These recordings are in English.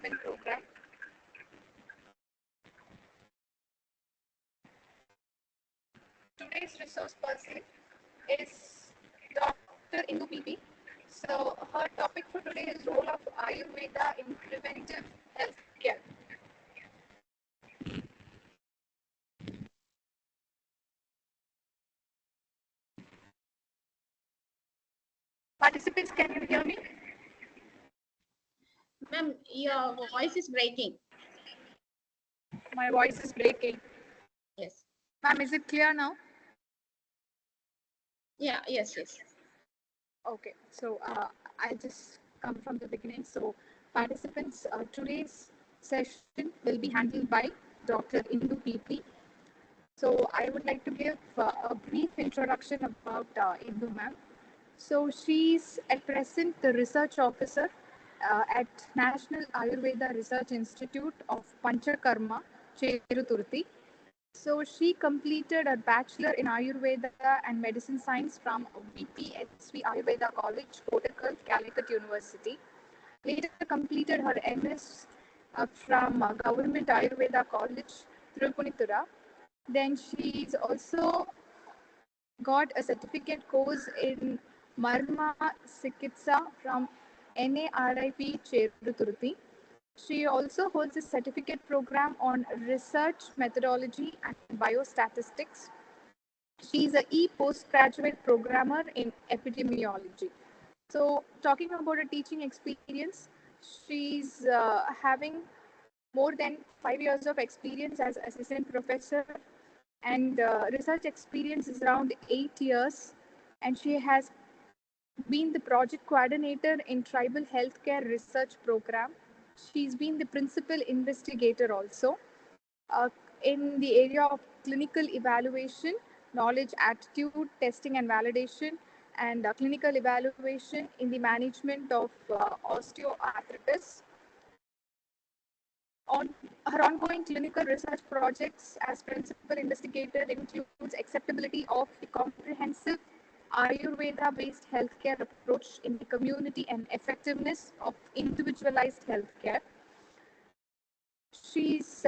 Development Program. Today's resource person is Dr. Indu PP. So her topic for today is role of Ayurveda in preventive health care. Participants, can you hear me? Ma'am, your voice is breaking. My voice is breaking. Yes. Ma'am, is it clear now? Yeah, yes. Okay, so I'll just come from the beginning. So participants, today's session will be handled by Dr. Indu PP. So I would like to give a brief introduction about Indu ma'am. So she's at present the research officer at National Ayurveda Research Institute of Panchakarma, Cheruthuruthy. So she completed a bachelor in Ayurveda and medicine science from VPHV Ayurveda College, Kottakkal, Calicut University. Later completed her MS from Government Ayurveda College, Thirupunithura. Then she's also got a certificate course in Marma Sikitsa from NARIP Cheruthuruthy. She also holds a certificate program on research methodology and biostatistics. She is a postgraduate programmer in epidemiology. So, talking about her teaching experience, she's having more than 5 years of experience as assistant professor, and research experience is around 8 years. And she has been the project coordinator in Tribal Healthcare Research Program. She's been the principal investigator also in the area of clinical evaluation, knowledge attitude testing and validation, and clinical evaluation in the management of osteoarthritis. On her ongoing clinical research projects as principal investigator includes acceptability of the comprehensive Ayurveda-based healthcare approach in the community and effectiveness of individualized healthcare. She's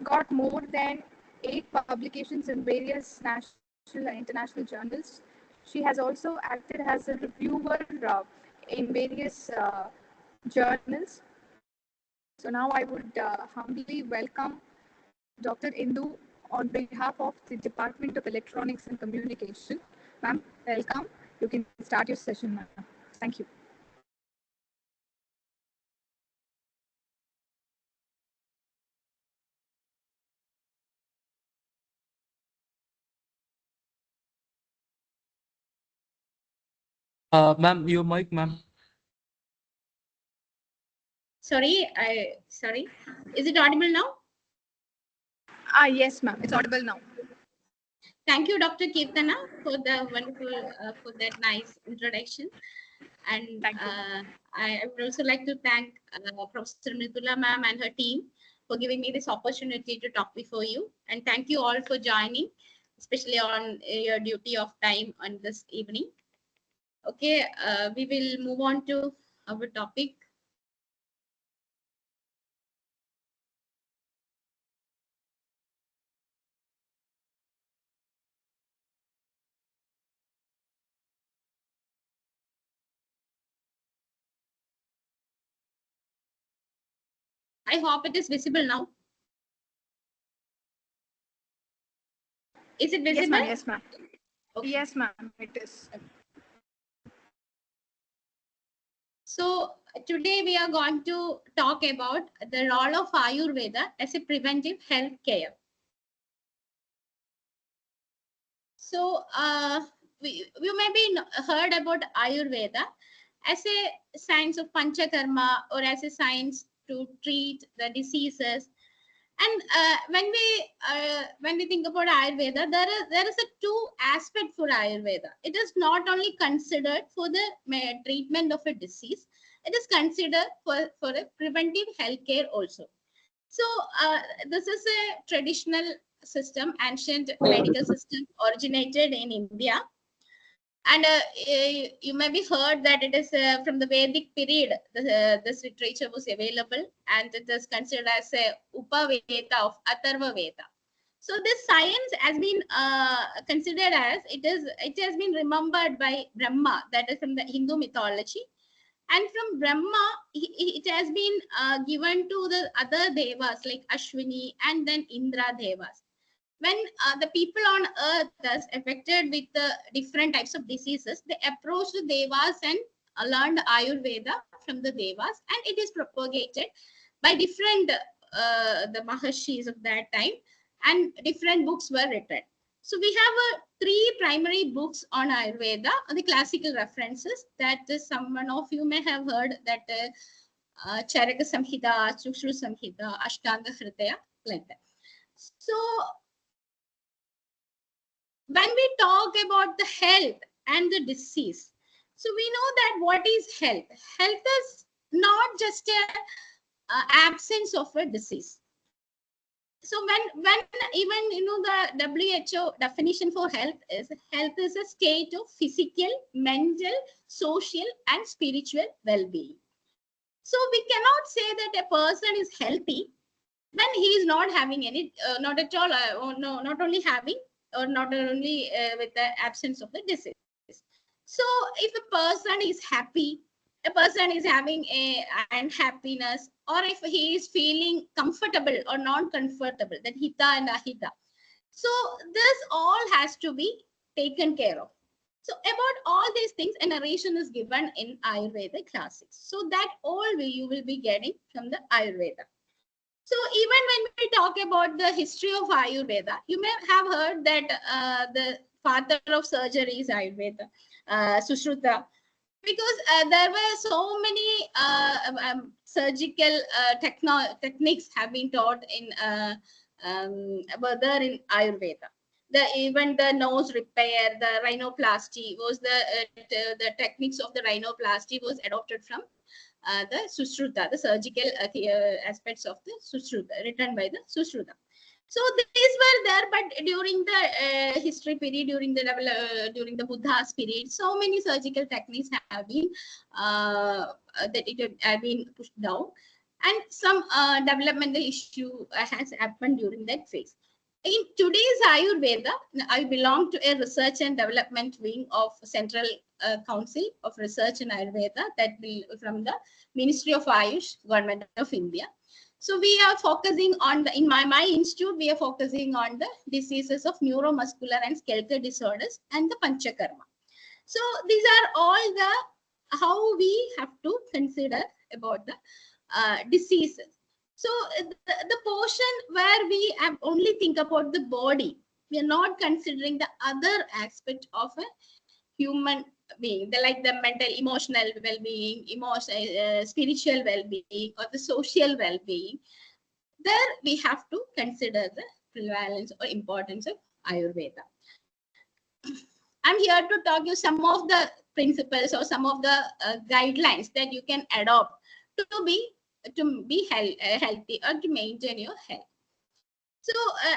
got more than 8 publications in various national and international journals. She has also acted as a reviewer in various journals. So now I would humbly welcome Dr. Indu on behalf of the Department of Electronics and Communication. Ma'am, welcome. You can start your session, ma'am. Thank you. Ma'am, your mic, ma'am. Sorry. Is it audible now? Yes, ma'am. It's audible now. Thank you, Dr. Kirtana, for the wonderful, for that nice introduction. And I would also like to thank Professor Mridula ma'am and her team for giving me this opportunity to talk before you. And thank you all for joining, especially on your duty of time on this evening. Okay, we will move on to our topic. I hope it is visible now. Is it visible? Yes, ma'am. Okay. Yes, ma'am. It is. So today we are going to talk about the role of Ayurveda as a preventive health care. So you may be heard about Ayurveda as a science of Panchakarma or as a science to treat the diseases. And when we think about Ayurveda, there is a two aspect for Ayurveda. It is not only considered for the treatment of a disease, it is considered for a preventive healthcare also. So this is a traditional system, ancient medical system originated in India. And you may be heard that it is from the Vedic period, this literature was available, and it is considered as a Upaveda of Atharva Veda. So this science has been considered as it has been remembered by Brahma, that is from the Hindu mythology, and from Brahma it has been given to the other devas like Ashwini and then Indra devas. When the people on earth is affected with different types of diseases, they approach the devas and learned Ayurveda from the devas, and it is propagated by different the Maharshis of that time, and different books were written. So we have three primary books on Ayurveda, the classical references that someone of you may have heard, that Charaka Samhita, Sushru Samhita, Ashtanga Hridaya, like that. So when we talk about the health and the disease, so we know that what is health? Health is not just a absence of a disease. So when even the WHO definition for health is a state of physical, mental, social, and spiritual well-being. So we cannot say that a person is healthy when he is not having any, not at all, or no, not only having, or not only with the absence of the disease. So if a person is happy, a person is having a unhappiness, or if he is feeling comfortable or non-comfortable, then hita and ahita. So this all has to be taken care of. So about all these things, a narration is given in Ayurveda classics. So that all you will be getting from the Ayurveda. So even when we talk about the history of Ayurveda, you may have heard that the father of surgery is Ayurveda, Sushruta, because there were so many surgical techniques have been taught in whether in Ayurveda. Even the nose repair, the rhinoplasty was the techniques of the rhinoplasty was adopted from the Sushruta, the surgical aspects of the Sushruta, written by the Sushruta. So these were there, but during the history period, during the Buddha's period, so many surgical techniques have been that it have been pushed down, and some developmental issue has happened during that phase. In today's Ayurveda, I belong to a research and development wing of Central Council of Research in Ayurveda, that will from the Ministry of Ayush, Government of India. So we are focusing on in my institute, we are focusing on the diseases of neuromuscular and skeletal disorders and the Panchakarma. So these are all the how we have to consider about the diseases. So the portion where we have only think about the body, we are not considering the other aspect of a human being, like the mental, emotional well-being, spiritual well-being, or the social well-being. There we have to consider the prevalence or importance of Ayurveda. I'm here to talk you some of the principles or some of the guidelines that you can adopt to be healthy or to maintain your health. So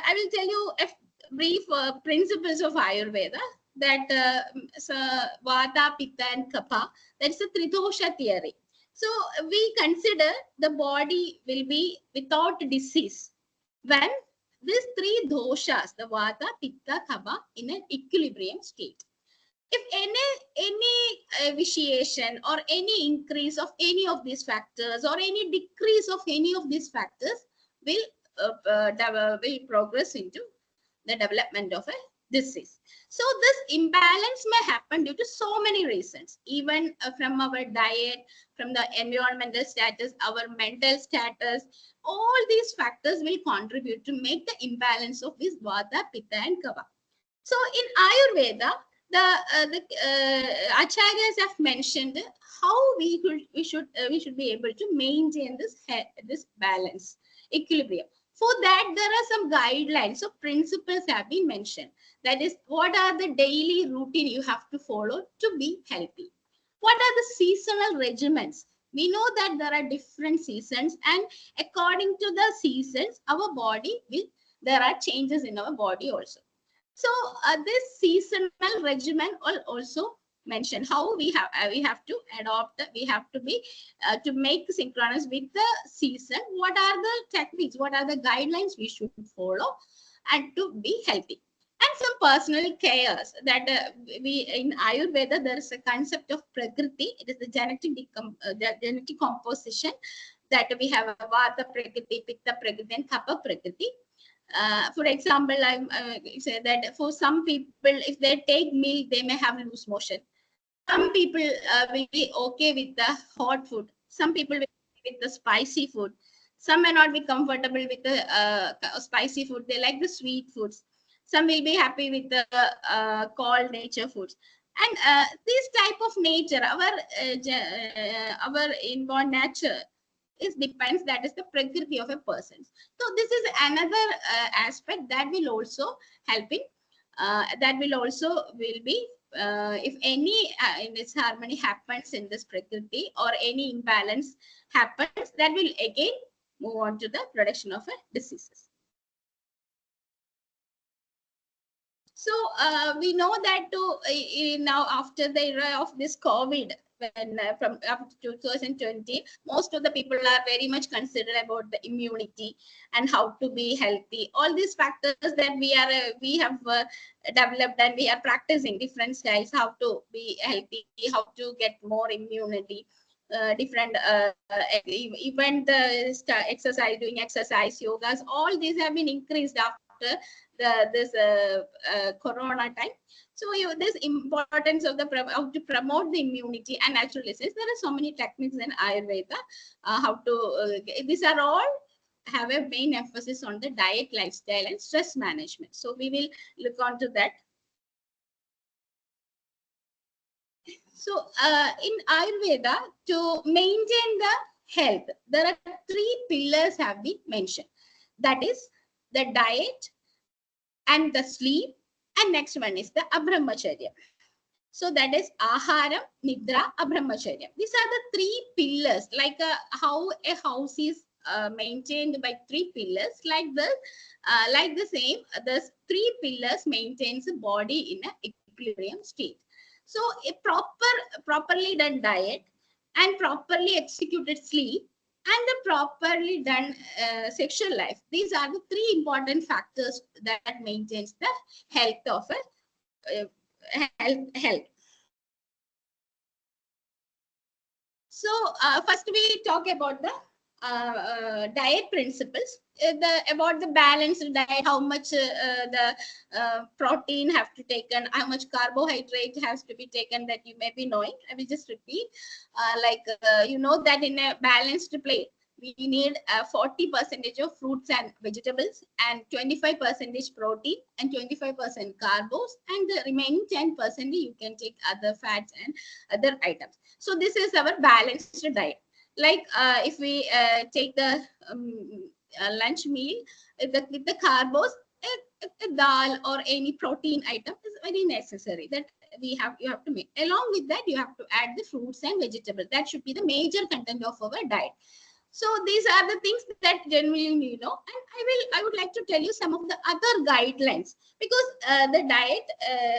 I will tell you a brief principles of Ayurveda, that Vata, Pitta, and Kapha. That's the Tridosha theory. So we consider the body will be without disease when these three doshas, the Vata, Pitta, Kapha, in an equilibrium state. If any vitiation or any increase of any of these factors or any decrease of any of these factors will will progress into the development of a disease. So this imbalance may happen due to so many reasons, even from our diet, from the environmental status, our mental status. All these factors will contribute to make the imbalance of this Vata, Pitta, and Kapha. So in Ayurveda, the acharyas have mentioned how we should be able to maintain this balance, equilibrium. For that, there are some guidelines, so principles have been mentioned. That is, what are the daily routine you have to follow to be healthy? What are the seasonal regimens? We know that there are different seasons, and according to the seasons, our body will, there are changes in our body also. So this seasonal regimen will also mentioned how we have to adopt, we have to be to make synchronous with the season. What are the techniques, what are the guidelines we should follow and to be healthy? And some personal cares that we in Ayurveda, there is a concept of prakriti. It is the the genetic composition that we have a vata prakriti, pitta prakriti, and kapha prakriti. For example, I say that for some people, if they take milk, they may have loose motion. Some people will be okay with the hot food. Some people will be with the spicy food. Some may not be comfortable with the spicy food. They like the sweet foods. Some will be happy with the cold nature foods. And this type of nature, our inborn nature, is depends, that is the prakriti of a person. So this is another aspect that will also help in that will also will be if any disharmony happens in this prakriti or any imbalance happens, that will again move on to the production of diseases. So we know that now after the era of this COVID, when from up to 2020, most of the people are very much considered about the immunity and how to be healthy. All these factors that we have developed, and we are practicing different styles, how to be healthy, how to get more immunity. Different even the exercise, doing exercise, yogas, all these have been increased after this corona time. So this importance of the how to promote the immunity and natural disease. There are so many techniques in Ayurveda. How to these are all have a main emphasis on the diet, lifestyle, and stress management. So we will look on to that. So in Ayurveda, to maintain the health, there are 3 pillars have been mentioned. That is the diet and the sleep, and next one is the abrahmacharya. So that is aharam, nidra, abrahmacharya. These are the 3 pillars, like how a house is maintained by 3 pillars. Like the same, the 3 pillars maintains the body in an equilibrium state. So a properly done diet and properly executed sleep and the properly done sexual life. These are the 3 important factors that maintains the health of a health. So first we talk about the diet principles. About the balanced diet, how much the protein have to taken, how much carbohydrate has to be taken, that you may be knowing. I will just repeat. You know that in a balanced plate, we need 40% of fruits and vegetables, and 25% protein, and 25% carbs, and the remaining 10% you can take other fats and other items. So this is our balanced diet. Like if we take the lunch meal with the carbs, a dal or any protein item is very necessary, that you have to make. Along with that, you have to add the fruits and vegetables. That should be the major content of our diet. So these are the things that generally you know, and I would like to tell you some of the other guidelines, because the diet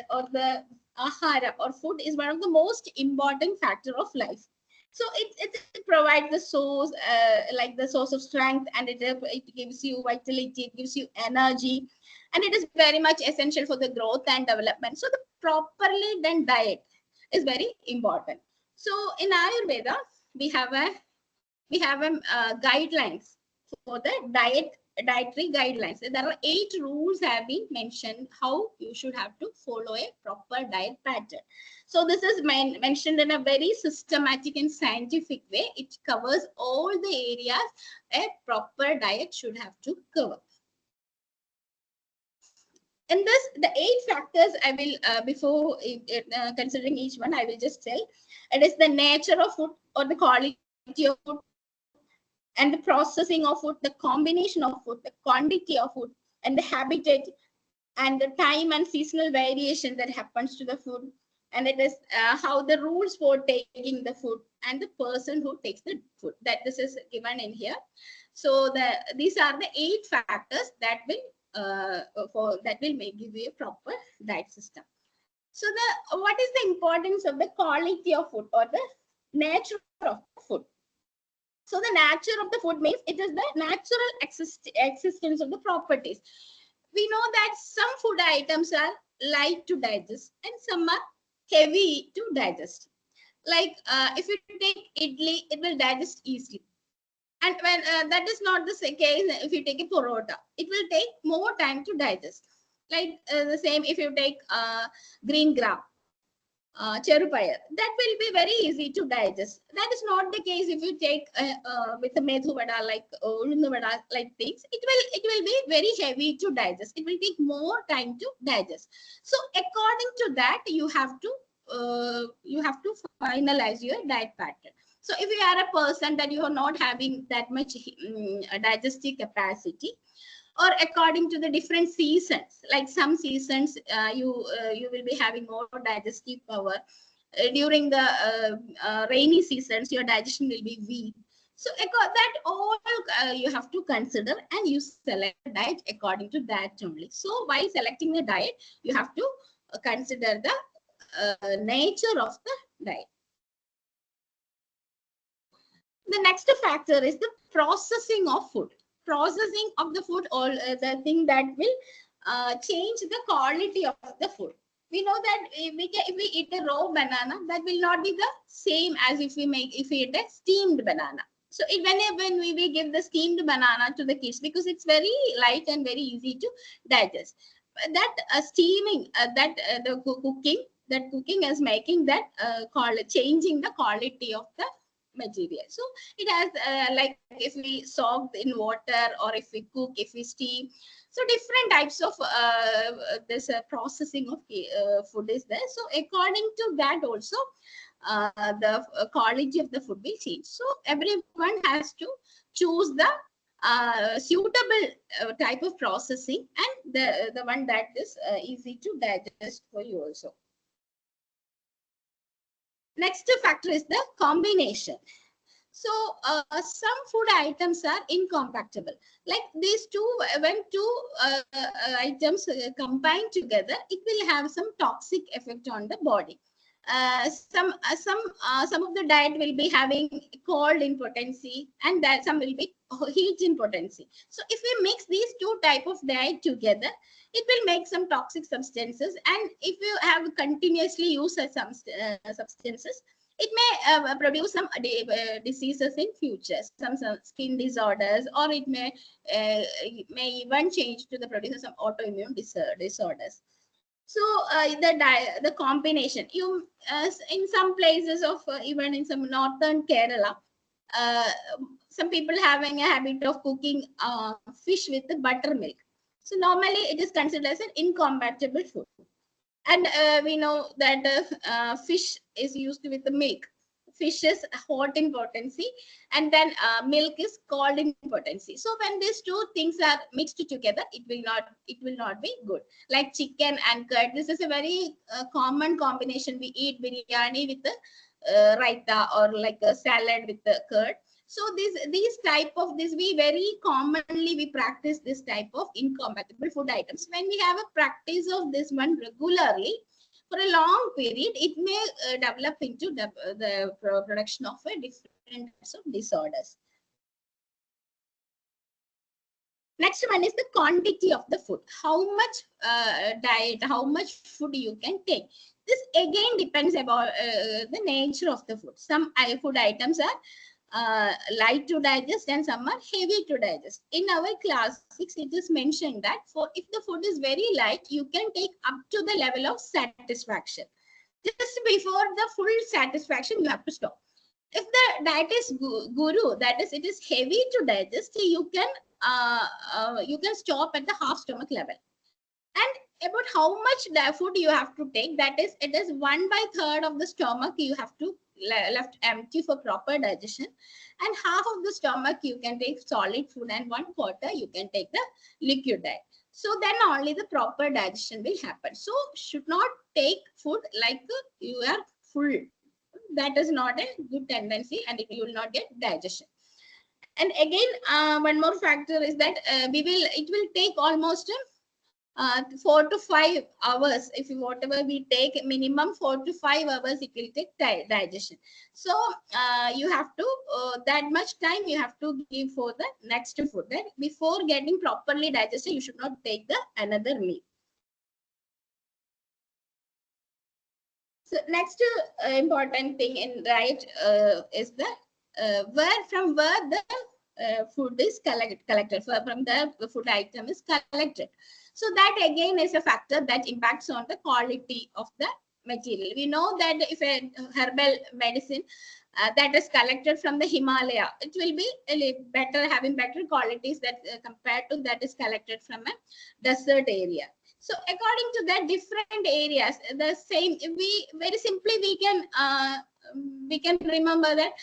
or the ahara or food is one of the most important factor of life. So it provides the source, like the source of strength, and it gives you vitality, it gives you energy, and it is very much essential for the growth and development. So the properly done diet is very important. So in Ayurveda, we have guidelines for the dietary guidelines. There are 8 rules have been mentioned how you should have to follow a proper diet pattern. So this is mentioned in a very systematic and scientific way. It covers all the areas a proper diet should have to cover. In this, the 8 factors I will, before considering each one, I will just tell. It is the nature of food or the quality of food, and the processing of food, the combination of food, the quantity of food, and the habitat, and the time and seasonal variation that happens to the food. And it is how the rules for taking the food and the person who takes the food. That this is given in here. So these are the 8 factors that will give you a proper diet system. So what is the importance of the quality of food or the nature of food? So the nature of the food means it is the natural existence of the properties. We know that some food items are light to digest and some are heavy to digest. Like if you take idli, it will digest easily. And when that is not the case, if you take a parota, it will take more time to digest. Like the same if you take green gram, cherupire, that will be very easy to digest. That is not the case if you take with the medhu vada, like ulundu vada, like things. It will be very heavy to digest. It will take more time to digest. So according to that, you have to finalize your diet pattern. So if you are a person that you are not having that much digestive capacity, or according to the different seasons, like some seasons you will be having more digestive power. During the rainy seasons, your digestion will be weak. So that all you have to consider, and you select a diet according to that only. So while selecting the diet, you have to consider the nature of the diet. The next factor is the processing of food. Processing of the food, or the thing that will change the quality of the food. We know that if we eat a raw banana, that will not be the same as if we eat a steamed banana. So when we give the steamed banana to the kids, because it's very light and very easy to digest. That steaming, the cooking is making that changing the quality of the material. So it has like if we soak in water, or if we cook, if we steam. So different types of this processing of food is there. So according to that also, the quality of the food will change. So everyone has to choose the suitable type of processing, and the one that is easy to digest for you also. Next factor is the combination. So some food items are incompatible. Like these two, when two items combine together, it will have some toxic effect on the body. Some of the diet will be having cold in potency, and that some will be heat in potency. So if we mix these two type of diet together, it will make some toxic substances. And if you have continuously used some substances, it may produce some diseases in future, some skin disorders, or it may even change to the produce of some autoimmune disorders. So the combination, you in some places of even in some northern Kerala, uh, some people having a habit of cooking fish with the buttermilk. So normally it is considered as an incompatible food. And we know that fish is used with the milk. Fish is hot in potency, and then milk is cold in potency. So when these two things are mixed together, it will not be good. Like chicken and curd, this is a very common combination. We eat biryani with the raita, or like a salad with the curd. So these type of this, we very commonly we practice this type of incompatible food items. When we have a practice of this one regularly for a long period, it may develop into the production of a different types of disorders. Next one is the quantity of the food. How much diet, how much food you can take. This again depends about the nature of the food. Some food items are light to digest, and some are heavy to digest. In our class 6, it is mentioned that for if the food is very light, you can take up to the level of satisfaction. Just before the full satisfaction, you have to stop. If the diet is guru, that is, it is heavy to digest, you can stop at the half stomach level. And about how much food you have to take, that is, it is 1/3 of the stomach you have to left empty for proper digestion, and half of the stomach you can take solid food, and 1/4 you can take the liquid diet. So then only the proper digestion will happen. So should not take food like you are full. That is not a good tendency, and you will not get digestion. And again, one more factor is that it will take almost 4 to 5 hours. If you, whatever we take, minimum 4 to 5 hours it will take digestion. So you have to that much time you have to give for the next food. Then before getting properly digested, you should not take the another meal. So next important thing in diet is the where the food is collected, from the food item is collected. So that again is a factor that impacts on the quality of the material. We know that if a herbal medicine that is collected from the Himalaya, it will be a little better, having better qualities that compared to that is collected from a desert area. So according to that, different areas, the same, we very simply we can remember that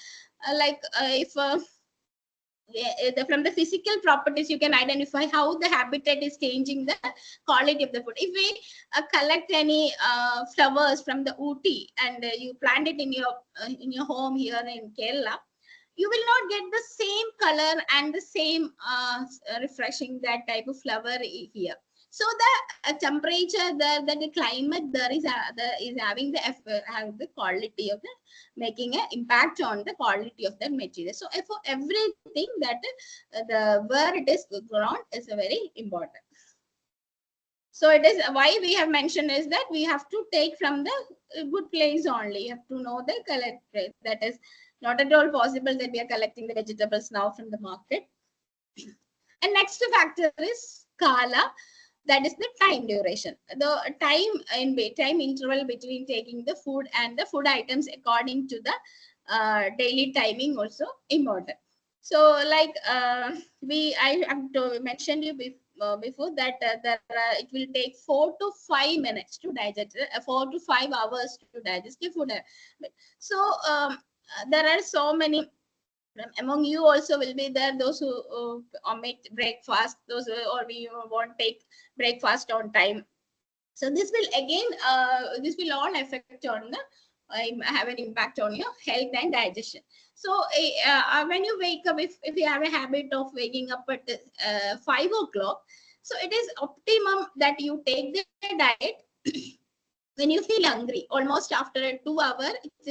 if from the physical properties, you can identify how the habitat is changing the quality of the food. If we collect any flowers from the Ooty and you plant it in your home here in Kerala, you will not get the same color and the same refreshing that type of flower here. So the temperature, the climate there is having the quality of the making an impact on the quality of the material. So for everything that the where it is grown is very important. So it is why we have mentioned is that we have to take from the good place only. You have to know the collect rate. That is not at all possible that we are collecting the vegetables now from the market. And next factor is Kala. That is the time duration. The time interval between taking the food and the food items according to the daily timing also important. So like I have mentioned you before that it will take 4 to 5 minutes to digest, 4 to 5 hours to digest the food. So there are so many. Among you also will be there those who omit breakfast, those who, or we won't take breakfast on time. So this will again this will all affect on the have an impact on your health and digestion. So when you wake up, if you have a habit of waking up at 5 o'clock, so it is optimum that you take the diet when you feel hungry. Almost after 2 hours, it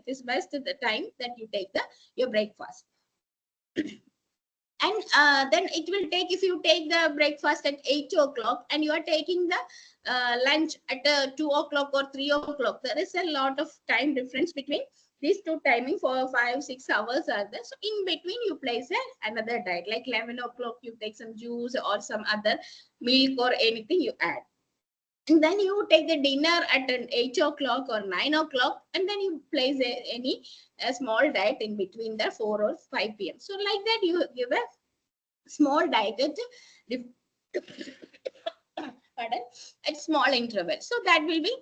is best the time that you take your breakfast. And then it will take, if you take the breakfast at 8 o'clock and you are taking the lunch at 2 o'clock or 3 o'clock, there is a lot of time difference between these two timing. For 5-6 hours are there. So in between you place another diet, like 11 o'clock you take some juice or some other milk or anything you add. And then you take the dinner at an 8 o'clock or 9 o'clock, and then you place a small diet in between the 4 or 5 p.m. So like that you give a small diet at small interval. So that will be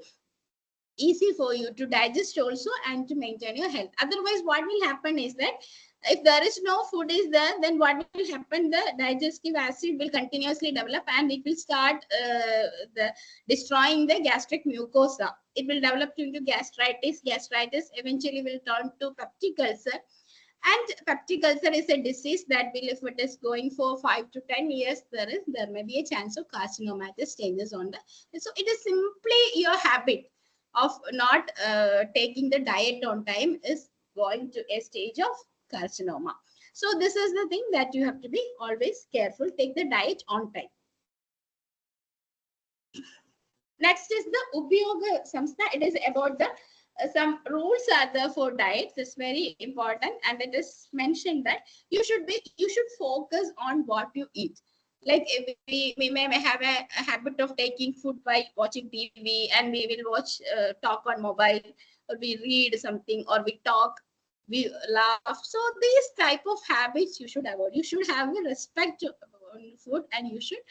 easy for you to digest also and to maintain your health. Otherwise, what will happen is that if there is no food is there, then what will happen? The digestive acid will continuously develop and it will start destroying the gastric mucosa. It will develop into gastritis. Gastritis eventually will turn to peptic ulcer. And peptic ulcer is a disease that will, if it is going for 5 to 10 years, there may be a chance of carcinomatous changes on the. So it is simply your habit of not taking the diet on time is going to a stage of carcinoma. So this is the thing that you have to be always careful. Take the diet on time. Next is the Ubyoga Samstha. It is about the some rules are there for diets. It's very important, and it is mentioned that you should focus on what you eat. Like we may have a habit of taking food by watching TV, and we will talk on mobile, or we read something, or we talk, we laugh. So these type of habits you should avoid. You should have a respect to food, and you should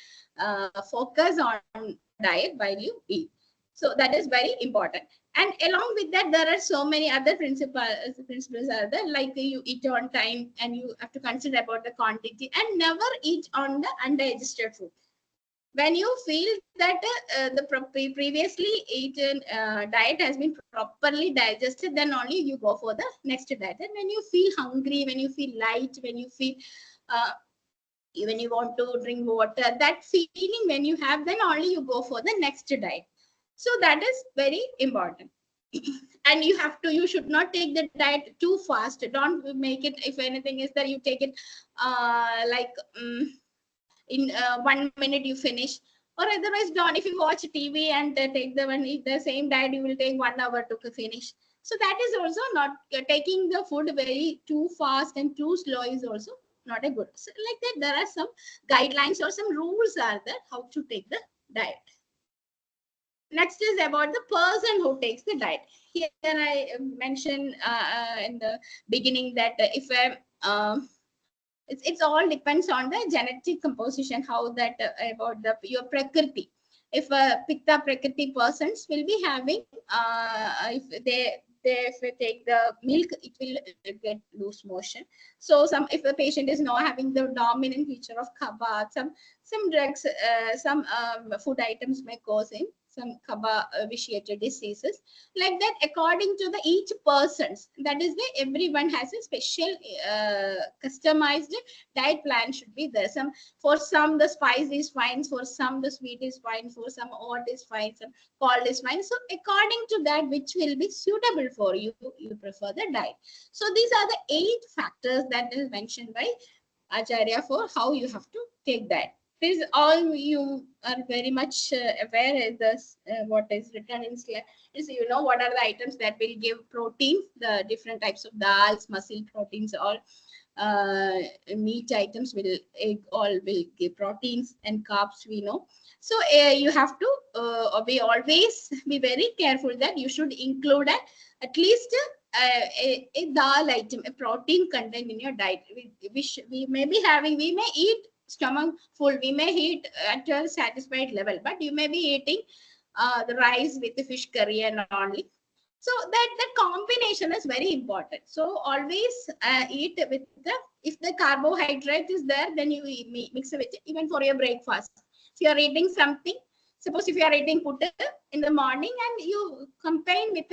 focus on diet while you eat. So that is very important. And along with that, there are so many other principles are there, like you eat on time, and you have to consider about the quantity, and never eat on the undigested food. When you feel that the previously eaten diet has been properly digested, then only you go for the next diet. And when you feel hungry, when you feel light, when you feel even you want to drink water, that feeling when you have, then only you go for the next diet. So that is very important. And you should not take the diet too fast. Don't make it, if anything is that you take it like in 1 minute you finish, or otherwise don't. If you watch TV and take the same diet, you will take 1 hour to finish. So that is also not taking the food very too fast and too slow is also not a good. So like that, there are some guidelines or some rules are there how to take the diet. Next is about the person who takes the diet. Here I mentioned in the beginning that if it's all depends on the genetic composition, how that about your prakriti. If pitta prakriti persons will be having, if they if they take the milk, it will get loose motion. So some, if the patient is not having the dominant feature of kaba, some drugs, some food items may cause in some kaba vitiated diseases. Like that, according to the each persons, that is why everyone has a special customized diet plan should be there. Some, for some the spice is fine, for some the sweet is fine, for some hot is fine, some cold is fine. So according to that, which will be suitable for you, you prefer the diet. So these are the 8 factors that is mentioned by Acharya for how you have to take that. This all you are very much aware of this, what is written in slide is, you know, what are the items that will give protein, the different types of dals, muscle proteins, all meat items will, egg, all will give proteins, and carbs we know. So you have to be always be very careful that you should include at least a dal item, a protein content in your diet. We may be having, we may eat stomach full, we may eat at a satisfied level, but you may be eating the rice with the fish curry and only. So that combination is very important. So always eat with the, if the carbohydrate is there, then you mix it with it, even for your breakfast. If you are eating something, suppose if you are eating putta in the morning and you combine with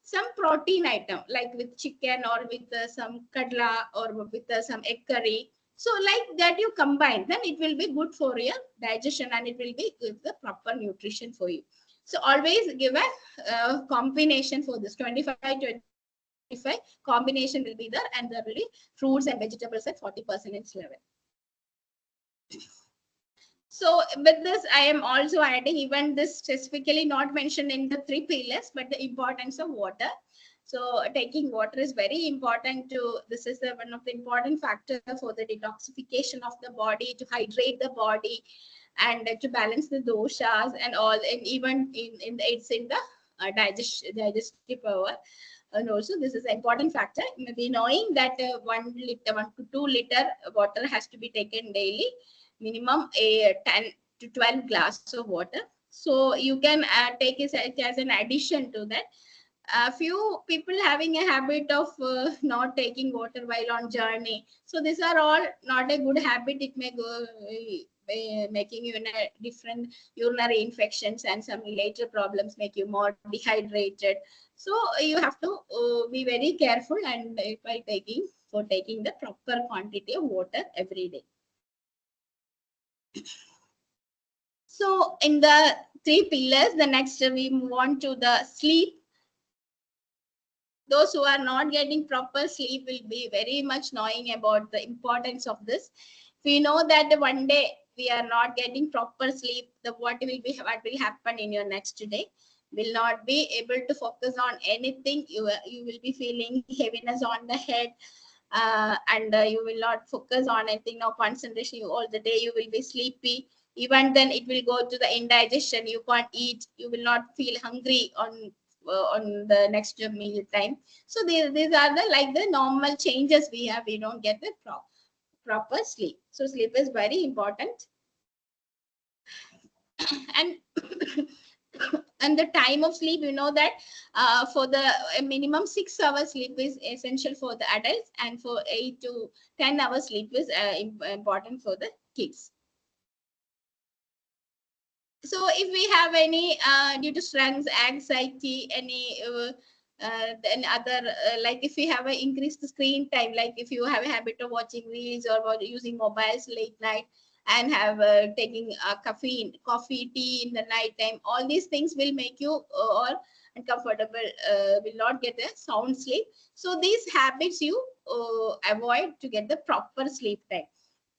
some protein item like with chicken or with some kadla or with some egg curry. So like that you combine, then it will be good for your digestion and it will be give the proper nutrition for you. So always give a combination for this 25-25 combination will be there, and there will be fruits and vegetables at 40% level. So with this, I am also adding even this specifically not mentioned in the 3 pillars, but the importance of water. So taking water is very important to, this is one of the important factor for the detoxification of the body, to hydrate the body and to balance the doshas and all, and even it's in the digestive power. And also this is an important factor. Maybe knowing that 1 liter, 1 to 2 liter water has to be taken daily, minimum a 10 to 12 glasses of water. So you can take it as an addition to that. A few people having a habit of not taking water while on journey. So these are all not a good habit. It may go making you in a different urinary infections and some later problems, make you more dehydrated. So you have to be very careful and by taking the proper quantity of water every day. So in the 3 pillars, the next we move on to the sleep. Those who are not getting proper sleep will be very much knowing about the importance of this. We know that one day we are not getting proper sleep, what will happen in your next day? Will not be able to focus on anything. You will be feeling heaviness on the head, and you will not focus on anything. No concentration. All the day you will be sleepy. Even then, it will go to the indigestion. You can't eat. You will not feel hungry on the next meal time. So these are the like the normal changes we have. We don't get the proper sleep. So sleep is very important. And and the time of sleep, you know that for the minimum 6 hours sleep is essential for the adults, and for 8 to 10 hours sleep is important for the kids. So if we have any due to stress, anxiety, any then other like if you have an increased screen time, like if you have a habit of watching reels or using mobiles late night and have taking coffee, tea in the night time, all these things will make you or uncomfortable, will not get a sound sleep. So these habits you avoid to get the proper sleep time.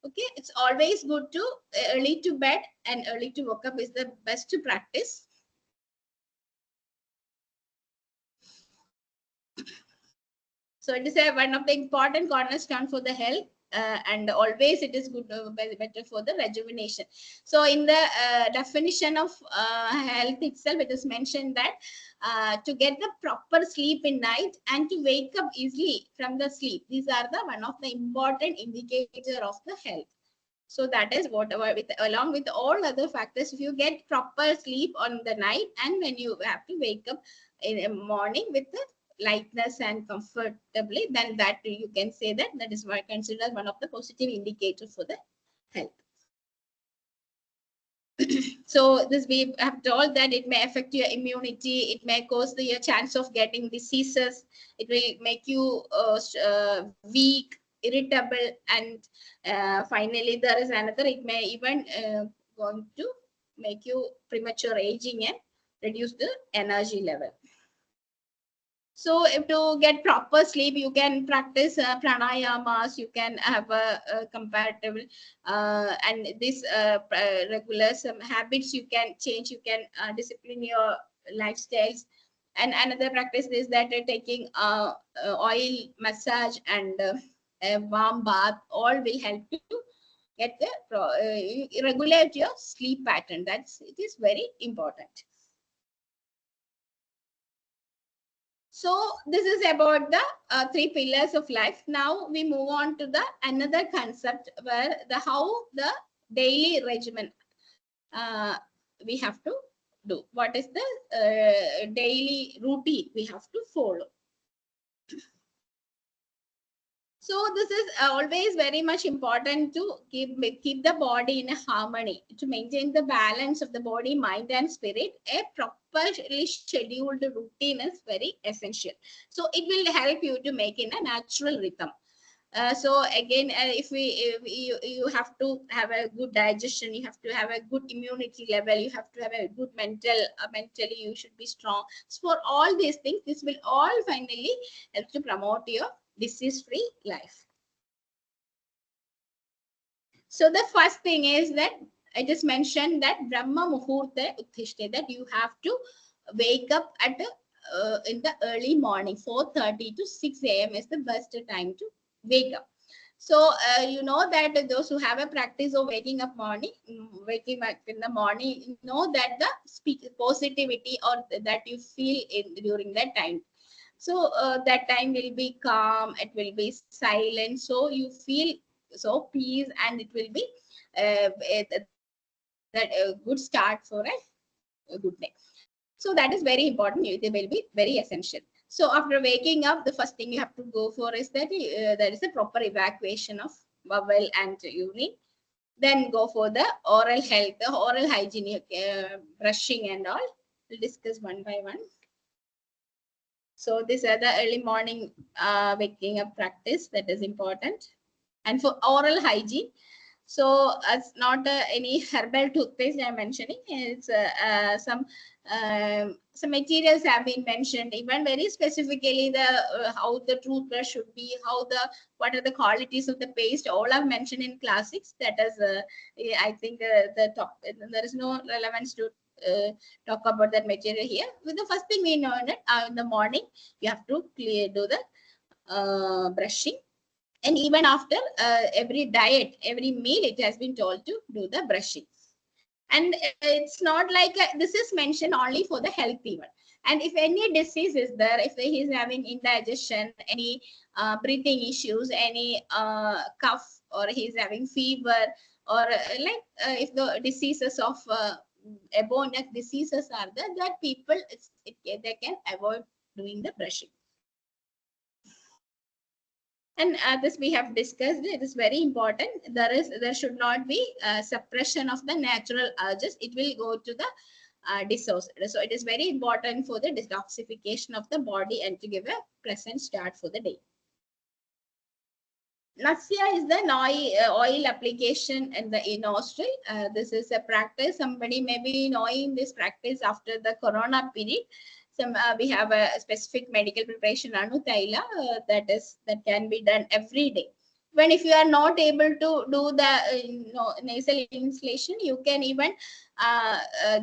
Okay, it's always good to early to bed and early to wake up is the best to practice. So it is one of the important cornerstone for the health, and always it is good, better for the rejuvenation. So in the definition of health itself, it is mentioned that to get the proper sleep in night and to wake up easily from the sleep, these are the one of the important indicator of the health. So that is whatever with along with all other factors, if you get proper sleep on the night and when you have to wake up in the morning with the lightness and comfortably, then that you can say that that is what considered one of the positive indicators for the health. So this we have told that it may affect your immunity, it may cause your chance of getting diseases, it will make you weak, irritable, and finally there is another, it may even going to make you premature aging and reduce the energy level. So if to get proper sleep, you can practice pranayamas, you can have a comparative and this regular some habits you can change, you can discipline your lifestyles. And another practice is that taking oil massage and a warm bath, all will help you to get the regulate your sleep pattern. That's it is very important. So this is about the three pillars of life. Now we move on to the another concept where the how the daily regimen we have to do. What is the daily routine we have to follow? So this is always very much important to keep the body in a harmony, to maintain the balance of the body, mind, and spirit. A properly scheduled routine is very essential. So it will help you to make in a natural rhythm. So again, if you have to have a good digestion, you have to have a good immunity level, you have to have a good mentally you should be strong. So for all these things, this will all finally help to promote your disease-free life. So the first thing is that I just mentioned that Brahma Muhurta Uttishte, that you have to wake up at in the early morning, 4:30 to 6 a.m. is the best time to wake up. So you know that those who have a practice of waking up waking up in the morning, you know that the positivity or that you feel in during that time. So that time will be calm, it will be silent, so you feel so peace, and it will be that a good start for a good day. So that is very important. They will be very essential. So after waking up, the first thing you have to go for is that there is a proper evacuation of bowel and urine. Then go for the oral health, the oral hygiene, brushing and all. We'll discuss one by one. So these are the early morning waking up practice that is important. And for oral hygiene, so it's not any herbal toothpaste I'm mentioning. It's some materials have been mentioned, even very specifically the how the toothbrush should be, what are the qualities of the paste. All are mentioned in classics. That is, I think the top. There is no relevance to talk about that material here. With the first thing we know that in the morning you have to do the brushing, and even after every diet, every meal, it has been told to do the brushing. And it's not like this is mentioned only for the healthy one. And if any disease is there, if he is having indigestion, any breathing issues, any cough, or he is having fever, or if the diseases of airborne diseases are there, that people they can avoid doing the brushing. And this we have discussed. It is very important. There should not be suppression of the natural urges. It will go to the dissociated. So it is very important for the detoxification of the body and to give a pleasant start for the day. Nasya is the oil application in the nostril. This is a practice. Somebody may be knowing this practice after the corona period. We have a specific medical preparation, Anu Taila, that can be done every day. When if you are not able to do the nasal inhalation, you can even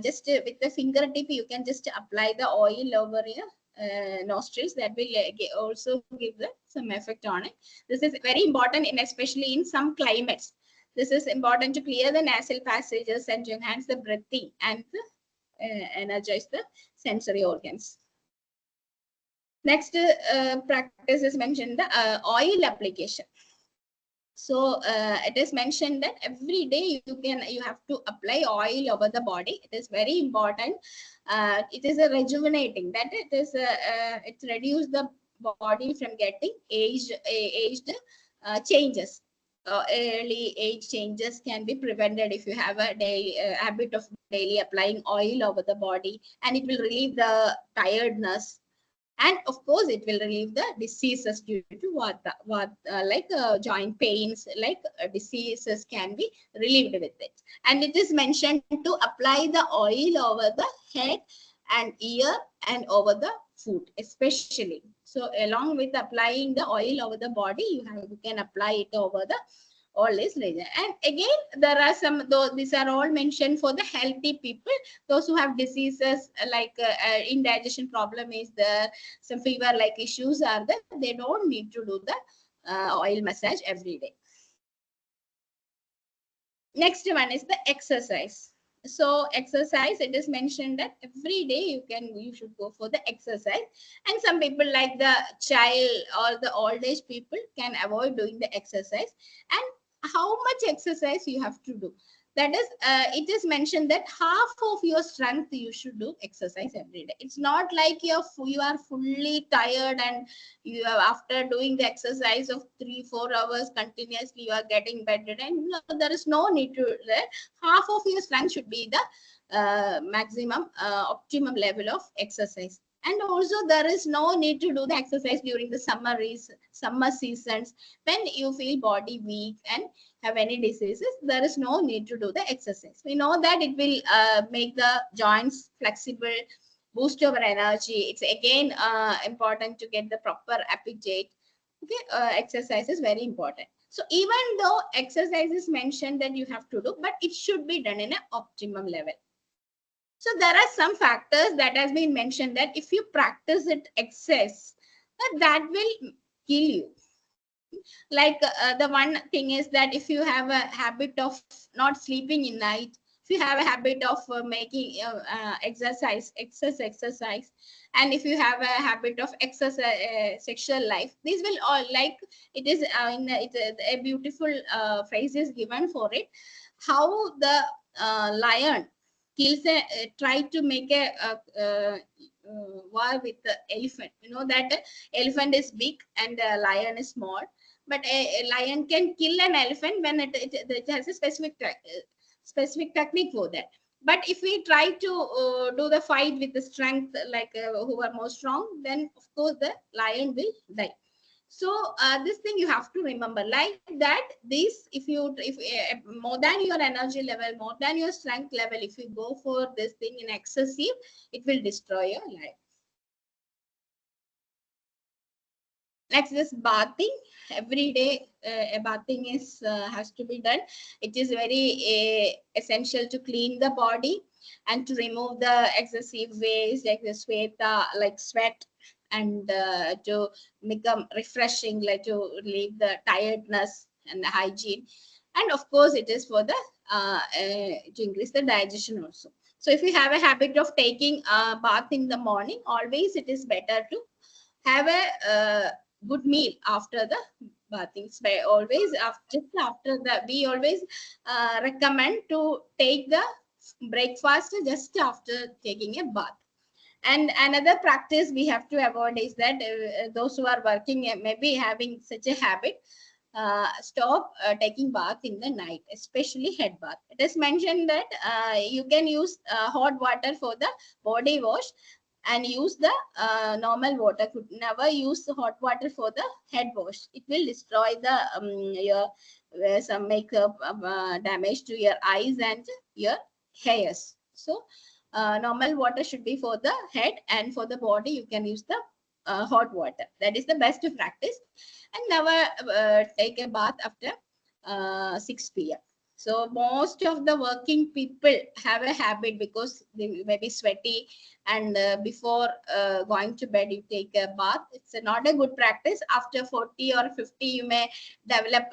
just with the fingertip, you can just apply the oil over your nostrils. That will also give some effect on it. This is very important, especially in some climates. This is important to clear the nasal passages and to enhance the breathing and energize the sensory organs. Next practice is mentioned the oil application. So it is mentioned that every day you have to apply oil over the body. It is very important. It is a rejuvenating, that it reduces the body from getting aged changes. Early age changes can be prevented if you have a habit of daily applying oil over the body, and it will relieve the tiredness. And of course, it will relieve the diseases due to like joint pains, like diseases can be relieved with it. And it is mentioned to apply the oil over the head and ear and over the foot, especially. So along with applying the oil over the body, you can apply it over the all this region. And again, there are some, though these are all mentioned for the healthy people. Those who have diseases like indigestion problem is there, some fever like issues are there, they don't need to do the oil massage every day. Next one is the exercise. So exercise, it is mentioned that every day you should go for the exercise. And some people like the child or the old age people can avoid doing the exercise. And how much exercise you have to do? That is, it is mentioned that half of your strength you should do exercise every day. It's not like you are fully tired and you have, after doing the exercise of 3-4 hours continuously, you are getting better. And no, there is no need to that. Half of your strength should be the maximum optimum level of exercise. And also there is no need to do the exercise during the summer seasons when you feel body weak and have any diseases. There is no need to do the exercise. We know that it will make the joints flexible, boost our energy. It's again important to get the proper appetite. Okay, exercise is very important. So even though exercise is mentioned that you have to do, but it should be done in an optimum level. So there are some factors that has been mentioned that if you practice it excess, that will kill you. Like the one thing is that if you have a habit of not sleeping in night, if you have a habit of making exercise, and if you have a habit of exercise, sexual life, these will all, like it is a beautiful phrase is given for it. How the lion kills try to make a war with the elephant. You know that elephant is big and lion is small, but a lion can kill an elephant when it has a specific technique for that. But if we try to do the fight with the strength, like who are more strong, then of course the lion will die. So this thing you have to remember, like that this, if more than your energy level, more than your strength level, if you go for this thing in excessive, it will destroy your life. Next is bathing. Every day bathing is has to be done. It is very essential to clean the body and to remove the excessive waste like the sweat, and to become refreshing, like to relieve the tiredness and the hygiene. And of course it is for the to increase the digestion also. So if you have a habit of taking a bath in the morning, always it is better to have a good meal after the bathing. Always after the, we always recommend to take the breakfast just after taking a bath. And another practice we have to avoid is that those who are working maybe having such a habit, stop taking bath in the night, especially head bath. It is mentioned that you can use hot water for the body wash and use the normal water. Could never use the hot water for the head wash. It will destroy the your some makeup damage to your eyes and your hairs. So normal water should be for the head, and for the body you can use the hot water. That is the best practice. And never take a bath after 6 p.m. So most of the working people have a habit because they may be sweaty, and before going to bed you take a bath. It's not a good practice. After 40 or 50 you may develop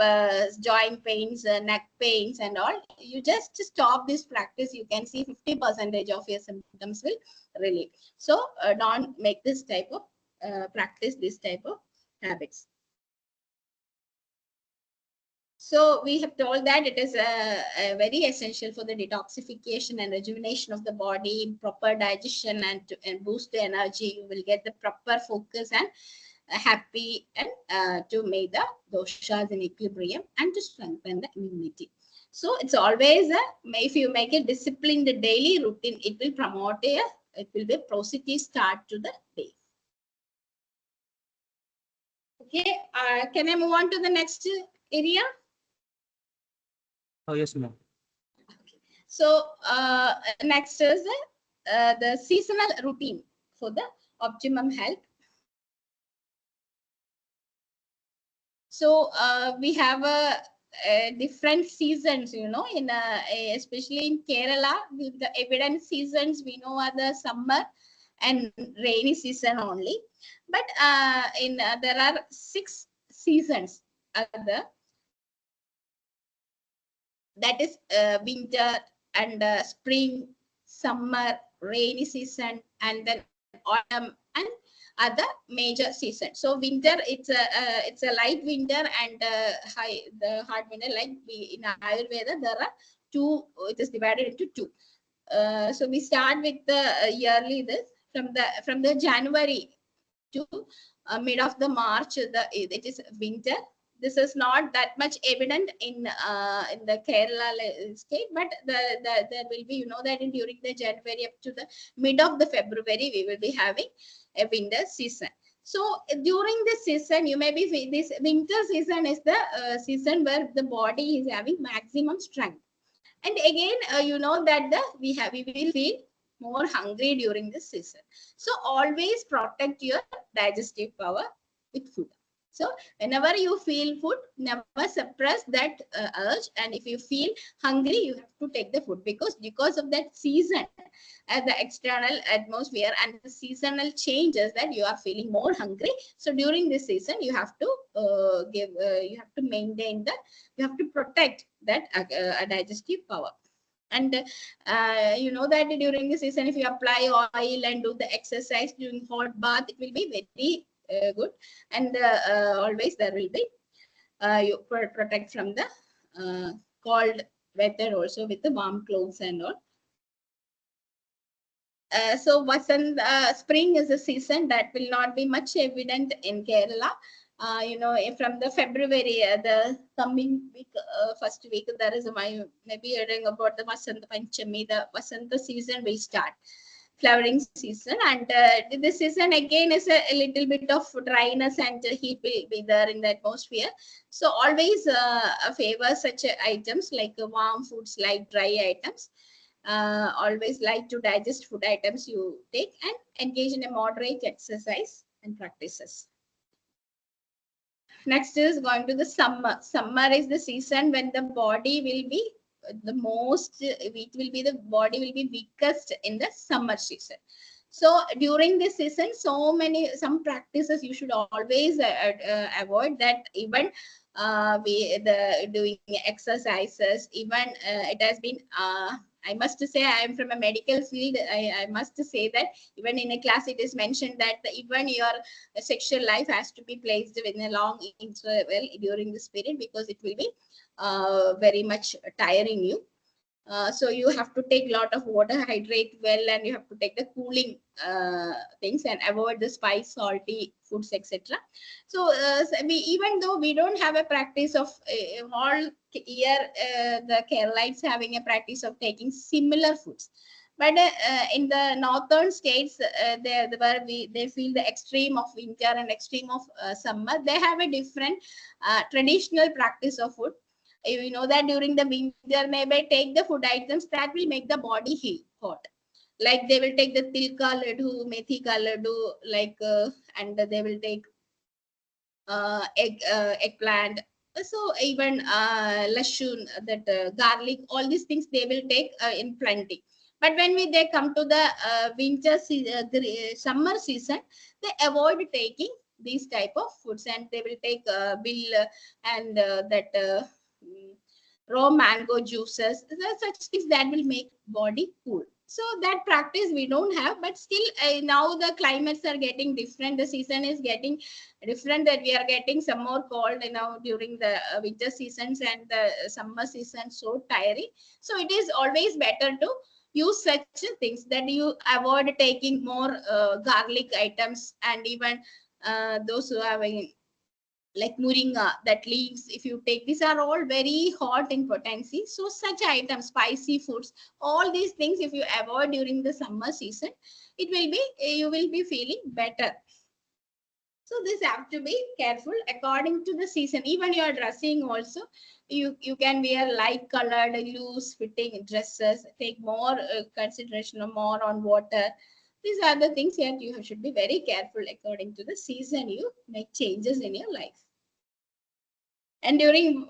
joint pains, neck pains and all. You just stop this practice. You can see 50% of your symptoms will relieve. So don't make this type of practice this type of habits. So we have told that it is very essential for the detoxification and rejuvenation of the body, proper digestion, and boost the energy. You will get the proper focus and happy, and to make the doshas in equilibrium and to strengthen the immunity. So it's always if you make a disciplined daily routine, it will promote it will be a positive start to the day. Okay, can I move on to the next area? Oh, yes, ma'am. So next is the seasonal routine for the optimum health. So we have different seasons, you know, in especially in Kerala, the evident seasons we know are the summer and rainy season only. But there are 6 seasons. That is winter and spring, summer, rainy season, and then autumn and other major season. So winter, it's a light winter and the hard winter. Like in Ayurveda, there are 2. It is divided into 2. So we start with the yearly this from the January to mid of the March. It is winter. This is not that much evident in the Kerala state, but there will be, you know, that during the January up to the mid of the February we will be having a winter season. So during this season, you may be this winter season is the season where the body is having maximum strength. And again, you know that we will feel more hungry during this season. So always protect your digestive power with food. So whenever you feel food, never suppress that urge. And if you feel hungry, you have to take the food, because of that season, the external atmosphere and the seasonal changes, that you are feeling more hungry. So during this season, you have to maintain that. You have to protect that digestive power. And you know that during the season, if you apply oil and do the exercise during hot bath, it will be very good. And always there will be you protect from the cold weather also with the warm clothes and all. So spring is a season that will not be much evident in Kerala. You know, from the February, the coming week, first week, there is maybe hearing about the Vasanta Panchami. The Vasanta season will start, flowering season, and this season again is a little bit of dryness and heat will be there in the atmosphere. So always favor such items like warm foods, like dry items. Always like to digest food items you take, and engage in a moderate exercise and practices. Next is going to the summer. Summer is the season when the body will be the body will be weakest in the summer season. So during this season, some practices you should always avoid. That even doing exercises, even it has been I must say, I am from a medical field. I must say that even in a class it is mentioned that even your sexual life has to be placed within a long interval during this period, because it will be very much tiring you. So you have to take a lot of water, hydrate well, and you have to take the cooling things and avoid the spice, salty foods, etc. So, we, even though we don't have a practice of all year, the Keralites having a practice of taking similar foods. But in the northern states, where they feel the extreme of winter and extreme of summer, they have a different traditional practice of food. You know that during the winter, maybe take the food items that will make the body heat hot. Like they will take the tilka laddu, methi ka laddu, like and they will take eggplant. So even lashun, that garlic, all these things they will take in plenty. But when they come to the summer season, they avoid taking these type of foods, and they will take bill and that mm, raw mango juices. There are such things that will make body cool. So that practice we don't have, but still now the climates are getting different. The season is getting different, that we are getting some more cold, during the winter seasons, and the summer season so tiring. So it is always better to use such things, that you avoid taking more garlic items, and even those who have like moringa, that leaves, if you take, these are all very hot in potency. So such items, spicy foods, all these things, if you avoid during the summer season, it will be, you will be feeling better. So this have to be careful according to the season. Even your dressing also, you can wear light colored, loose fitting dresses, take more consideration or more on water. These are the things that you should be very careful. According to the season, you make changes in your life. And during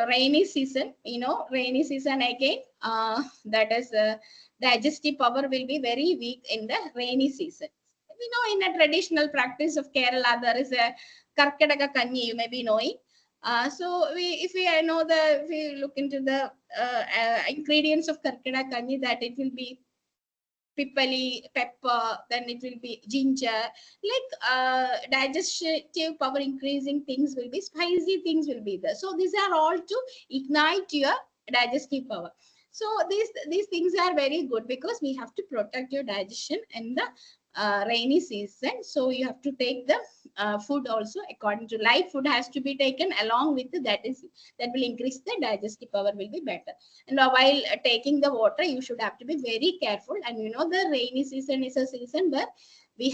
rainy season, rainy season again, that is digestive power will be very weak in the rainy season. In a traditional practice of Kerala, there is a karkadaka kanyi, you may be knowing. So if we know if we look into the ingredients of karkadaka kanyi, that it will be pipali, pepper, then it will be ginger, like digestive power increasing things will be, spicy things will be there. So these are all to ignite your digestive power. So these things are very good, because we have to protect your digestion in the rainy season. So you have to take the food also according to light food has to be taken along with that will increase the digestive power, will be better. And while taking the water, you should have to be very careful. And the rainy season is a season where we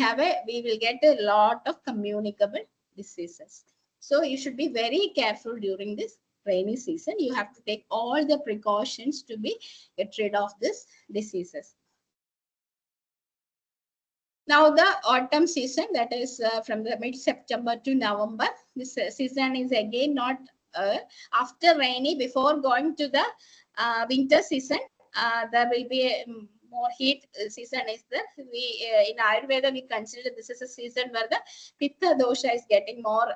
will get a lot of communicable diseases. So you should be very careful during this rainy season. You have to take all the precautions to get rid of these diseases. Now the autumn season, that is from the mid-September to November. This season is again not after rainy, before going to the winter season. There will be a more heat season is there. We in Ayurveda we consider this is a season where the Pitta dosha is getting more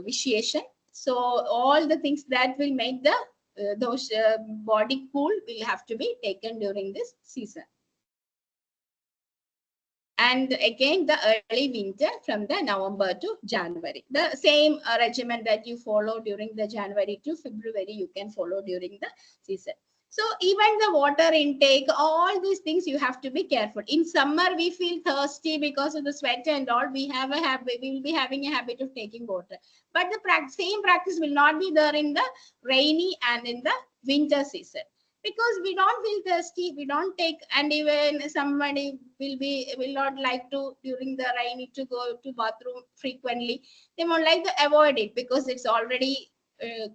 vitiation. So all the things that will make the body cool will have to be taken during this season. And again the early winter from the November to January. The same regimen that you follow during the January to February, you can follow during the season. So even the water intake, all these things you have to be careful. In summer, we feel thirsty because of the sweat and all. We will be having a habit of taking water. But the same practice will not be there in the rainy and in the winter season, because we don't feel thirsty, we don't take. And even somebody will not like to during the rainy to go to bathroom frequently. They won't like to avoid it because it's already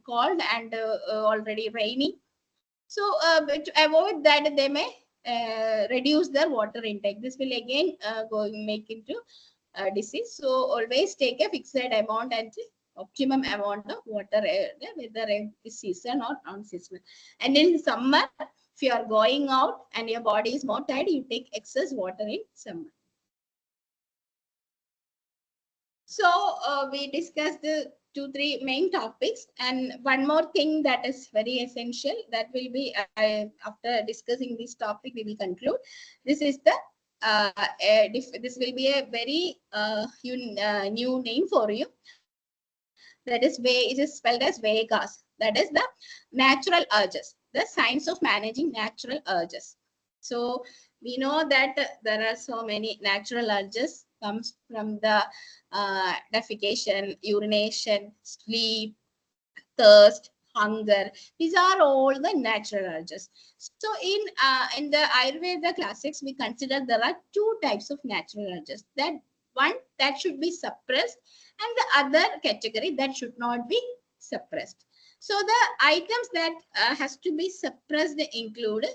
cold and already rainy. So but to avoid that, they may reduce their water intake. This will again make into disease. So always take a fixed amount and optimum amount of water, whether it's season or non-seasonal. And in summer, if you are going out and your body is more tired, you take excess water in summer. So we discussed the 2-3 main topics, and one more thing that is very essential, that will be after discussing this topic we will conclude. This is the this will be a very new name for you. That is it is spelled as Vegas. That is the natural urges. the science of managing natural urges. So we know that there are so many natural urges comes from the defecation, urination, sleep, thirst, hunger. These are all the natural urges. So in the Ayurveda classics, we consider there are two types of natural urges. That one that should be suppressed, and the other category that should not be suppressed. So the items that has to be suppressed include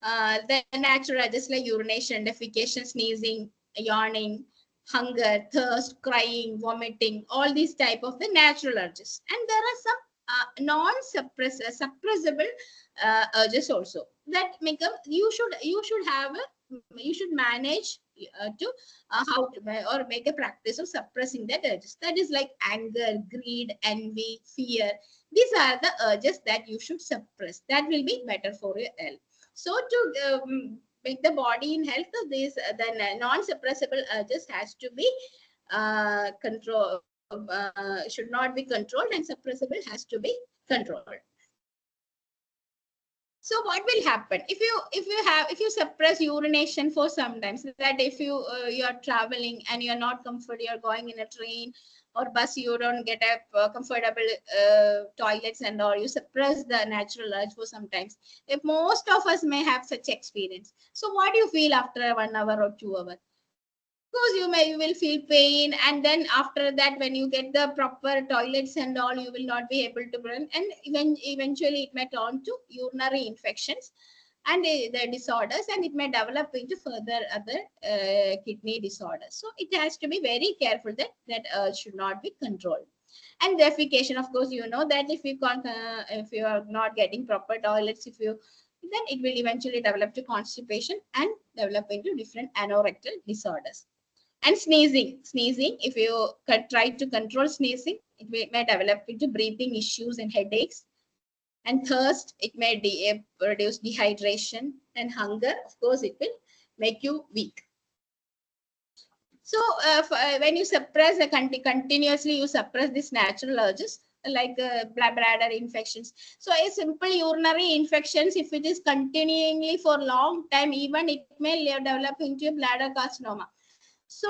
the natural urges like urination, defecation, sneezing, yawning, hunger, thirst, crying, vomiting, all these type of the natural urges. And there are some suppressible urges also that make up. You should manage to how to or make a practice of suppressing that urges. That is like anger, greed, envy, fear. These are the urges that you should suppress. That will be better for your health. So to make the body in health, these the non-suppressible urges has to be control should not be controlled, and suppressible has to be controlled. So what will happen if you suppress urination for some times, that if you are traveling and you're not comfortable, you're going in a train or bus, you don't get a comfortable toilets and all, you suppress the natural urge for some times. If most of us may have such experience, so what do you feel after 1 hour or 2 hours? Course you will feel pain, and then after that when you get the proper toilets and all, you will not be able to run, and eventually it may turn to urinary infections and the disorders, and it may develop into further other kidney disorders. So it has to be very careful that should not be controlled. And defecation, of course, you know that if you are not getting proper toilets, if you then it will eventually develop to constipation and develop into different anorectal disorders. And sneezing, if you try to control sneezing, it may develop into breathing issues and headaches. And thirst, it may produce dehydration. And hunger, of course, it will make you weak. So when you suppress continuously, you suppress these natural urges like bladder infections. So a simple urinary infections, if it is continuingly for long time, even it may develop into a bladder carcinoma. So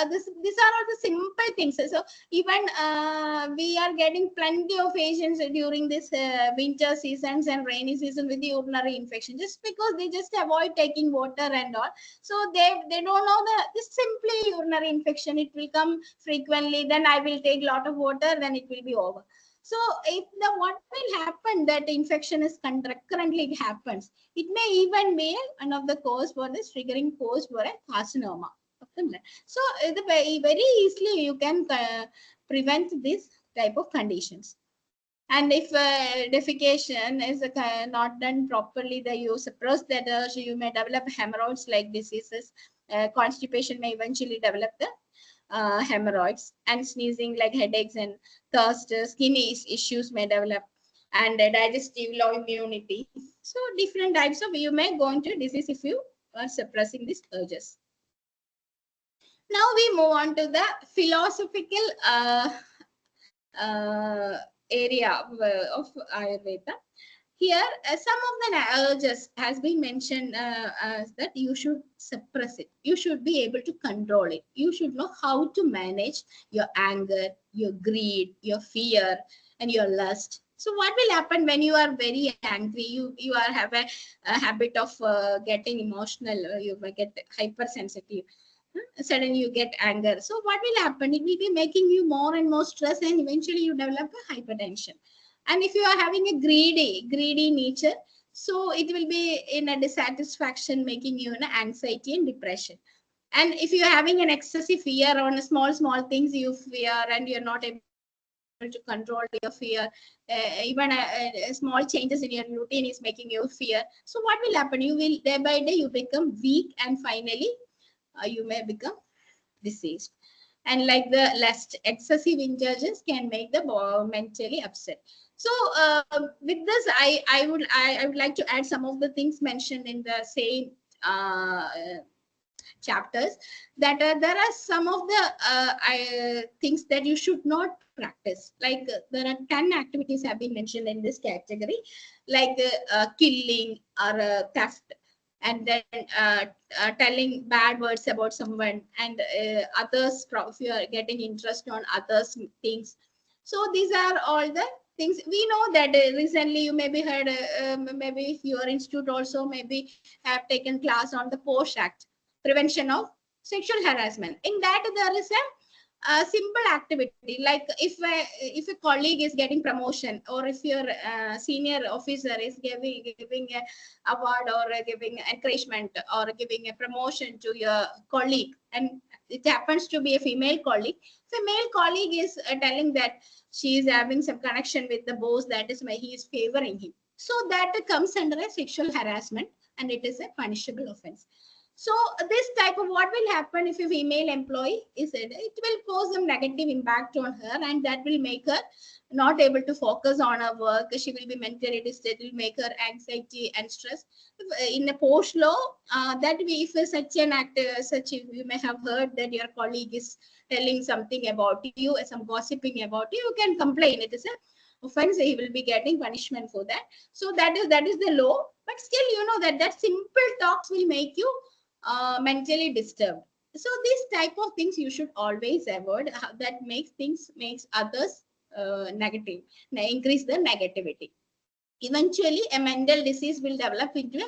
these are all the simple things. So even we are getting plenty of patients during this winter seasons and rainy season with the urinary infection, just because they just avoid taking water and all. So they don't know that this simply urinary infection, it will come frequently, then I will take a lot of water, then it will be over. So if what will happen, that infection is recurrently it happens, it may even be one of the cause for this triggering cause for a carcinoma. So very easily you can prevent this type of conditions. And if defecation is not done properly, you suppress that urge, you may develop hemorrhoids like diseases. Constipation may eventually develop the hemorrhoids, and sneezing like headaches and thirst, skin issues may develop, and digestive low immunity. So different types of you may go into disease if you are suppressing these urges. Now we move on to the philosophical area of Ayurveda. Here, some of the urges has been mentioned as that you should suppress it. You should be able to control it. You should know how to manage your anger, your greed, your fear, and your lust. So what will happen when you are very angry? You have a habit of getting emotional. You get hypersensitive. Suddenly you get anger. So what will happen? It will be making you more and more stressed, and eventually you develop a hypertension. And if you are having a greedy nature, so it will be in a dissatisfaction, making you in anxiety and depression. And if you are having an excessive fear on small things, you fear and you're not able to control your fear, even small changes in your routine is making you fear. So what will happen? You will day by day you become weak, and finally you may become diseased. And like the lust, excessive indulgence can make the mentally upset. So with this, I would like to add some of the things mentioned in the same chapters, that there are some of the things that you should not practice. Like there are 10 activities have been mentioned in this category, like killing or theft, and then telling bad words about someone, and others, if you are getting interest on others things. So these are all the things we know that recently you maybe heard, maybe your institute also maybe have taken class on the Posh Act, prevention of sexual harassment. In that there is a simple activity, like if a colleague is getting promotion, or if your senior officer is giving a award, or giving encouragement, or giving a promotion to your colleague, and it happens to be a female colleague. Female colleague is telling that she is having some connection with the boss, that is why he is favoring him. So that comes under a sexual harassment, and it is a punishable offense. So this type of, what will happen if a female employee is it will cause some negative impact on her, and that will make her not able to focus on her work. She will be mentally disturbed, will make her anxiety and stress. In the post law, that if such an act, such you may have heard that your colleague is telling something about you, some gossiping about you, you can complain. It is a offense. He will be getting punishment for that. So that is the law. But still, you know that simple talks will make you mentally disturbed. So these type of things you should always avoid. That makes others negative, increase the negativity. Eventually a mental disease will develop into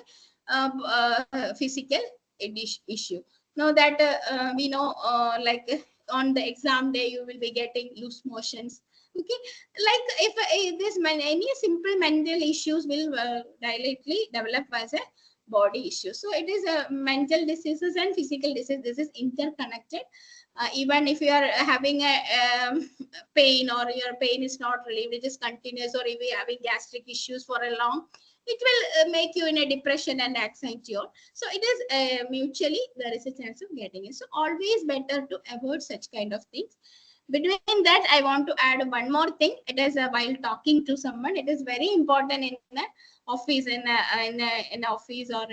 a physical issue. Now that we know, like on the exam day you will be getting loose motions. Okay, like if this any simple mental issues will directly develop as a body issue. So it is mental diseases and physical disease, this is interconnected. Even if you are having a pain, or your pain is not relieved, it is continuous, or if you are having gastric issues for a long, it will make you in a depression and anxiety. So it is mutually there is a chance of getting it. So always better to avoid such kind of things. Between that, I want to add one more thing. It is while talking to someone, it is very important in the office, in office, or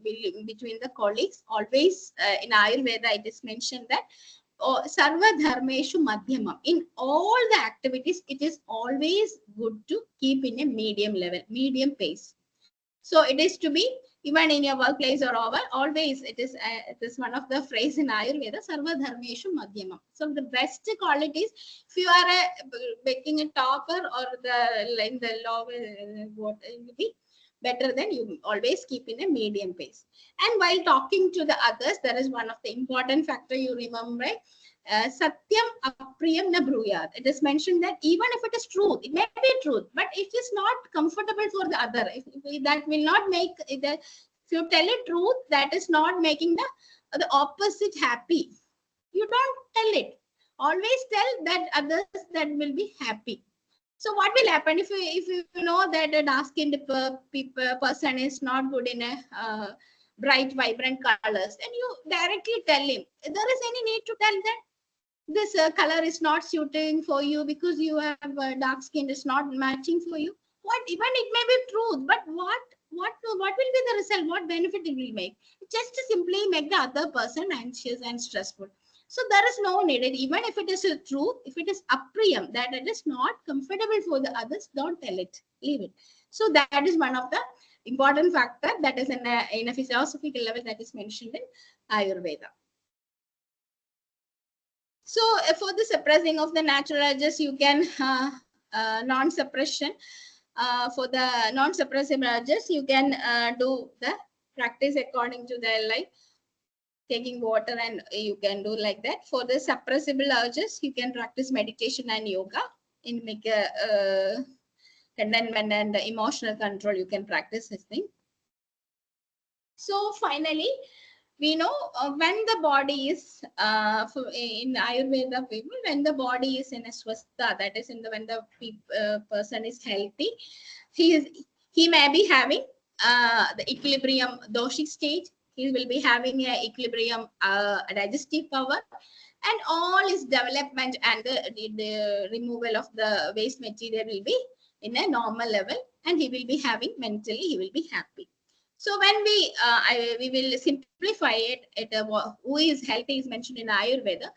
between the colleagues. Always in Ayurveda, it is mentioned that sarva dharmeshu madhyamam. In all the activities, it is always good to keep in a medium level, medium pace. So it is to be, even in your workplace or over, always it is one of the phrase in Ayurveda, sarva dharmeshu madhyamam. So the best qualities, if you are making a topper, or in the law, what will be better than you always keep in a medium pace. And while talking to the others, there is one of the important factor you remember, satyam apriyam na bruyat. It is mentioned that even if it is truth, it may be truth, but it is not comfortable for the other. That will not make it. If you tell a truth, that is not making the opposite happy. You don't tell it. Always tell that others that will be happy. So what will happen if you know that a dark-skinned person is not good in a bright, vibrant colors, and you directly tell him, there is any need to tell that this color is not suiting for you because you have dark skin, is not matching for you. What, even it may be truth, but what will be the result? What benefit it will make? Just to simply make the other person anxious and stressful. So there is no need. Even if it is a truth, if it is apriyam, that it is not comfortable for the others, don't tell it. Leave it. So that is one of the important factor that is in a philosophical level that is mentioned in Ayurveda. So for the suppressing of the natural urges, you can non-suppression. For the non-suppressive urges, you can do the practice according to their life, taking water, and you can do like that. For the suppressible urges, you can practice meditation and yoga. In make a contentment and emotional control, you can practice this thing. So finally, we know when the body is in Ayurveda people, when the body is in a swastha, that is when the person is healthy, he may be having the equilibrium doshic stage. He will be having a equilibrium digestive power, and all his development and the removal of the waste material will be in a normal level, and he will be having mentally, he will be happy. So when we will simplify it, who is healthy is mentioned in Ayurveda.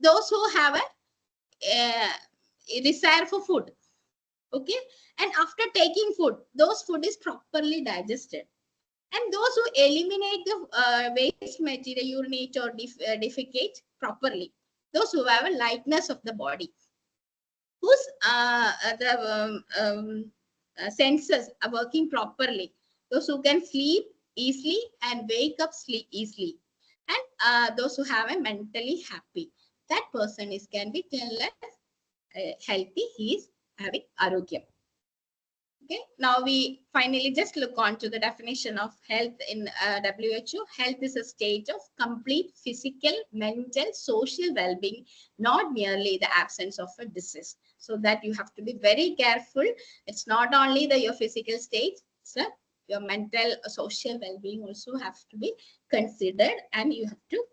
Those who have a desire for food, okay, and after taking food, those food is properly digested, and those who eliminate the waste material, urinate or defecate properly, those who have a lightness of the body, whose the senses are working properly, those who can sleep easily and wake up sleep easily, and those who have a mentally happy, that person is can be tell as healthy, he is having arogyam. Okay, now we finally just look on to the definition of health in WHO. Health is a state of complete physical, mental, social well-being, not merely the absence of a disease. So that you have to be very careful. It's not only your physical state, so your mental, social well-being also have to be considered, and you have to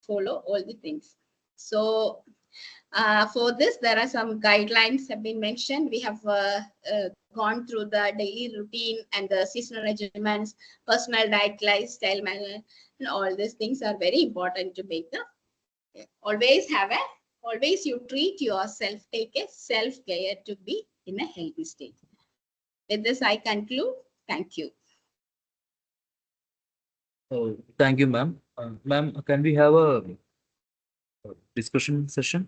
follow all the things. So for this, there are some guidelines have been mentioned. We have gone through the daily routine and the seasonal regimens, personal diet, lifestyle manner, and all these things are very important to make the always you treat yourself, take a self-care to be in a healthy state. With this, I conclude. Thank you. Oh, thank you, ma'am. Ma'am, can we have a discussion session?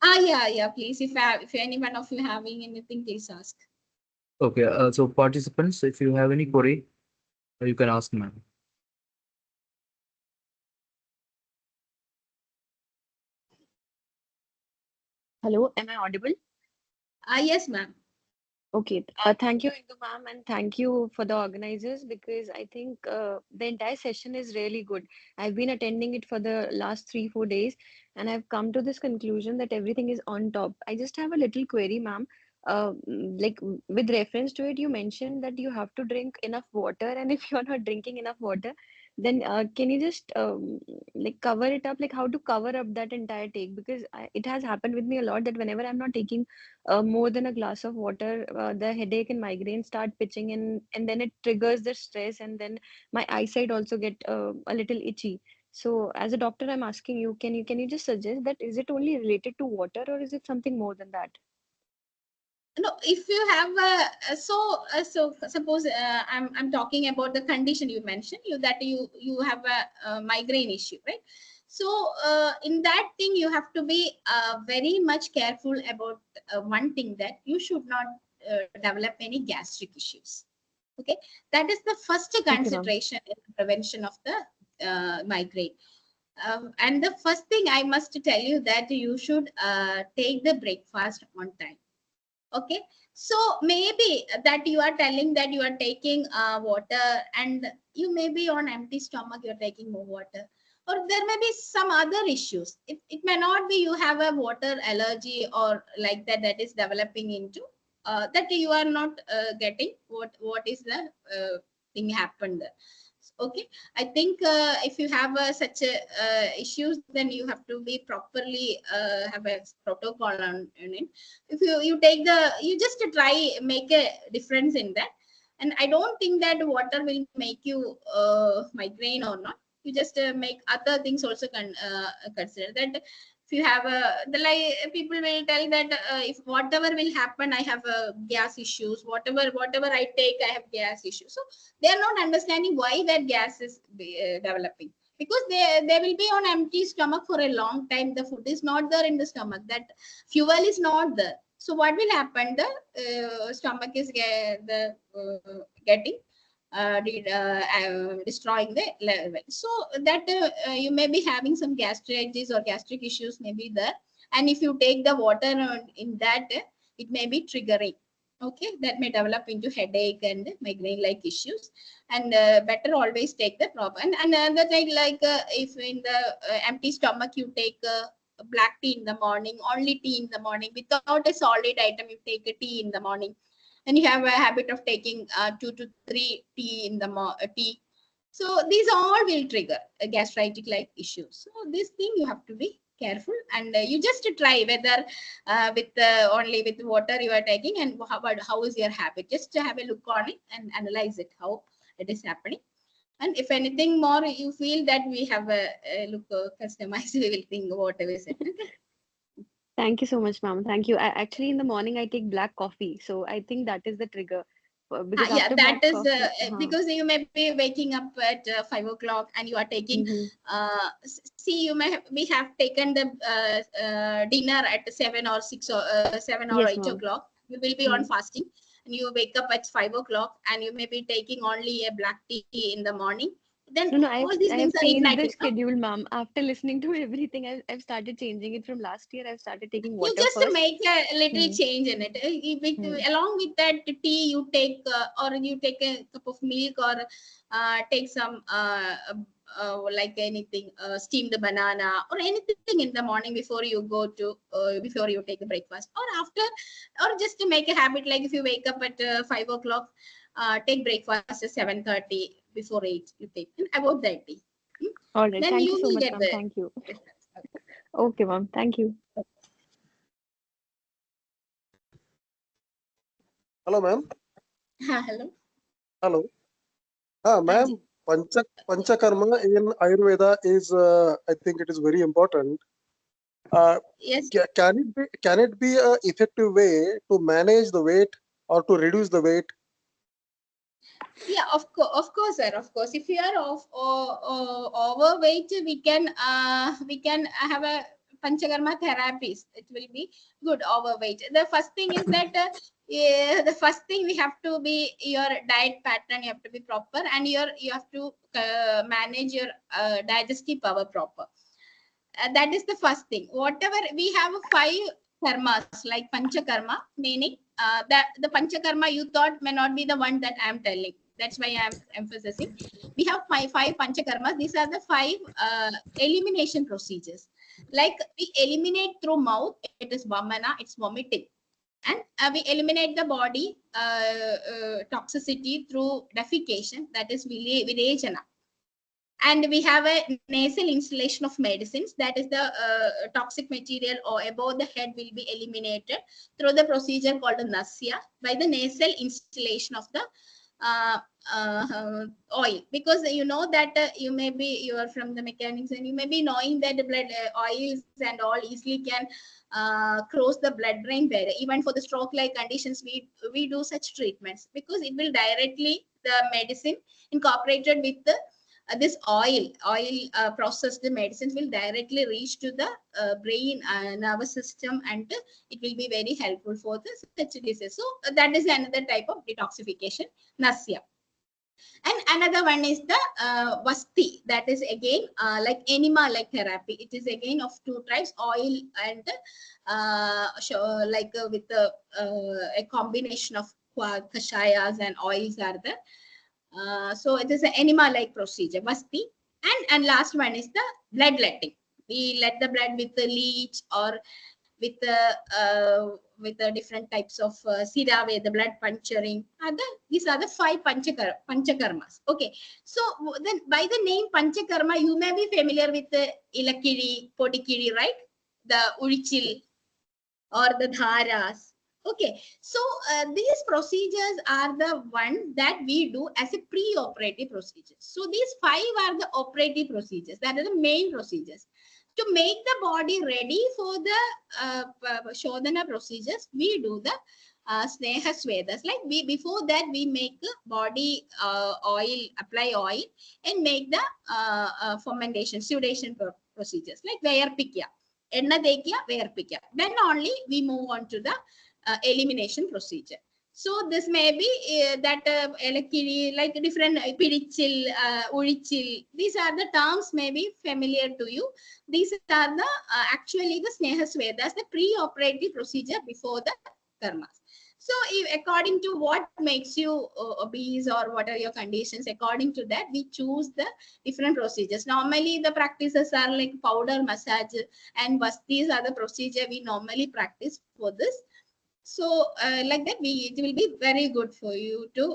Yeah, please. If any one of you having anything, please ask. Okay, so participants, if you have any query, you can ask, ma'am. Hello, am I audible? Yes, ma'am. Okay, thank you, Indu ma'am, and thank you for the organizers because I think the entire session is really good. I've been attending it for the last 3, 4 days, and I've come to this conclusion that everything is on top. I just have a little query, ma'am. With reference to it, you mentioned that you have to drink enough water, and if you're not drinking enough water, then can you just cover it up, like how to cover up that entire take? Because it has happened with me a lot that whenever I'm not taking more than a glass of water, the headache and migraine start pitching in, and then it triggers the stress, and then my eyesight also get a little itchy. So, as a doctor, I'm asking you, can you just suggest that is it only related to water, or is it something more than that? No, if you have so suppose I'm talking about the condition you mentioned, you have a migraine issue, right? So in that thing you have to be very much careful about one thing, that you should not develop any gastric issues. Okay, that is the first Okay, ma'am. consideration in the prevention of the migraine. And the first thing I must tell you that you should take the breakfast on time. Okay, so maybe that you are telling that you are taking water, and you may be on empty stomach, you're taking more water, or there may be some other issues. It may not be you have a water allergy or like that, that is developing into that you are not getting what is the thing happened there. Okay, I think if you have such a issues, then you have to be properly have a protocol on it. If you take the, you just try make a difference in that, and I don't think that water will make you migraine or not. You just make other things also consider that. If you have the, like people will tell that if whatever will happen, I have gas issues, whatever I take, I have gas issues. So they are not understanding why that gas is developing, because they will be on empty stomach for a long time. The food is not there in the stomach, that fuel is not there. So what will happen, the stomach is getting destroying the level. So that you may be having some gastritis or gastric issues may be there, and if you take the water in that, it may be triggering. Okay, that may develop into headache and migraine like issues, and better always take the proper. And another thing, like if in the empty stomach you take black tea in the morning, only tea in the morning without a solid item, you take a tea in the morning, and you have a habit of taking 2 to 3 tea in the tea. So these all will trigger a gastritic like issues. So this thing you have to be careful, and you just try whether with only with water you are taking, and how is your habit. Just to have a look on it and analyze it, how it is happening. And if anything more you feel that we have a look customized, we will think whatever is it. Thank you so much, ma'am. Thank you. Actually, in the morning, I take black coffee. So I think that is the trigger. Because Yeah, after that black is coffee, because you may be waking up at 5 o'clock and you are taking. mm-hmm. See, we have taken the dinner at 7 or 6 or 7 or Yes, 8 ma'am. o'clock. We will be on fasting, and you wake up at 5 o'clock, and you may be taking only a black tea in the morning. Then No, no, all these I things have are changed the igniting. schedule, ma'am. After listening to everything, I've started changing it from last year. I've started taking You water just first. make a little Hmm. change in it. Hmm. Along with that tea, you take or you take a cup of milk or take some like anything, steamed banana or anything in the morning before you go to before you take a breakfast or after, or just to make a habit. Like if you wake up at 5 o'clock, take breakfast at 7:30, before 8 you take, and about that tea. Hmm? All right. Then Thank you you so will much, get ma'am. the Thank you. results. Okay. Okay, ma'am. Thank you. Hello, ma'am. Hello. Hello. Hanji. Ma'am, Panchakarma in Ayurveda is, I think it is very important. Yes. Can it be a effective way to manage the weight or to reduce the weight? Yeah, of course, sir. Of course, if you are overweight, we can have a Panchakarma therapies. It will be good overweight. The first thing is that the first thing we have to be your diet pattern. You have to be proper, and you have to manage your digestive power proper. That is the first thing. Whatever we have five karmas like Panchakarma, meaning that the Panchakarma you thought may not be the one that I am telling. That's why I am emphasizing. We have five Panchakarmas. These are the five elimination procedures. Like we eliminate through mouth, it is vamana, it's vomiting. And we eliminate the body toxicity through defecation, that is virejana. And we have a nasal installation of medicines, that is the toxic material or above the head will be eliminated through the procedure called nasya by the nasal installation of the uh, oil. Because you know that you are from the mechanics and you may be knowing that the blood oils and all easily can cross the blood brain barrier. Even for the stroke like conditions, we do such treatments because it will directly the medicine incorporated with the this oil processed medicines will directly reach to the brain nervous system, and it will be very helpful for the such disease. So that is another type of detoxification, nasya. And another one is the vasti, that is again like enema like therapy. It is again of two types, oil and with a combination of kashayas and oils are the so it is an enema-like procedure, vasti. And last one is the bloodletting. We let the blood with the leech or with the different types of sirave, the blood puncturing. These are the five panchakarmas. Okay. So then by the name Panchakarma, you may be familiar with the ilakiri, podikiri, right? The urichil or the dharas. Okay, so these procedures are the one that we do as a pre-operative procedure. So these five are the operative procedures. That are the main procedures. To make the body ready for the Shodhana procedures, we do the Sneha Swedas. Like before that, we make the body oil, apply oil, and make the fermentation, sudation procedures like Vayarpikya. എണ്ണ തേക്കുക വേർപ്പിക്കുക. Then only we move on to the elimination procedure. So this may be that elakiri, like different pirichil, urichil. These are the terms may be familiar to you. These are the actually the sneha swedas, the pre-operative procedure before the karmas. So if, according to what makes you obese or what are your conditions, according to that we choose the different procedures. Normally the practices are like powder massage and vastis are the procedure we normally practice for this. So like that it will be very good for you to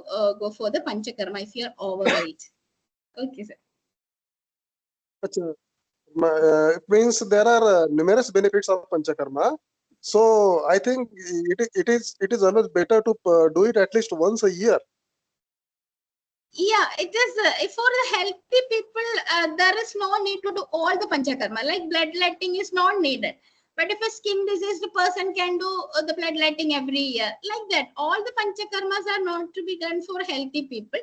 go for the panchakarma if you are overweight. Okay, sir. It means there are numerous benefits of Panchakarma. So I think it is always better to do it at least once a year. Yeah, it is for the healthy people. There is no need to do all the panchakarma. Like bloodletting is not needed. But if a skin diseased person can do the bloodletting every year, like that, all the panchakarmas are not to be done for healthy people.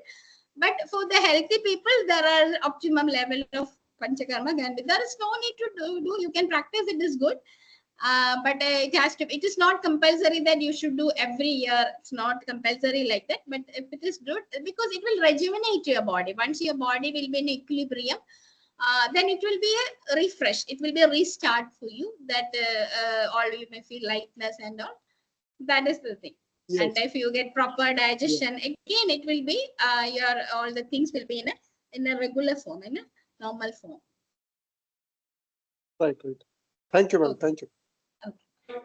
But for the healthy people, there are optimum level of panchakarma can be. There is no need to do. You can practice. It is good. But it has to. It is not compulsory that you should do every year. It's not compulsory like that. But if it is good, because it will rejuvenate your body. Once your body will be in equilibrium, then it will be a refresh. It will be a restart for you. That all you may feel lightness and all. That is the thing. Yes. And if you get proper digestion, again it will be your all the things will be in a regular form, in a normal form. Right. Thank you, ma'am. Okay. Thank you. Okay.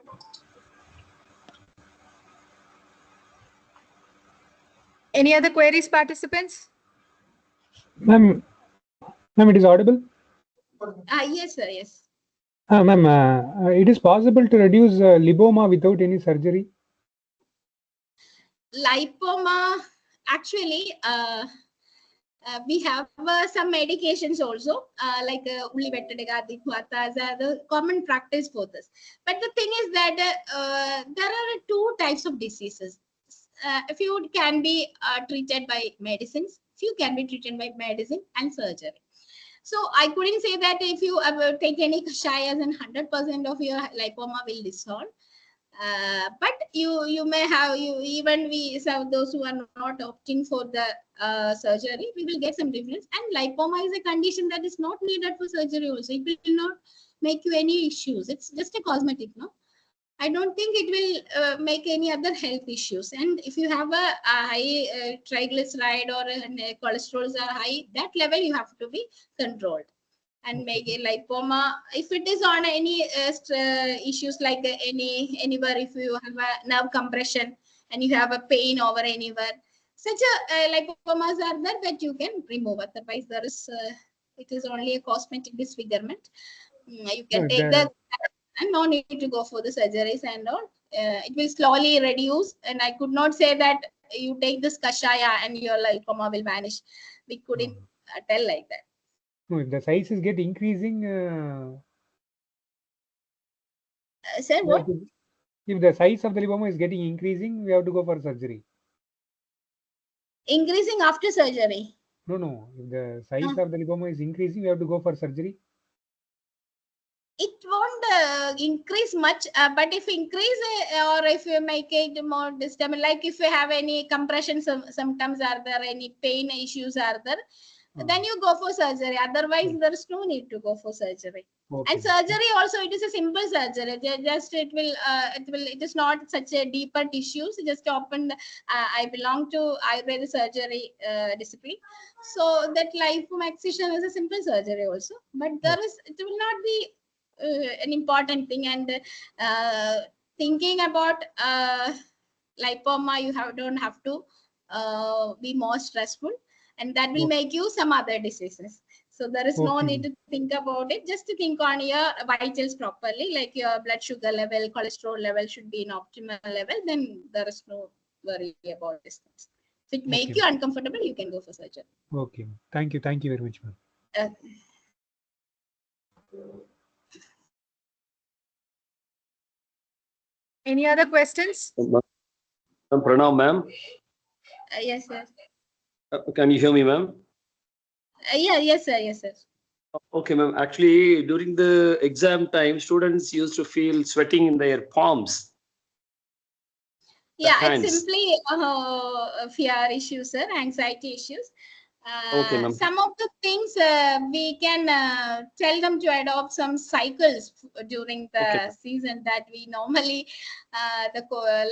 Any other queries, participants? Ma'am, it is audible? Yes, sir. Yes. Ma'am, it is possible to reduce lipoma without any surgery? Lipoma, actually, we have some medications also, like Ulivettadegadi, Huatas are the common practice for this. But the thing is that there are two types of diseases. Few can be treated by medicines, few can be treated by medicine and surgery. So I couldn't say that if you take any kashayas and 100% of your lipoma will dissolve. But you may have even we some those who are not opting for the surgery, we will get some difference. And lipoma is a condition that is not needed for surgery also. It will not make you any issues. It's just a cosmetic, no. I don't think it will make any other health issues. And if you have a high triglyceride or cholesterols are high, that level you have to be controlled. And make a lipoma, if it is on any issues like anywhere, if you have a nerve compression and you have a pain over anywhere, such a lipomas are there that you can remove. Otherwise, there is it is only a cosmetic disfigurement. You can No, take the and no need to go for the surgeries and all. It will slowly reduce. And I could not say that you take this kashaya and your lipoma will vanish. We couldn't tell like that. No, if the size is get increasing, Sir, what? if the size of the lipoma is getting increasing, we have to go for surgery. Increasing after surgery? No. If the size of the lipoma is increasing, we have to go for surgery. It won't increase much, but if increase or if you make it more disturbing, like if you have any compression symptoms are there, any pain issues are there, then you go for surgery. Otherwise, there is no need to go for surgery. Okay. And surgery also, it is a simple surgery. Just it is not such a deeper tissues. Just open. I belong to Ayurveda surgery discipline, so that lipoma excision is a simple surgery also. But it will not be an important thing. And thinking about lipoma, you don't have to be more stressful, and that will make you some other diseases. So there is no need to think about it. Just to think on your vitals properly, like your blood sugar level, cholesterol level should be in optimal level. Then there is no worry about this things. If it make you uncomfortable, you can go for surgery. Okay. Thank you very much, ma'am. Any other questions? Pranav, ma'am. Yes, sir. Can you hear me, ma'am? Yes, sir. Okay, ma'am. Actually, during the exam time, students used to feel sweating in their palms. Yeah, hands. it's simply fear issues, sir, anxiety issues. Okay, ma'am. Some of the things we can tell them to adopt some cycles during the season that we normally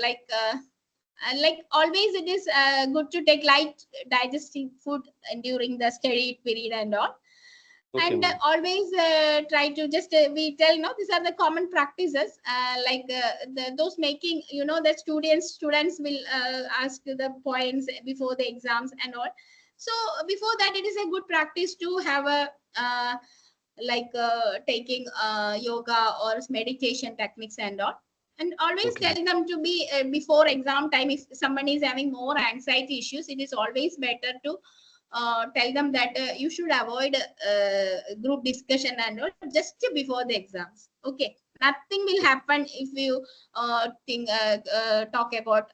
like always it is good to take light digestive food during the study period and all. Okay, and always try to just we tell these are the common practices those making the students will ask the points before the exams and all. So before that, it is a good practice to have a taking yoga or meditation techniques and all. And always tell them to be before exam time, if somebody is having more anxiety issues, it is always better to tell them that you should avoid group discussion and all just before the exams. Okay, nothing will happen if you talk about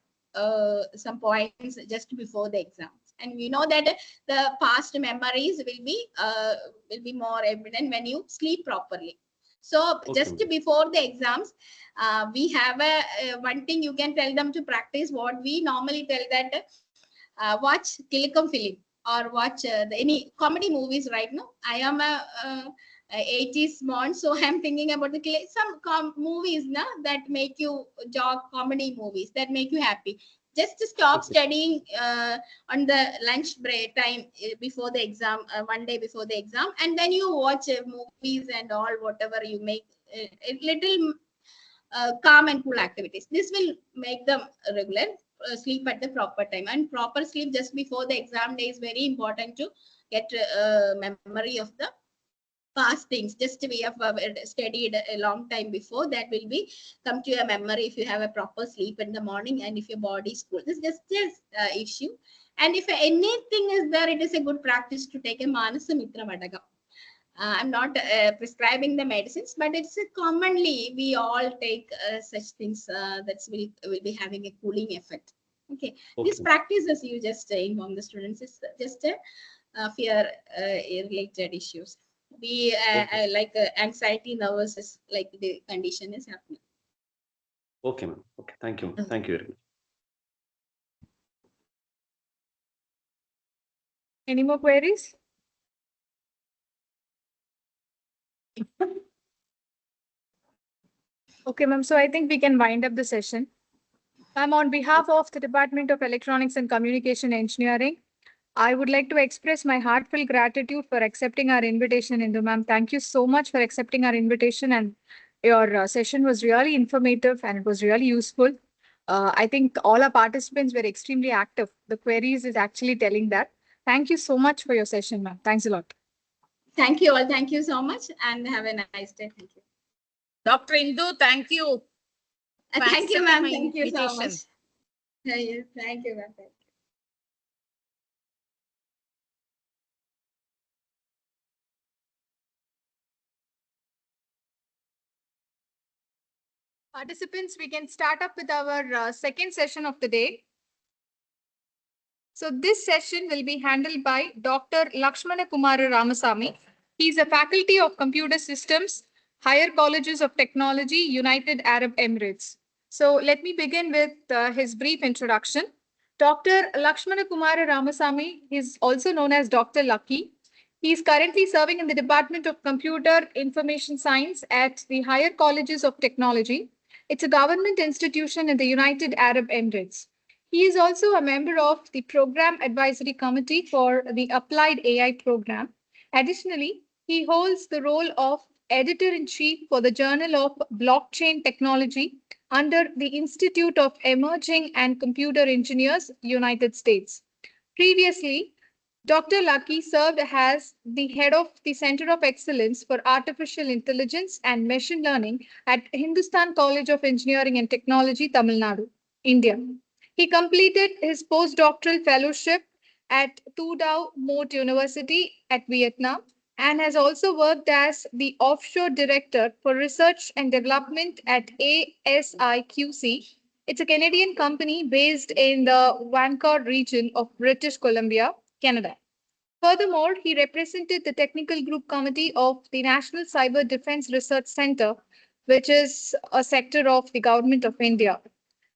some points just before the exams. And we know that the past memories will be more evident when you sleep properly. So just before the exams, we have one thing you can tell them to practice. What we normally tell that watch Kilikam film or watch any comedy movies right now. I am a 80s born, so I'm thinking about some movies that make you jog, comedy movies that make you happy. Just to stop studying on the lunch break time before the exam, one day before the exam, and then you watch movies and all, whatever you make a little calm and cool activities. This will make them regular. Sleep at the proper time, and proper sleep just before the exam day is very important to get memory of the past things. Just we have studied a long time before, that will be come to your memory if you have a proper sleep in the morning and if your body is cool. This is just issue. And if anything is there, it is a good practice to take a Manasamitra Vadagam. I'm not prescribing the medicines, but it's commonly we all take such things that will be having a cooling effect. Okay. These practices you just inform the students is just fear related issues. We like anxiety, nervous is like the condition is happening. Okay, ma'am. Okay, thank you. Thank you very much. Any more queries? Okay, ma'am. So I think we can wind up the session. Ma'am, on behalf of the Department of Electronics and Communication Engineering, I would like to express my heartfelt gratitude for accepting our invitation, Indu ma'am. Thank you so much for accepting our invitation, and your session was really informative and it was really useful. I think all our participants were extremely active. The queries is actually telling that. Thank you so much for your session, ma'am. Thanks a lot. Thank you all. Thank you so much and have a nice day. Thank you. Dr. Indu, thank you. Thank you, ma'am. Thank you so invitation. much. Yes, thank you, ma'am. Participants, we can start up with our second session of the day. So this session will be handled by Dr. Lakshmana Kumar Ramasamy. He is a faculty of Computer Systems, Higher Colleges of Technology, United Arab Emirates. So let me begin with his brief introduction. Dr. Lakshmana Kumar Ramasamy is also known as Dr. Lucky. He is currently serving in the Department of Computer Information Science at the Higher Colleges of Technology. It's a government institution in the United Arab Emirates. He is also a member of the Program Advisory Committee for the Applied AI program. Additionally, he holds the role of Editor-in-Chief for the Journal of Blockchain Technology under the Institute of Emerging and Computer Engineers, United States. Previously, Dr. Lucky served as the head of the Center of Excellence for Artificial Intelligence and Machine Learning at Hindustan College of Engineering and Technology, Tamil Nadu, India. He completed his postdoctoral fellowship at Tu Dao Moat University at Vietnam and has also worked as the offshore director for research and development at ASIQC. It's a Canadian company based in the Vancouver region of British Columbia, Canada. Furthermore, he represented the technical group committee of the National Cyber Defense Research Center, which is a sector of the Government of India.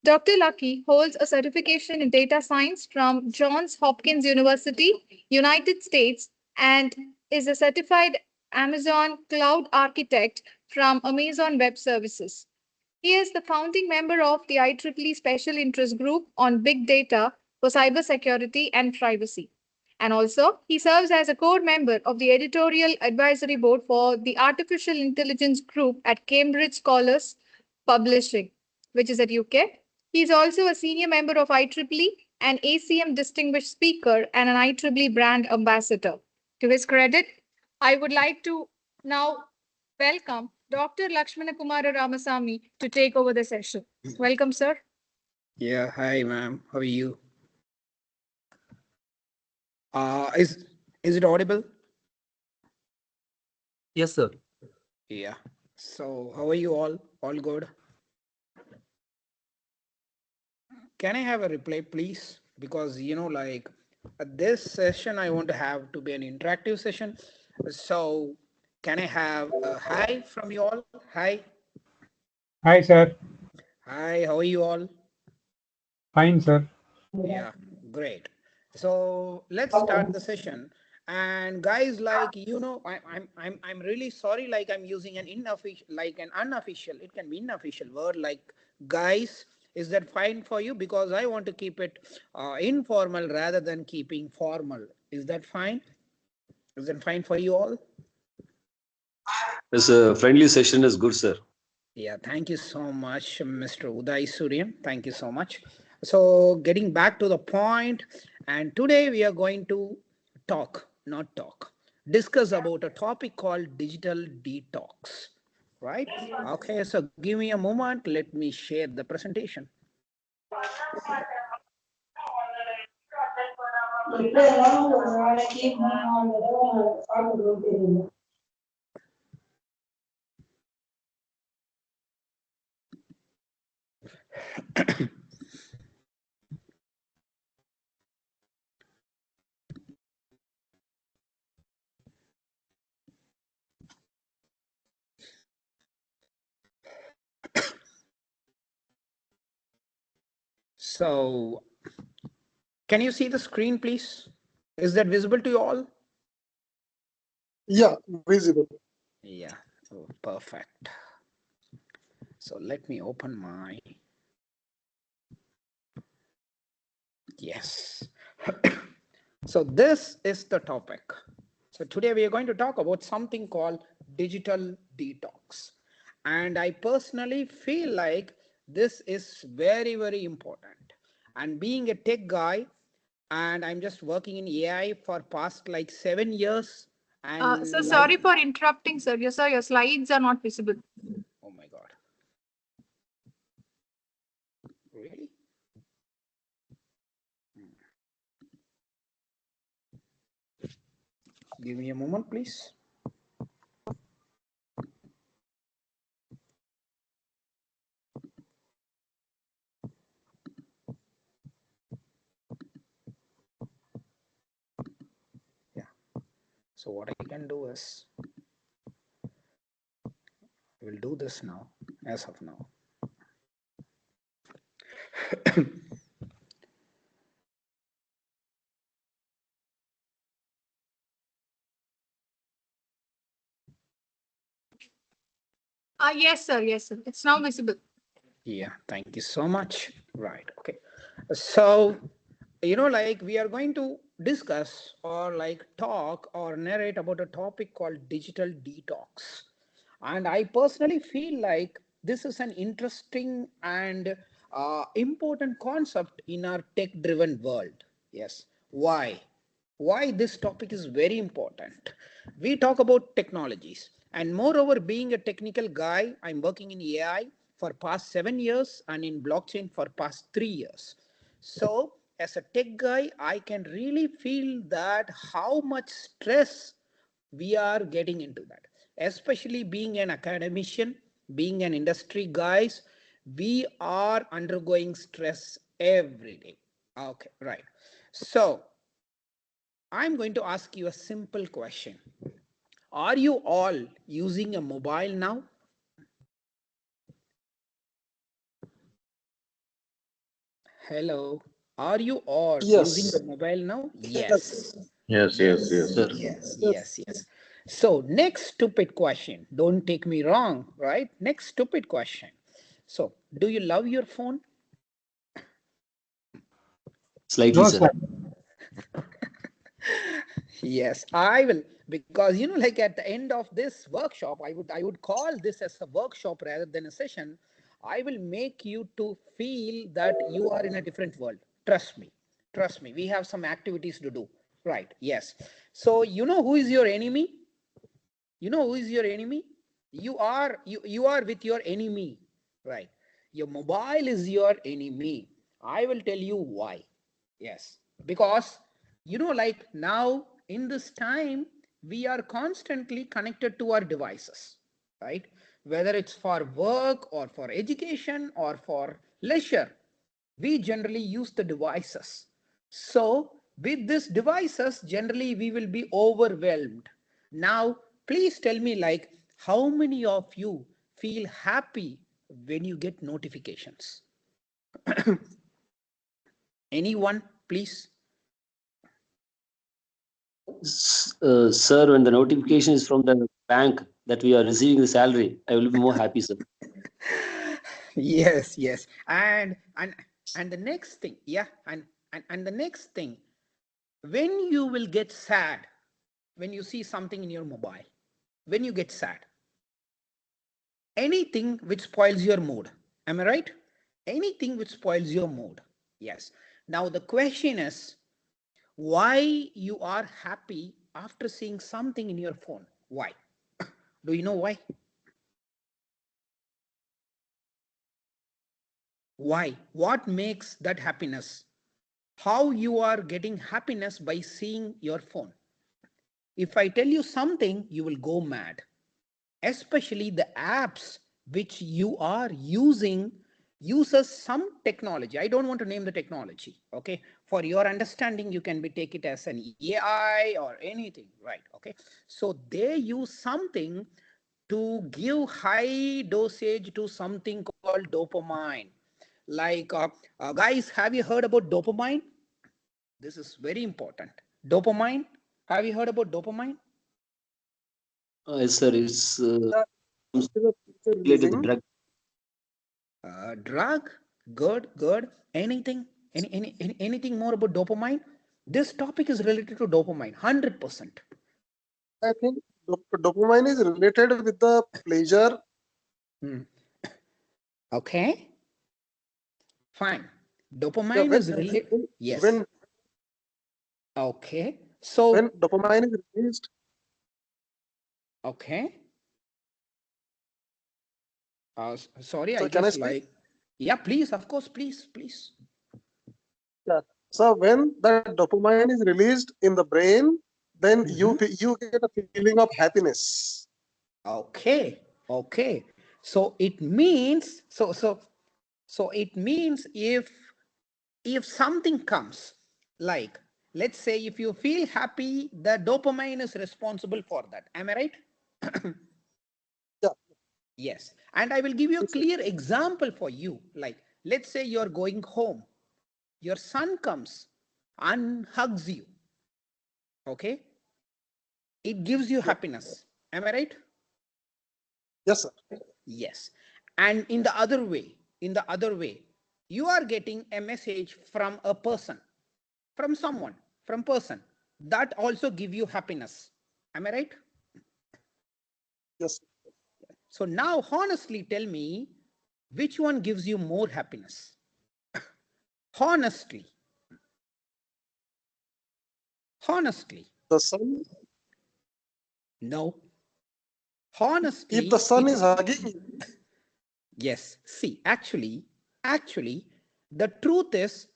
Dr. Lucky holds a certification in data science from Johns Hopkins University, United States, and is a certified Amazon Cloud Architect from Amazon Web Services. He is the founding member of the IEEE Special Interest Group on Big Data for Cybersecurity and Privacy. And also, he serves as a core member of the editorial advisory board for the Artificial Intelligence Group at Cambridge Scholars Publishing, which is at UK. He is also a senior member of IEEE, an ACM Distinguished Speaker, and an IEEE Brand Ambassador. To his credit, I would like to now welcome Dr. Lakshmana Kumara Ramasamy to take over the session. Welcome, sir. Yeah, hi, ma'am. How are you? Is it audible? Yes, sir. Yeah. So how are you all? All good? Can I have a reply, please? Because this session I want to have to be an interactive session. So can I have a hi from you all? Hi. Hi, sir. Hi, how are you all? Fine, sir. Yeah, great. So let's start the session. And guys, I'm really sorry. Like I'm using an unofficial. It can be unofficial word like guys. Is that fine for you? Because I want to keep it informal rather than keeping formal. Is that fine? Is that fine for you all? This friendly session is good, sir. Yeah, thank you so much, Mr. Uday Suryan. Thank you so much. So, getting back to the point, and today we are going to discuss about a topic called digital detox. Right? Okay, so give me a moment. Let me share the presentation. So, can you see the screen, please? Is that visible to you all? Yeah, visible. Yeah, oh, perfect. So let me open my, yes. So this is the topic. So today we are going to talk about something called digital detox. And I personally feel like this is very, very important. And being a tech guy, and I'm just working in AI for past like 7 years. So And sorry for interrupting, sir. Yes, sir, your slides are not visible. Oh my God. Really? Give me a moment, please. So what I can do is, I will do this now, as of now. Yes, sir. Yes, sir. It's now visible. Yeah, thank you so much. Right, okay. So, like we are going to discuss or like talk or narrate about a topic called digital detox. And I personally feel like this is an interesting and important concept in our tech driven world. Yes. Why? Why this topic is very important. We talk about technologies, and moreover, being a technical guy, I'm working in AI for past 7 years and in blockchain for past 3 years. So as a tech guy, I can really feel that how much stress we are getting into that, especially being an academician, being an industry guys, we are undergoing stress every day. Okay, right. So I'm going to ask you a simple question. Are you all using a mobile now? Hello. Are you all using Yes. the mobile now? Yes. Yes. Yes, yes, yes. Sir. Yes, Yes. yes, yes. So next stupid question. Don't take me wrong, right? Next stupid question. So do you love your phone? Slightly, No, sir. sir. Yes, I will, because like at the end of this workshop, I would call this as a workshop rather than a session. I will make you to feel that you are in a different world. Trust me. Trust me. We have some activities to do. Right. Yes. So who is your enemy? You know who is your enemy? You are with your enemy. Right. Your mobile is your enemy. I will tell you why. Yes. Because like now in this time, we are constantly connected to our devices, right? Whether it's for work or for education or for leisure, we generally use the devices. So with these devices, generally we will be overwhelmed. Now, please tell me, like, how many of you feel happy when you get notifications? Anyone, please? Sir, when the notification is from the bank that we are receiving the salary, I will be more happy, sir. Yes. And the next thing, yeah, and the next thing, when you will get sad, when you see something in your mobile, when you get sad, anything which spoils your mood, am I right? Anything which spoils your mood. Yes. Now the question is, why you are happy after seeing something in your phone? Why? Do you know why? Why? What makes that happiness? How you are getting happiness by seeing your phone? If I tell you something, you will go mad. Especially the apps which you are using uses some technology. I don't want to name the technology. Okay. For your understanding, you can take it as an AI or anything, right? Okay. So they use something to give high dosage to something called dopamine. Like, guys, have you heard about dopamine? This is very important. Dopamine. Have you heard about dopamine? Yes, sir. It's It is a feature related to releasing. drug. Drug. Good. Anything? Anything more about dopamine? This topic is related to dopamine. 100%. I think dopamine is related with the pleasure. Okay. Fine. Dopamine When is related. Yes. when Okay. So. when dopamine is released, Okay. Sorry, I so can I just speak? like. Yeah, please. Of course, please. Yeah. So when that dopamine is released in the brain, then you get a feeling of happiness. Okay. So it means so it means if something comes, like, let's say if you feel happy, the dopamine is responsible for that. Am I right? Yeah. Yes. And I will give you a Yes, sir. clear example for you. Like, let's say you're going home, your son comes and hugs you. Okay. It gives you Yeah. happiness. Am I right? Yes, sir. Yes. And in the other way, you are getting a message from a person, from someone, from person that also give you happiness. Am I right? Yes. So now honestly tell me, which one gives you more happiness? Honestly. The sun. No. If the Honestly, sun is it's. hugging you, Yes. See, actually, the truth is,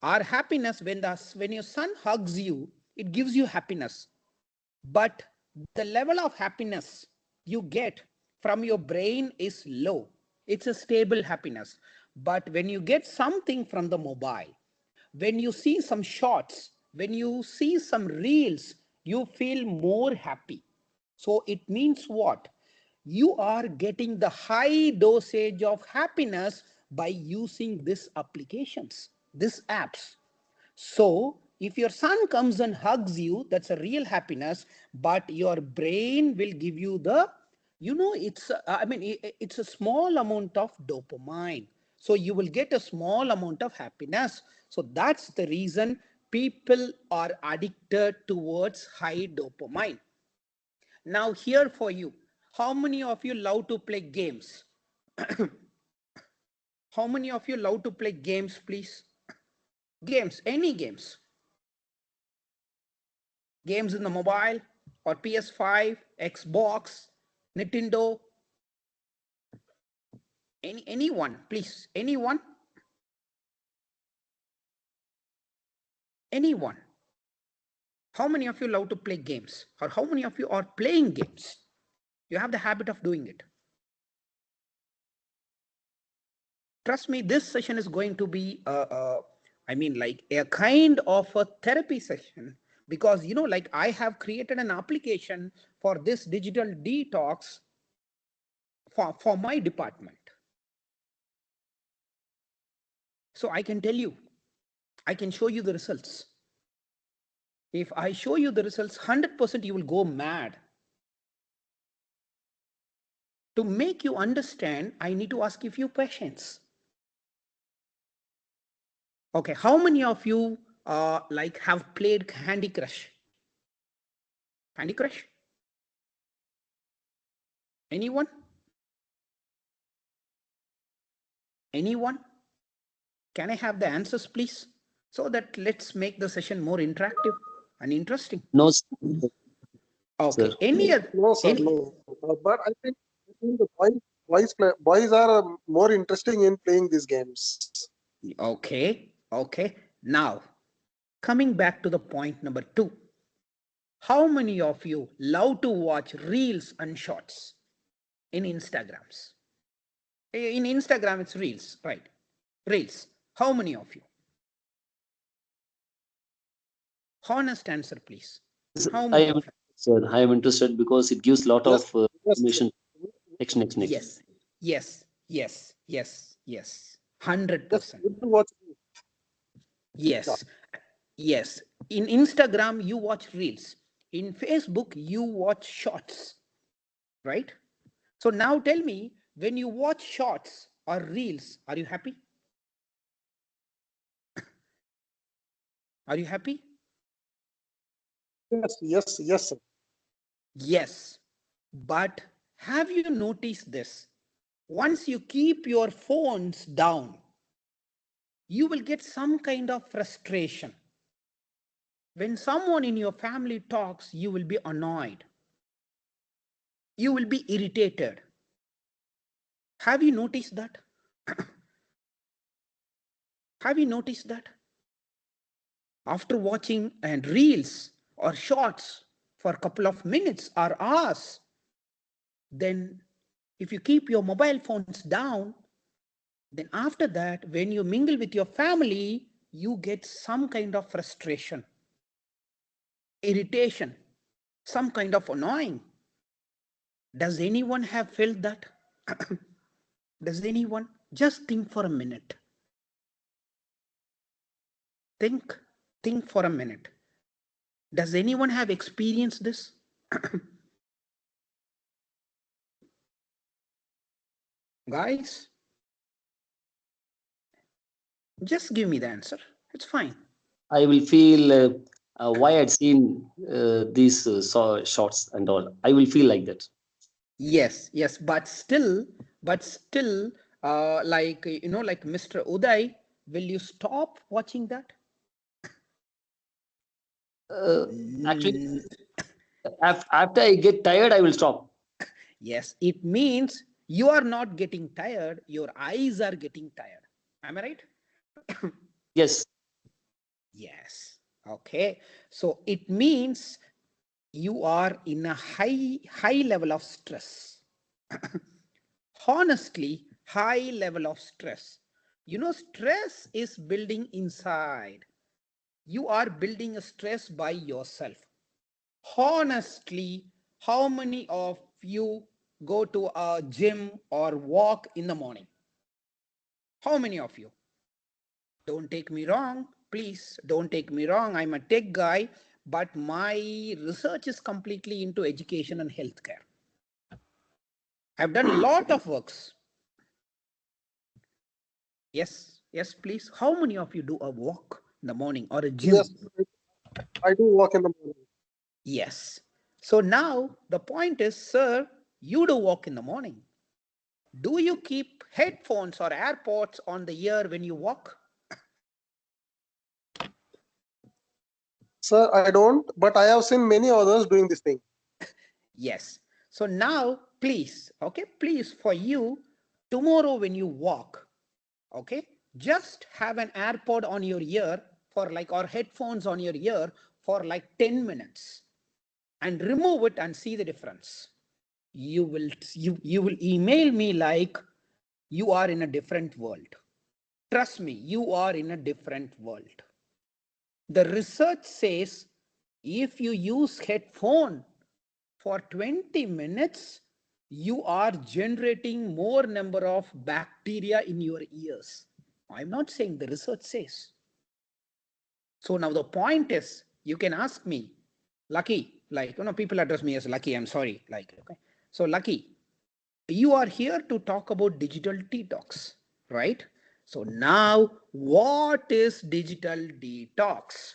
our happiness, when your son hugs you, it gives you happiness. But the level of happiness you get from your brain is low. It's a stable happiness. But when you get something from the mobile, when you see some shots, when you see some reels, you feel more happy. So it means what? You are getting the high dosage of happiness by using these applications, these apps. So if your son comes and hugs you, that's a real happiness, but your brain will give you it's a small amount of dopamine. So you will get a small amount of happiness. So that's the reason people are addicted towards high dopamine. Now here for you, how many of you love to play games? How many of you love to play games, please? Games, any games. Games in the mobile or PS5, Xbox, Nintendo. Anyone, please. Anyone? How many of you love to play games? Or how many of you are playing games? You have the habit of doing it. Trust me, this session is going to be, like a kind of a therapy session, because, like I have created an application for this digital detox for my department. So I can tell you, I can show you the results. If I show you the results, 100% you will go mad. To make you understand, I need to ask you a few questions. Okay, how many of you have played Candy Crush? Candy Crush? Anyone? Anyone? Can I have the answers, please? So that let's make the session more interactive and interesting. No, sir. Okay. Sir. No, sir, no. But I think the boys are more interesting in playing these games. Okay. Okay. Now, coming back to the point number 2. How many of you love to watch reels and shorts in Instagrams? In Instagram, it's reels, right? Reels. How many of you? Honest answer, please. How many of you? Sir, I am interested because it gives a lot Yes, of yes, information. Next. Yes, yes, yes, yes, yes. yes, 100%. good to watch. Yes, yes. In Instagram, you watch reels. In Facebook, you watch shorts, right? So now tell me, when you watch shorts or reels, are you happy? Are you happy? Yes, yes, yes, sir. Yes. But have you noticed this? Once you keep your phones down, you will get some kind of frustration. When someone in your family talks, you will be annoyed. You will be irritated. Have you noticed that? Have you noticed that? After watching and reels or shorts for a couple of minutes or hours, then if you keep your mobile phones down, then after that, when you mingle with your family, you get some kind of frustration, irritation, some kind of annoying. Does anyone have felt that? Does anyone? Just think for a minute. Think for a minute. Does anyone have experienced this? Guys, just give me the answer. It's fine. I will feel why I'd seen these shorts and all. I will feel like that. Yes, yes, but still, like Mr. Uday, will you stop watching that? Actually, after I get tired, I will stop. Yes, it means you are not getting tired, your eyes are getting tired. Am I right? Yes. Yes. Okay. So it means you are in a high level of stress. Honestly, high level of stress. Stress is building inside. You are building a stress by yourself. Honestly, how many of you go to a gym or walk in the morning? How many of you? Don't take me wrong. Please don't take me wrong. I'm a tech guy, but my research is completely into education and healthcare. I've done a lot of works. Yes, yes, please. How many of you do a walk in the morning or a gym? Yes, I do walk in the morning. Yes. So now the point is, sir, you do walk in the morning. Do you keep headphones or AirPods on the ear when you walk? Sir, I don't, but I have seen many others doing this thing. Yes. So now, please, okay, please, for you, tomorrow when you walk, okay, just have an AirPod on your ear or headphones on your ear for like 10 minutes and remove it and see the difference. You will email me like you are in a different world. Trust me, you are in a different world. The research says if you use headphone for 20 minutes, you are generating more number of bacteria in your ears. I'm not saying, the research says. So now the point is, you can ask me, Lucky, like, people address me as Lucky, I'm sorry. Like, okay. So Lucky, you are here to talk about digital detox, right? So now what is digital detox?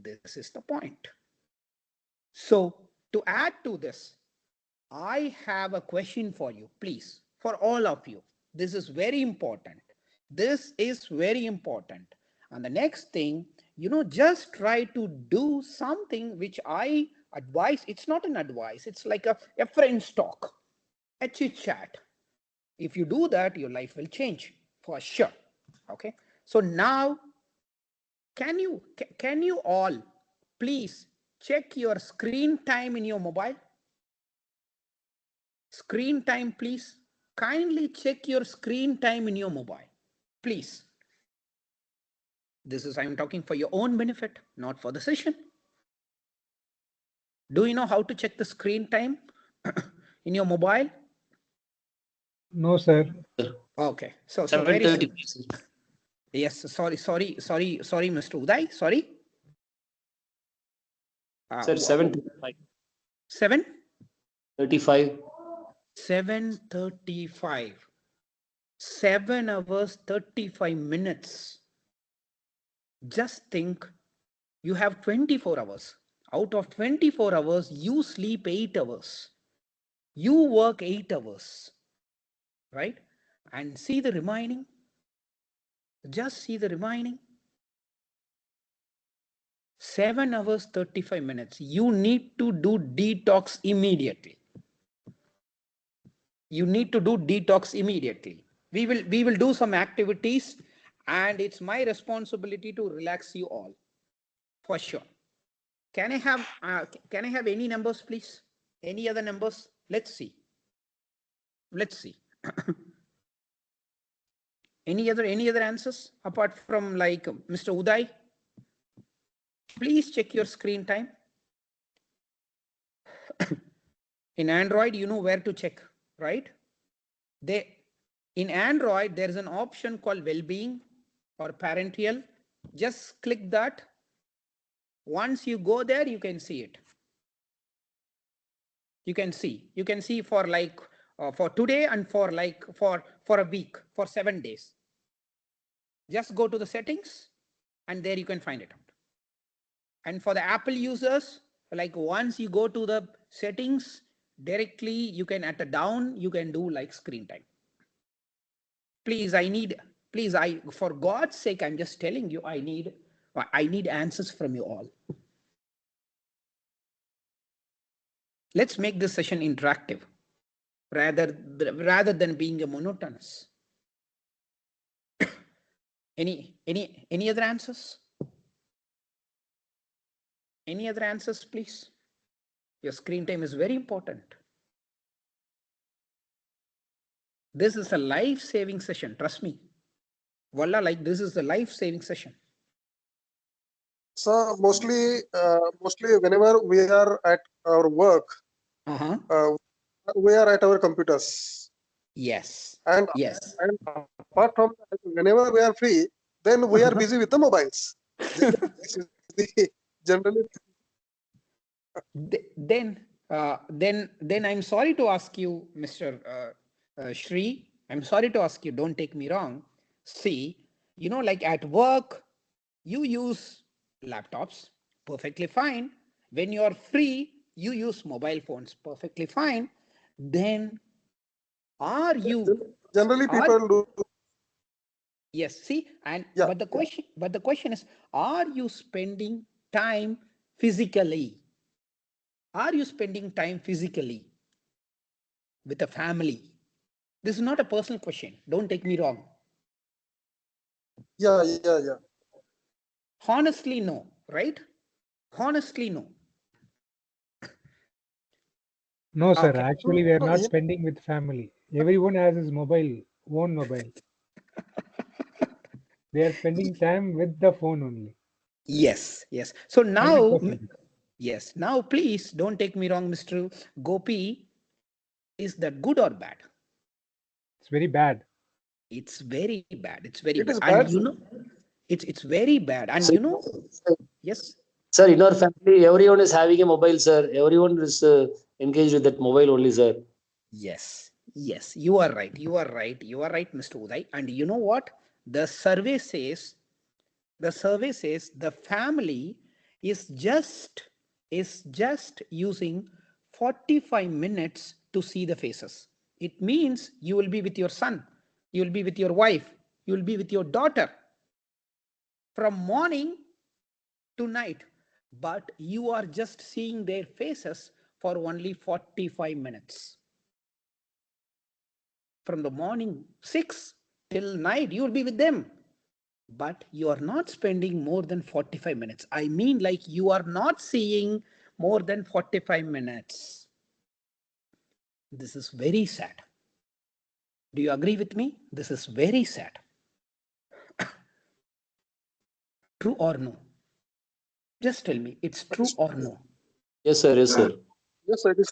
This is the point. So to add to this, I have a question for you, please, for all of you. This is very important. This is very important. And the next thing, just try to do something which I advise. It's not an advice. It's like a friend's talk, a chit chat. If you do that, your life will change for sure. Okay. So now, can you all please check your screen time in your mobile? Screen time, please. Kindly check your screen time in your mobile, please. This is, I'm talking for your own benefit, not for the session. Do you know how to check the screen time in your mobile? No, sir. Okay. So 7:30. Yes. Sorry, Mr. Uday. Sorry. Sir, 7:35. 7:35. 35. 7:35. 7 hours 35 minutes. Just think, you have 24 hours. Out of 24 hours, you sleep 8 hours. You work 8 hours, right? And see the remaining. Just see the remaining. 7 hours 35 minutes. You need to do detox immediately. You need to do detox immediately. We will do some activities, and it's my responsibility to relax you all, for sure. Can I have any numbers, please? Any other numbers? Let's see. Any other answers apart from like Mr. Uday? Please check your screen time. In Android, you know where to check, right? In Android, there is an option called well-being or parental. Just click that. Once you go there, you can see it. You can see for like for today and for like for a week, for 7 days. Just go to the settings and there you can find it out. And for the Apple users, like once you go to the settings directly, you can at the down, you can do like screen time. Please, for God's sake, I'm just telling you, I need answers from you all. Let's make this session interactive rather than being a monotonous. Any other answers? Any other answers, please? Your screen time is very important. This is a life-saving session, trust me. Wallah, like this is a life-saving session. So mostly whenever we are at our work, we are at our computers. Yes. And yes. And apart from that, whenever we are free, then we are busy with the mobiles. This is the generally. Then I'm sorry to ask you, Mr. Shri. I'm sorry to ask you. Don't take me wrong. See, like at work, you use laptops, perfectly fine. When you're free, you use mobile phones, perfectly fine. Then Generally people do. Yes, see, and Yeah, but the question is, are you spending time physically? Are you spending time physically with a family? This is not a personal question. Don't take me wrong. Yeah. Honestly, no, right? Honestly, no. No, sir. Okay. Actually, we are No, not yeah, spending with family. Everyone has his own mobile. They are spending time with the phone only. Yes, yes. So now, 100%. yes, now please don't take me wrong, Mr. Gopi. Is that good or bad? It's very bad. It's very bad. It's very it bad. is And bad, you sir. know, it's very bad. And So, you know, yes, sir, in our family, everyone is having a mobile, sir. Everyone is engaged with that mobile only, sir. yes, yes, you are right. You are right. You are right, Mr. Uday. And you know what? The survey says, the family is just using 45 minutes to see the faces. It means you will be with your son, you will be with your wife, you will be with your daughter from morning to night, but you are just seeing their faces for only 45 minutes. From the morning 6 till night, you will be with them, but you are not spending more than 45 minutes. I mean, like, you are not seeing more than 45 minutes. This is very sad. Do you agree with me? This is very sad. True or no? Just tell me, it's true or no? Yes, sir. Yes, sir. Yes, sir, it is.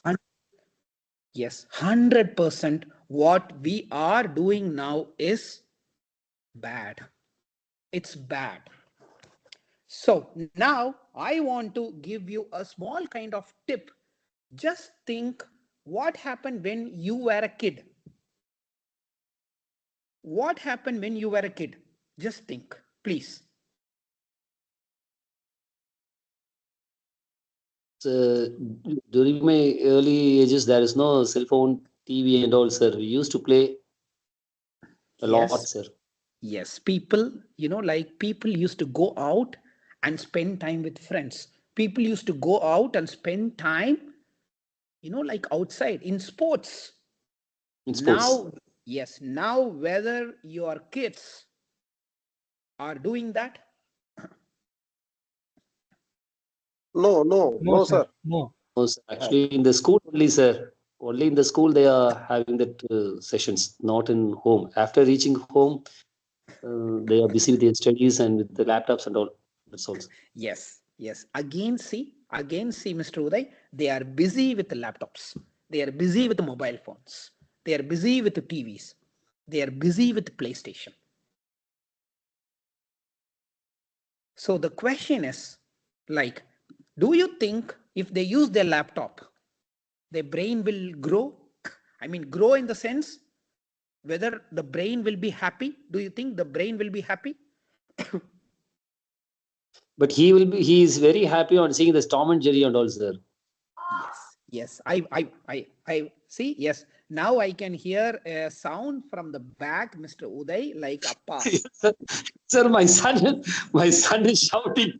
Yes, 100%. What we are doing now is bad. It's bad. So now I want to give you a small kind of tip. Just think what happened when you were a kid. What happened when you were a kid? Just think, please. So, during my early ages, there is no cell phone, TV, and all, sir. We used to play a lot, Yes, sir. yes. People, like people used to go out and spend time with friends. People used to go out and spend time, like outside in sports. In sports. Now, yes, now whether your kids are doing that, No, no, No, no, sir. sir. No. No, sir. Actually, in the school only, sir. Only in the school they are having that sessions, not in home. After reaching home, they are busy with their studies and with the laptops and all. That's all. yes, yes. Again, see, Mr. Uday, they are busy with the laptops. They are busy with the mobile phones. They are busy with the TVs. They are busy with the PlayStation. So the question is, like, do you think if they use their laptop, their brain will grow? I mean, grow in the sense whether the brain will be happy. Do you think the brain will be happy? But he is very happy on seeing the Tom and Jerry and all, sir. Yes, yes. I see. Yes. Now I can hear a sound from the back, Mr. Uday, like Appa. Sir, my son is shouting.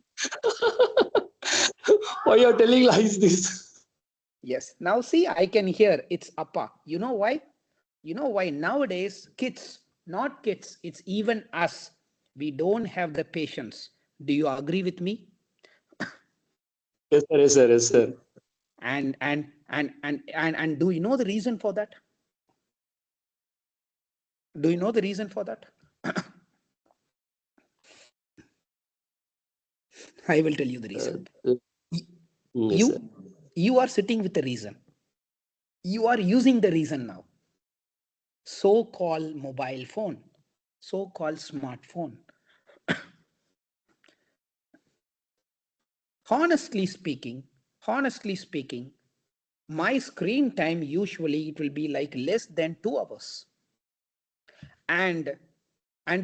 Why you are telling lies this? Yes. Now see, I can hear it's Appa. You know why? You know why nowadays kids, not kids, it's even us. We don't have the patience. Do you agree with me? Yes, sir. Yes, sir. Yes, sir. And do you know the reason for that? Do you know the reason for that? I will tell you the reason. Uh, yes, sir. You are sitting with the reason. You are using the reason now. So-called mobile phone, so-called smartphone. Honestly speaking, my screen time usually it will be like less than 2 hours. And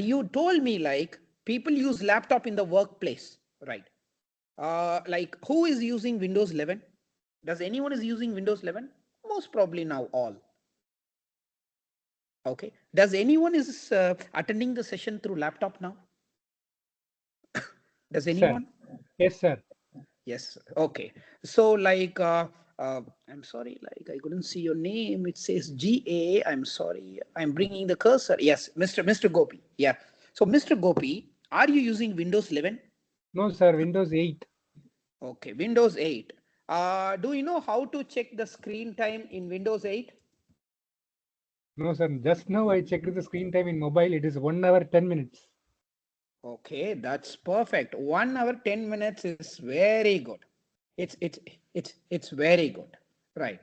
you told me like people use laptop in the workplace, right? Like who is using Windows 11? Does anyone is using Windows 11? Most probably now all. Okay. Does anyone is attending the session through laptop now? Does Sir. anyone? Yes, sir. Yes. Okay. So like, I'm sorry, like I couldn't see your name. It says GA. I'm sorry. I'm bringing the cursor. Yes, Mr. Gopi. Yeah. So Mr. Gopi, are you using Windows 11? No, sir. Windows 8. Okay, Windows 8. Do you know how to check the screen time in Windows 8? No, sir. Just now I checked the screen time in mobile. It is 1 hour 10 minutes. Okay, that's perfect. 1 hour 10 minutes is very good. It's very good. Right.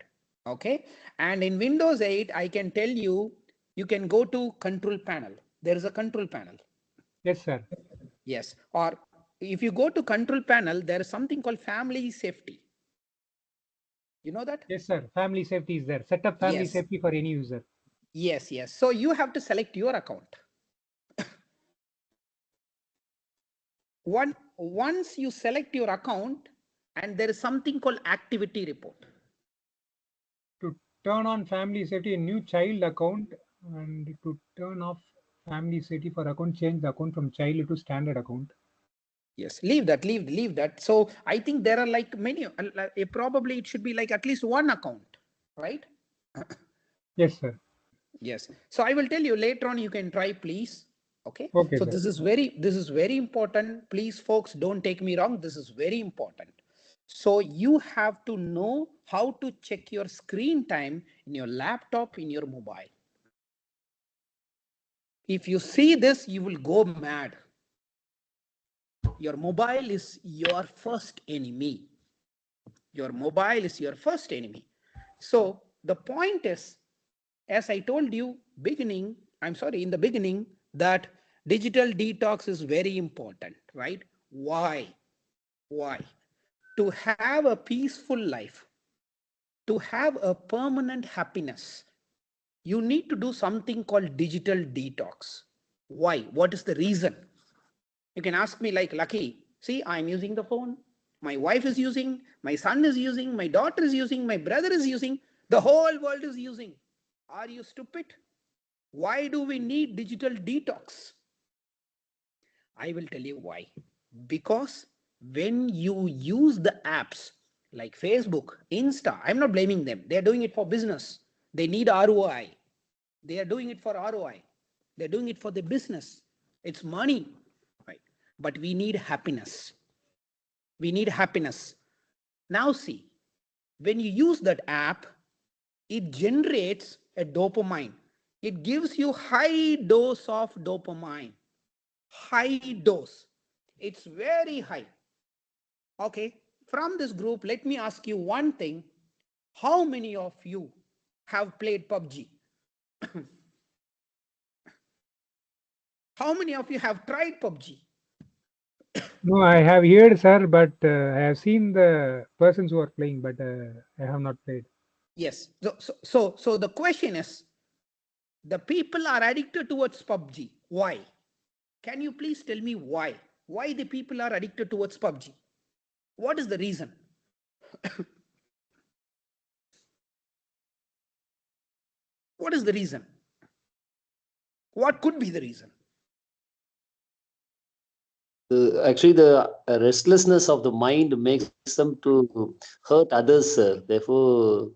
Okay. And in Windows 8, I can tell you, you can go to control panel. There is a control panel. Yes, sir. Yes. Or if you go to control panel, there is something called family safety. You know that? Yes, sir. Family safety is there. Set up family Yes. safety for any user. Yes, yes. So you have to select your account. Once you select your account, and there is something called activity report. To turn on family safety, a new child account, and to turn off family safety for account, change the account from child to standard account. Yes, leave that. So I think there are like many, probably it should be like at least one account, right? Yes, sir. Yes. So I will tell you later on, you can try, please. Okay. Okay, So sir. this is very important. Please, folks, don't take me wrong. This is very important. So you have to know how to check your screen time in your laptop, in your mobile. If you see this, you will go mad. Your mobile is your first enemy. Your mobile is your first enemy. So the point is, as I told you in the beginning, that digital detox is very important, right? Why? To have a peaceful life, to have a permanent happiness, you need to do something called digital detox. Why? What is the reason? You can ask me like, Lucky, see, I'm using the phone. My wife is using, my son is using, my daughter is using, my brother is using, the whole world is using. Are you stupid? Why do we need digital detox? I will tell you why. Because when you use the apps like Facebook, Insta, I'm not blaming them. They're doing it for business. They need ROI. They are doing it for ROI. They're doing it for the business. It's money, right? But we need happiness. We need happiness. Now see, when you use that app, it generates a dopamine. It gives you high dose of dopamine. High dose. It's very high. Okay. From this group, let me ask you one thing. How many of you have played PUBG? How many of you have tried PUBG? No, I have heard, sir, but I have seen the persons who are playing, but I have not played. Yes. So the question is, the people are addicted towards PUBG. Why? Can you please tell me why? Why the people are addicted towards PUBG? What is the reason? What is the reason? What could be the reason? Actually, the restlessness of the mind makes them to hurt others, sir. Therefore,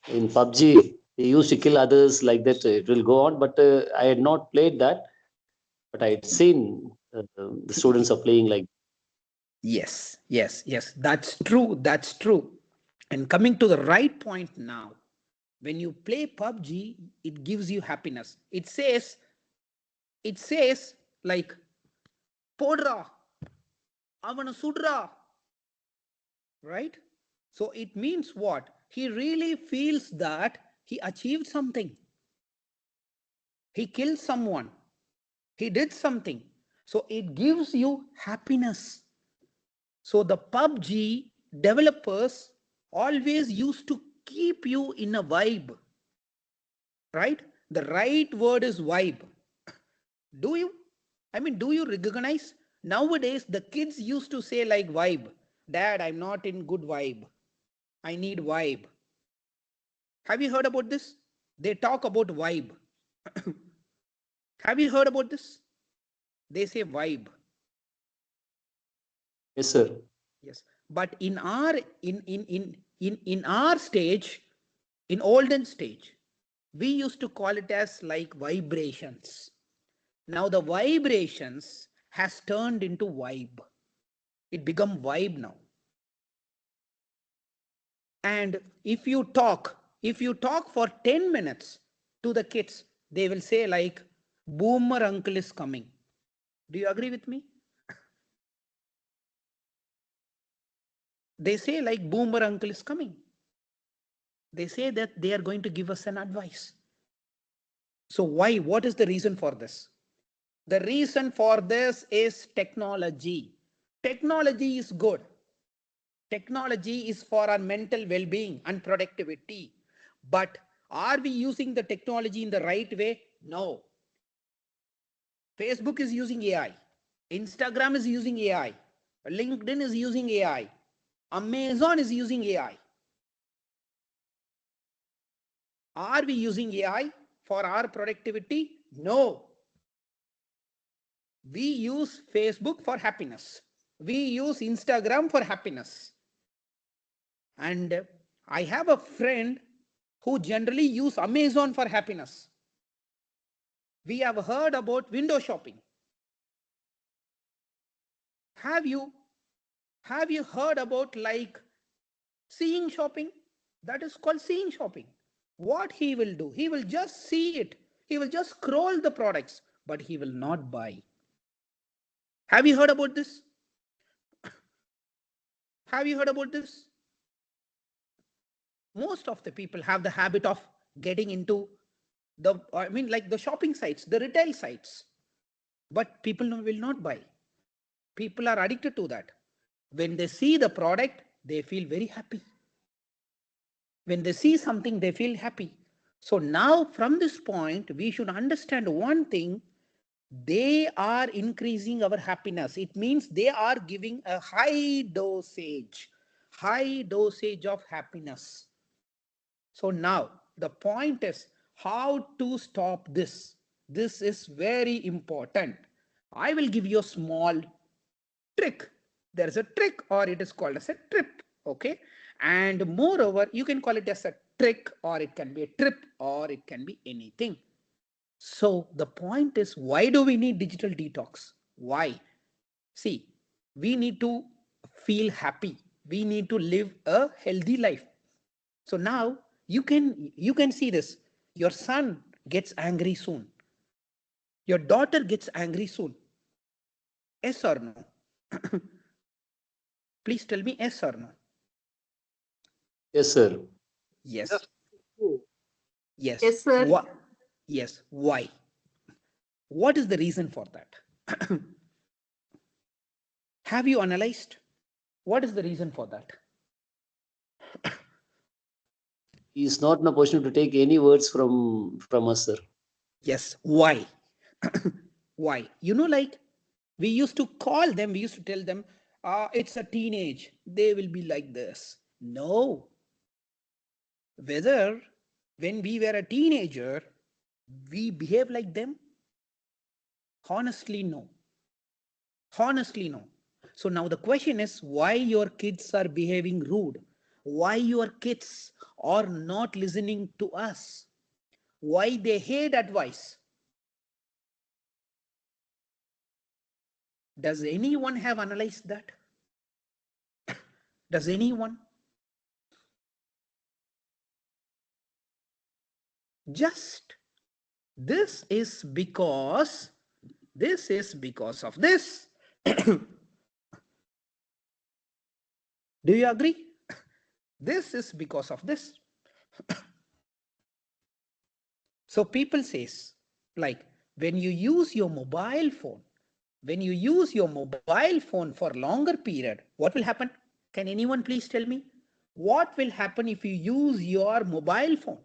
in PUBG, they used to kill others like that. It will go on, but I had not played that. But I had seen the students are playing like. Yes. That's true. That's true. And coming to the right point now, when you play PUBG, it gives you happiness. It says like, Podra, Avana Sudra, right? So it means what? He really feels that he achieved something. He killed someone. He did something. So it gives you happiness. So the PUBG developers always used to keep you in a vibe, right? The right word is vibe. Do you recognize? Nowadays, the kids used to say like vibe. Dad, I'm not in good vibe. I need vibe. Have you heard about this? They talk about vibe. Have you heard about this? They say vibe. Yes, sir. Yes. But in our stage, in olden stage, we used to call it as like vibrations. Now the vibrations has turned into vibe. It become vibe now. And if you talk for 10 minutes to the kids, they will say like, boomer uncle is coming. Do you agree with me? They say like, boomer uncle is coming. They say that they are going to give us an advice. So why? What is the reason for this? The reason for this is technology. Technology is good. Technology is for our mental well-being and productivity. But are we using the technology in the right way? No. Facebook is using AI. Instagram is using AI. LinkedIn is using AI. Amazon is using AI. Are we using AI for our productivity? No. We use Facebook for happiness. We use Instagram for happiness. And I have a friend who generally use Amazon for happiness. We have heard about window shopping. Have you heard about like seeing shopping? That is called seeing shopping. What he will do, he will just see it. He will just scroll the products, but he will not buy. Have you heard about this? Have you heard about this? Most of the people have the habit of getting into the shopping sites, the retail sites, but people will not buy. People are addicted to that. When they see the product, they feel very happy. When they see something, they feel happy. So now from this point, we should understand one thing. They are increasing our happiness. It means they are giving a high dosage of happiness. So now the point is how to stop this. This is very important. I will give you a small trick. There is a trick, or it is called as a trip. Okay. And moreover, you can call it as a trick, or it can be a trip, or it can be anything. So the point is, why do we need digital detox? Why? See, we need to feel happy. We need to live a healthy life. So now you can see this. Your son gets angry soon. Your daughter gets angry soon. Yes or no? Please tell me yes or no. Yes, sir. Yes. Yes. Yes, sir. Yes. Why? What is the reason for that? Have you analyzed? What is the reason for that? He is not in a position to take any words from us, sir. Yes. Why? Why? Like we used to call them, we used to tell them, it's a teenage, they will be like this. No. Whether when we were a teenager, we behave like them? Honestly, no. Honestly, no. So now the question is, why your kids are behaving rude? Why your kids are not listening to us? Why they hate advice? Does anyone have analyzed that? Does anyone? Just this is because of this. Do you agree? This is because of this. So people says, like, when you use your mobile phone for longer period, what will happen? Can anyone please tell me? What will happen if you use your mobile phone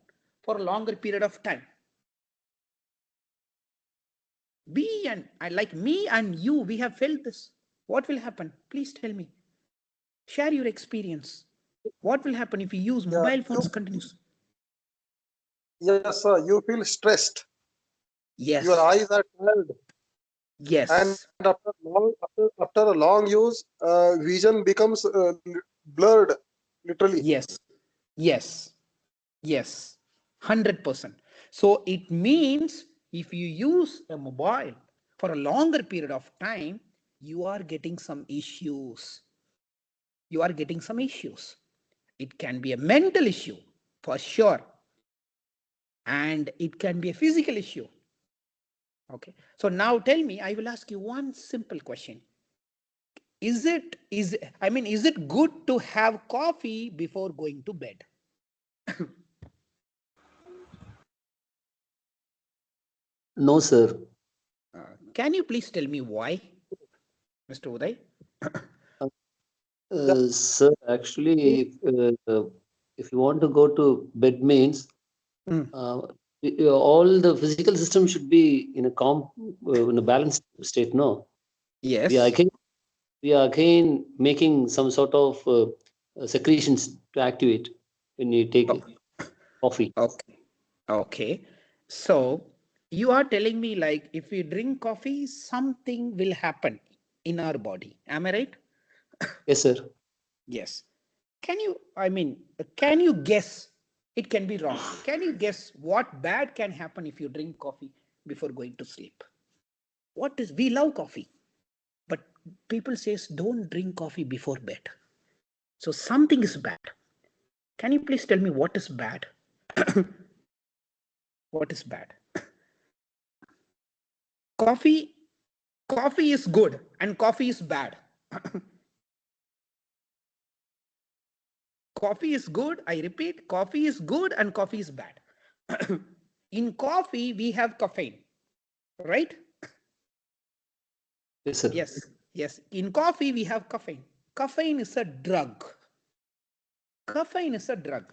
for a longer period of time? Like me and you, we have felt this. What will happen? Please tell me. Share your experience. What will happen if you use mobile phones continuously? Yes, sir. You feel stressed. Yes. Your eyes are tired. Yes. And after a long use, vision becomes blurred, literally. Yes. Yes. Yes. 100%. So it means if you use a mobile for a longer period of time, you are getting some issues. It can be a mental issue for sure. And it can be a physical issue. Okay. So now tell me, I will ask you one simple question. Is it good to have coffee before going to bed? No, sir. Can you please tell me why, Mr. Uday? Sir, actually, if you want to go to bed means all the physical system should be in a balanced state. No, Yes. we are again making some sort of secretions to activate when you take coffee. Okay. Okay. So you are telling me like if we drink coffee, something will happen in our body. Am I right? Yes, sir. Yes. Can you guess? It can be wrong. Can you guess what bad can happen if you drink coffee before going to sleep? We love coffee, but people says don't drink coffee before bed. So something is bad. Can you please tell me what is bad? What is bad? Coffee is good and coffee is bad. Coffee is good. I repeat, coffee is good and coffee is bad. In coffee, we have caffeine, right? Yes, sir. Yes. In coffee, we have caffeine. Caffeine is a drug. Caffeine is a drug.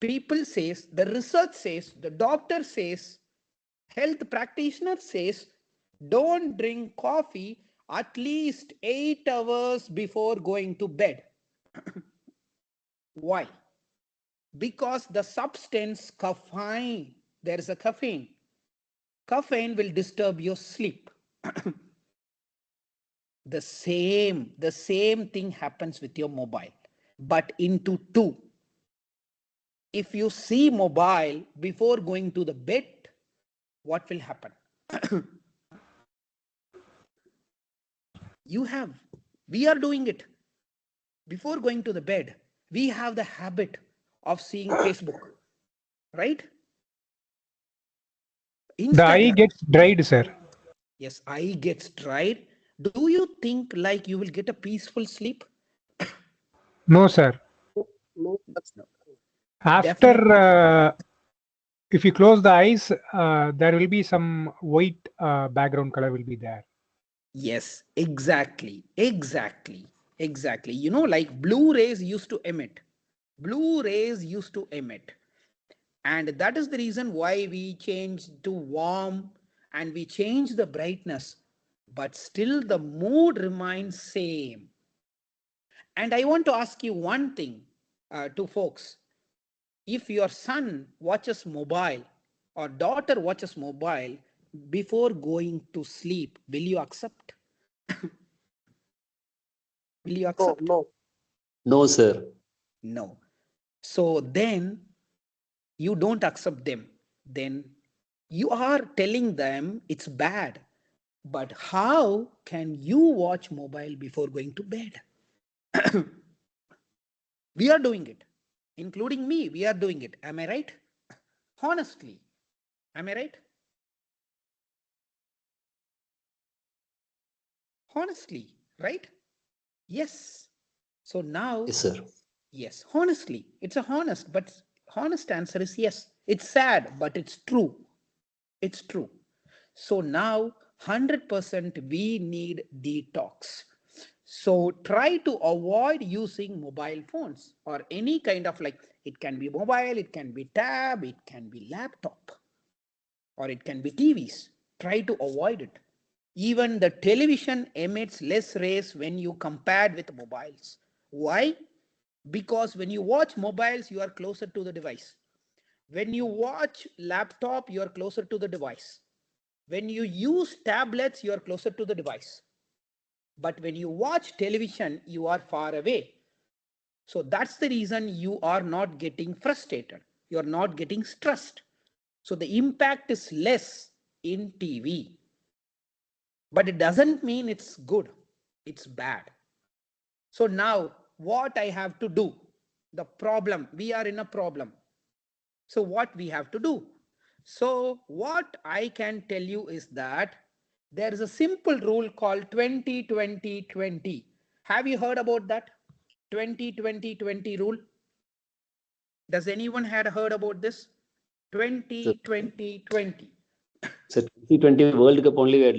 People says, the research says, the doctor says, health practitioner says, don't drink coffee at least 8 hours before going to bed. Why? Because the substance caffeine, there is a caffeine. Caffeine will disturb your sleep. The same thing happens with your mobile, but into two. If you see mobile before going to the bed, what will happen? We are doing it. Before going to the bed, we have the habit of seeing Facebook, right? The eye gets dried, sir. Yes, eye gets dried. Do you think like you will get a peaceful sleep? No, sir. No, that's After, if you close the eyes, there will be some white background color will be there. Yes, exactly. You know, like blue rays used to emit. And that is the reason why we changed to warm and we changed the brightness. But still the mood remains same. And I want to ask you one thing to folks. If your son watches mobile or daughter watches mobile before going to sleep, will you accept? Will you accept? No. No, sir. No. So then you don't accept them. Then you are telling them it's bad. But how can you watch mobile before going to bed? We are doing it, including me. We are doing it. Am I right? Honestly, am I right? Honestly, right? Yes. So now, Yes, sir. yes, honestly, it's a honest, but honest answer is yes. It's sad, but it's true. It's true. So now 100% we need detox. So try to avoid using mobile phones or any kind of like, it can be mobile, it can be tab, it can be laptop, or it can be TVs. Try to avoid it. Even the television emits less rays when you compared with mobiles. Why? Because when you watch mobiles, you are closer to the device. When you watch laptop, you are closer to the device. When you use tablets, you are closer to the device. But when you watch television, you are far away. So that's the reason you are not getting frustrated. You're not getting stressed. So the impact is less in TV. But it doesn't mean it's good. It's bad. So now what I have to do. The problem, we are in a problem. So what we have to do? So what I can tell you is that there is a simple rule called 20-20-20. Have you heard about that? 20-20-20 rule? Does anyone had heard about this? 20-20-20. So 2020 World Cup only we had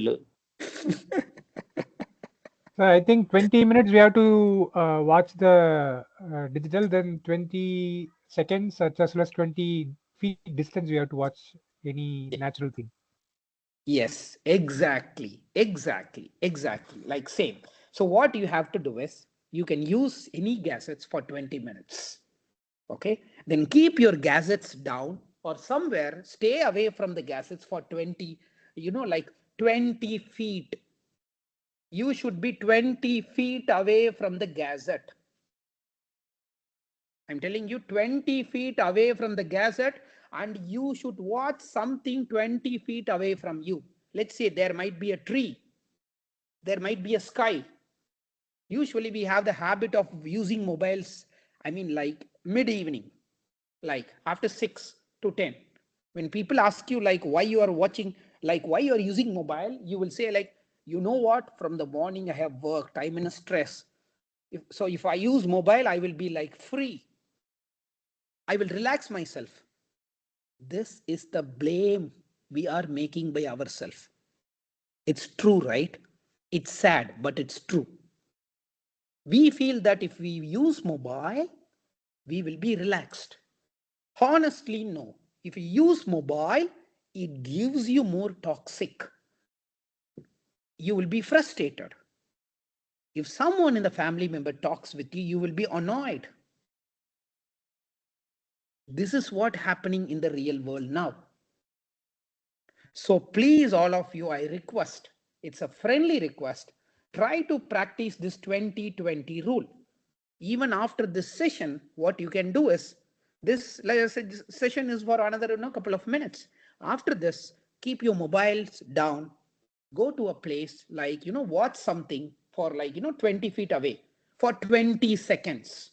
So I think 20 minutes we have to watch the digital, then 20 seconds such as well as 20 feet distance we have to watch any natural thing. Yes, exactly. Like same. So what you have to do is you can use any gadgets for 20 minutes. Okay. Then keep your gadgets down or somewhere, stay away from the gadgets for 20, like 20 feet. You should be 20 feet away from the gadget. I'm telling you 20 feet away from the gadget, and you should watch something 20 feet away from you. Let's say there might be a tree. There might be a sky. Usually we have the habit of using mobiles, like mid-evening, like after 6 to 10. When people ask you like why you are watching, like why you are using mobile, you will say like, you know what, from the morning I have worked, I'm in a stress. If I use mobile, I will be like free. I will relax myself. This is the blame we are making by ourselves. It's true, right? It's sad, but it's true. We feel that if we use mobile, we will be relaxed. Honestly, no. If you use mobile, it gives you more toxic. You will be frustrated. If someone in the family member talks with you, you will be annoyed. This is what happening in the real world now. So please, all of you, I request, it's a friendly request, try to practice this 20-20 rule. Even after this session, what you can do is, this, like I said, this session is for another couple of minutes. After this, keep your mobiles down, go to a place like, watch something for like, 20 feet away for 20 seconds.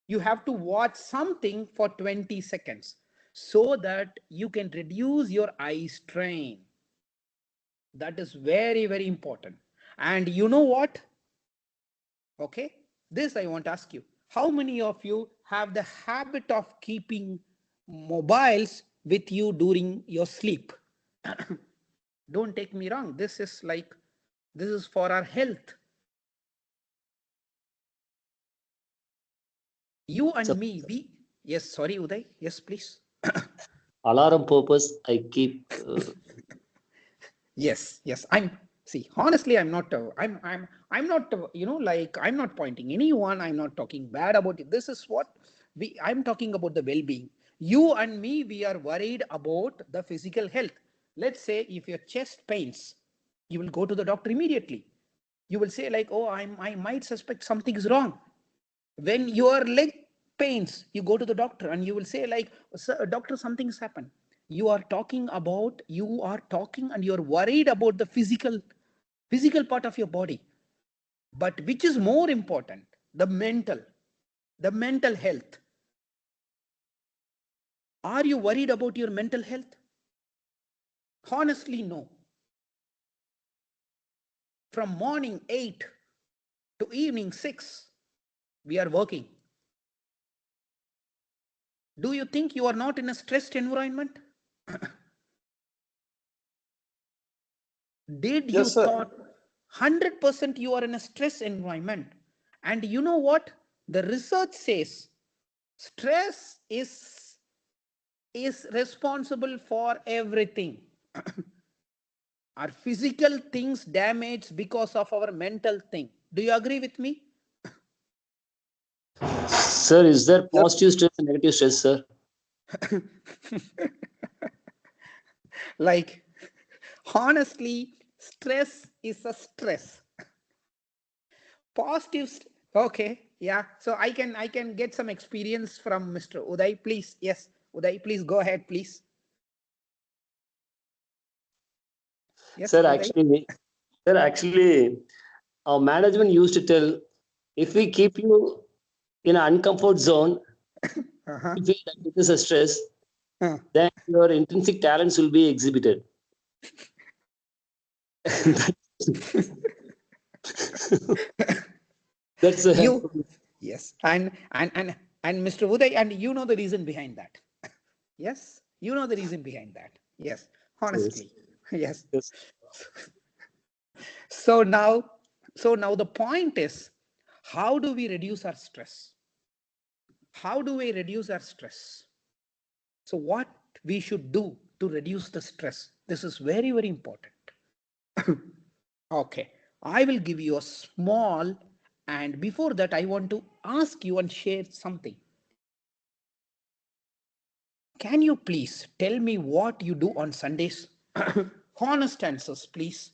You have to watch something for 20 seconds so that you can reduce your eye strain. That is very, very important. And you know what? Okay, this I want to ask you. How many of you have the habit of keeping mobiles with you during your sleep? Don't take me wrong. This is for our health. You and me, yes, sorry, Uday. Yes, please. alarm purpose. I keep. Yes. Honestly, I'm not, I'm not, I'm not pointing anyone. I'm not talking bad about it. This is what I'm talking about, the well-being. You and me, we are worried about the physical health. Let's say if your chest pains, you will go to the doctor immediately. You will say like, oh, I might suspect something is wrong. When your leg pains, you go to the doctor and you will say like, doctor, something's happened. You are talking and you're worried about the physical part of your body. But which is more important? The mental health. Are you worried about your mental health? Honestly, no. From morning 8 to evening 6, we are working. Do you think you are not in a stressed environment? Did you thought 100% you are in a stress environment? And you know what? The research says stress is responsible for everything. Our physical things damaged because of our mental thing. Do you agree with me? Sir, is there positive stress and negative stress, sir? Like, honestly, stress is a stress. Positive, okay, yeah. So I can get some experience from Mr. Uday, please. Yes, Uday, please go ahead, please. Yes, Sir, Uday. actually, our management used to tell, if we keep you in an uncomfort zone, Uh-huh. you feel that it is a stress, Uh. then your intrinsic talents will be exhibited. That's You, yes, and Mr. Uday, and you know the reason behind that. Yes, you know the reason behind that. Yes, honestly, yes. Yes. So now the point is, how do we reduce our stress? How do we reduce our stress? So what we should do to reduce the stress? This is very, very important. Okay, I will give you a small, and before that, I want to ask you and share something. Can you please tell me what you do on Sundays? Honest answers, please.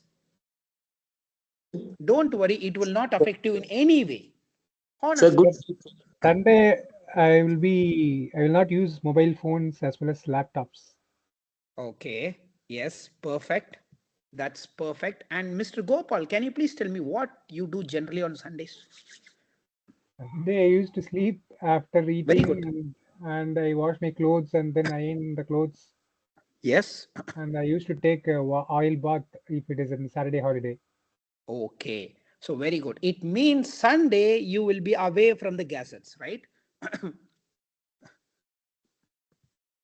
Don't worry, it will not affect you in any way. Honest. Sunday, I will not use mobile phones as well as laptops. Okay. Yes, perfect. That's perfect. And Mr. Gopal, can you please tell me what you do generally on Sundays? Sunday, I used to sleep after Very eating, good. and I wash my clothes and then iron the clothes. Yes. And I used to take a oil bath if it is a Saturday holiday. Okay. So very good. It means Sunday you will be away from the gadgets, right?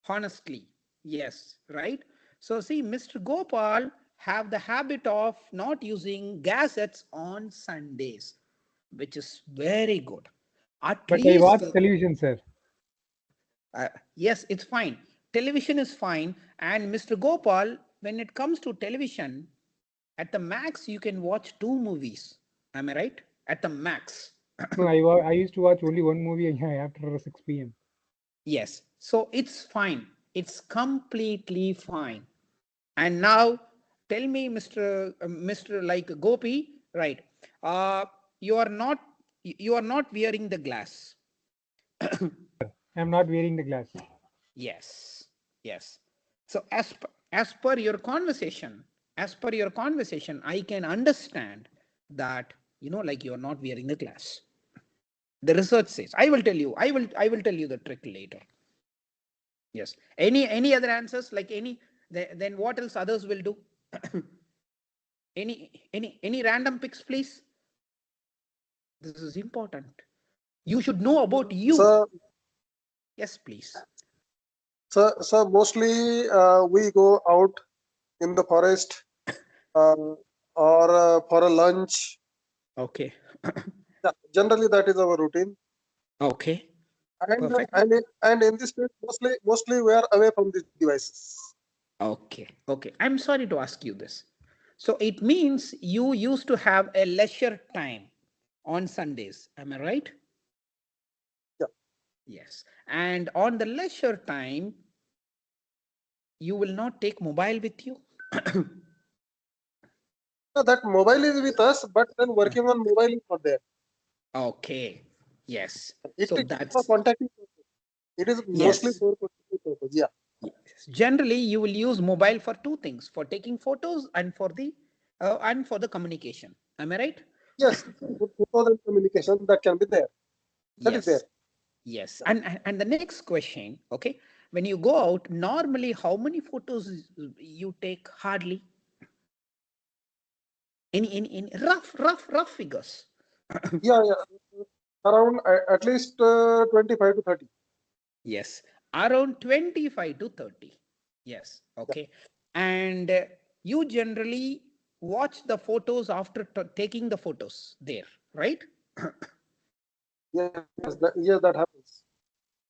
Honestly, yes, right? So see, Mr. Gopal have the habit of not using gadgets on Sundays, which is very good. At But I least, watch television, sir. yes, it's fine. Television is fine. And Mr. Gopal, when it comes to television, at the max, you can watch 2 movies. Am I right? At the max. No, I used to watch only one movie after 6 p.m. Yes. So it's fine. It's completely fine. And now tell me, Mr. like Gopi, right? You are not wearing the glass. I'm not wearing the glass. Yes. Yes. So as per your conversation, I can understand that, like you're not wearing the glass. The research says, I will tell you the trick later. Yes. Any other answers? Like then what else others will do? Any random picks, please? This is important. You should know about you. So, yes, please. so mostly we go out in the forest or for a lunch. Okay. Yeah, generally, that is our routine. Okay. And Perfect. and in this case, mostly we are away from these devices. Okay. Okay. I'm sorry to ask you this. So it means you used to have a leisure time on Sundays. Am I right? Yeah. Yes. And on the leisure time, you will not take mobile with you? That mobile is with us, but then working on mobile is not there. Okay. Yes. It So is that's for contacting purpose. It is mostly yes. for contacting purpose. Yeah. Yes. Generally, you will use mobile for 2 things: for taking photos and for the communication. Am I right? Yes, photos and communication that can be there. That is there. Yes. Yes. And the next question, okay, when you go out, normally how many photos you take? Hardly any rough figures. Yeah, around at least 25 to 30. Yes, around 25 to 30. Yes. Okay. And you generally watch the photos after taking the photos there, right? Yes, that happens.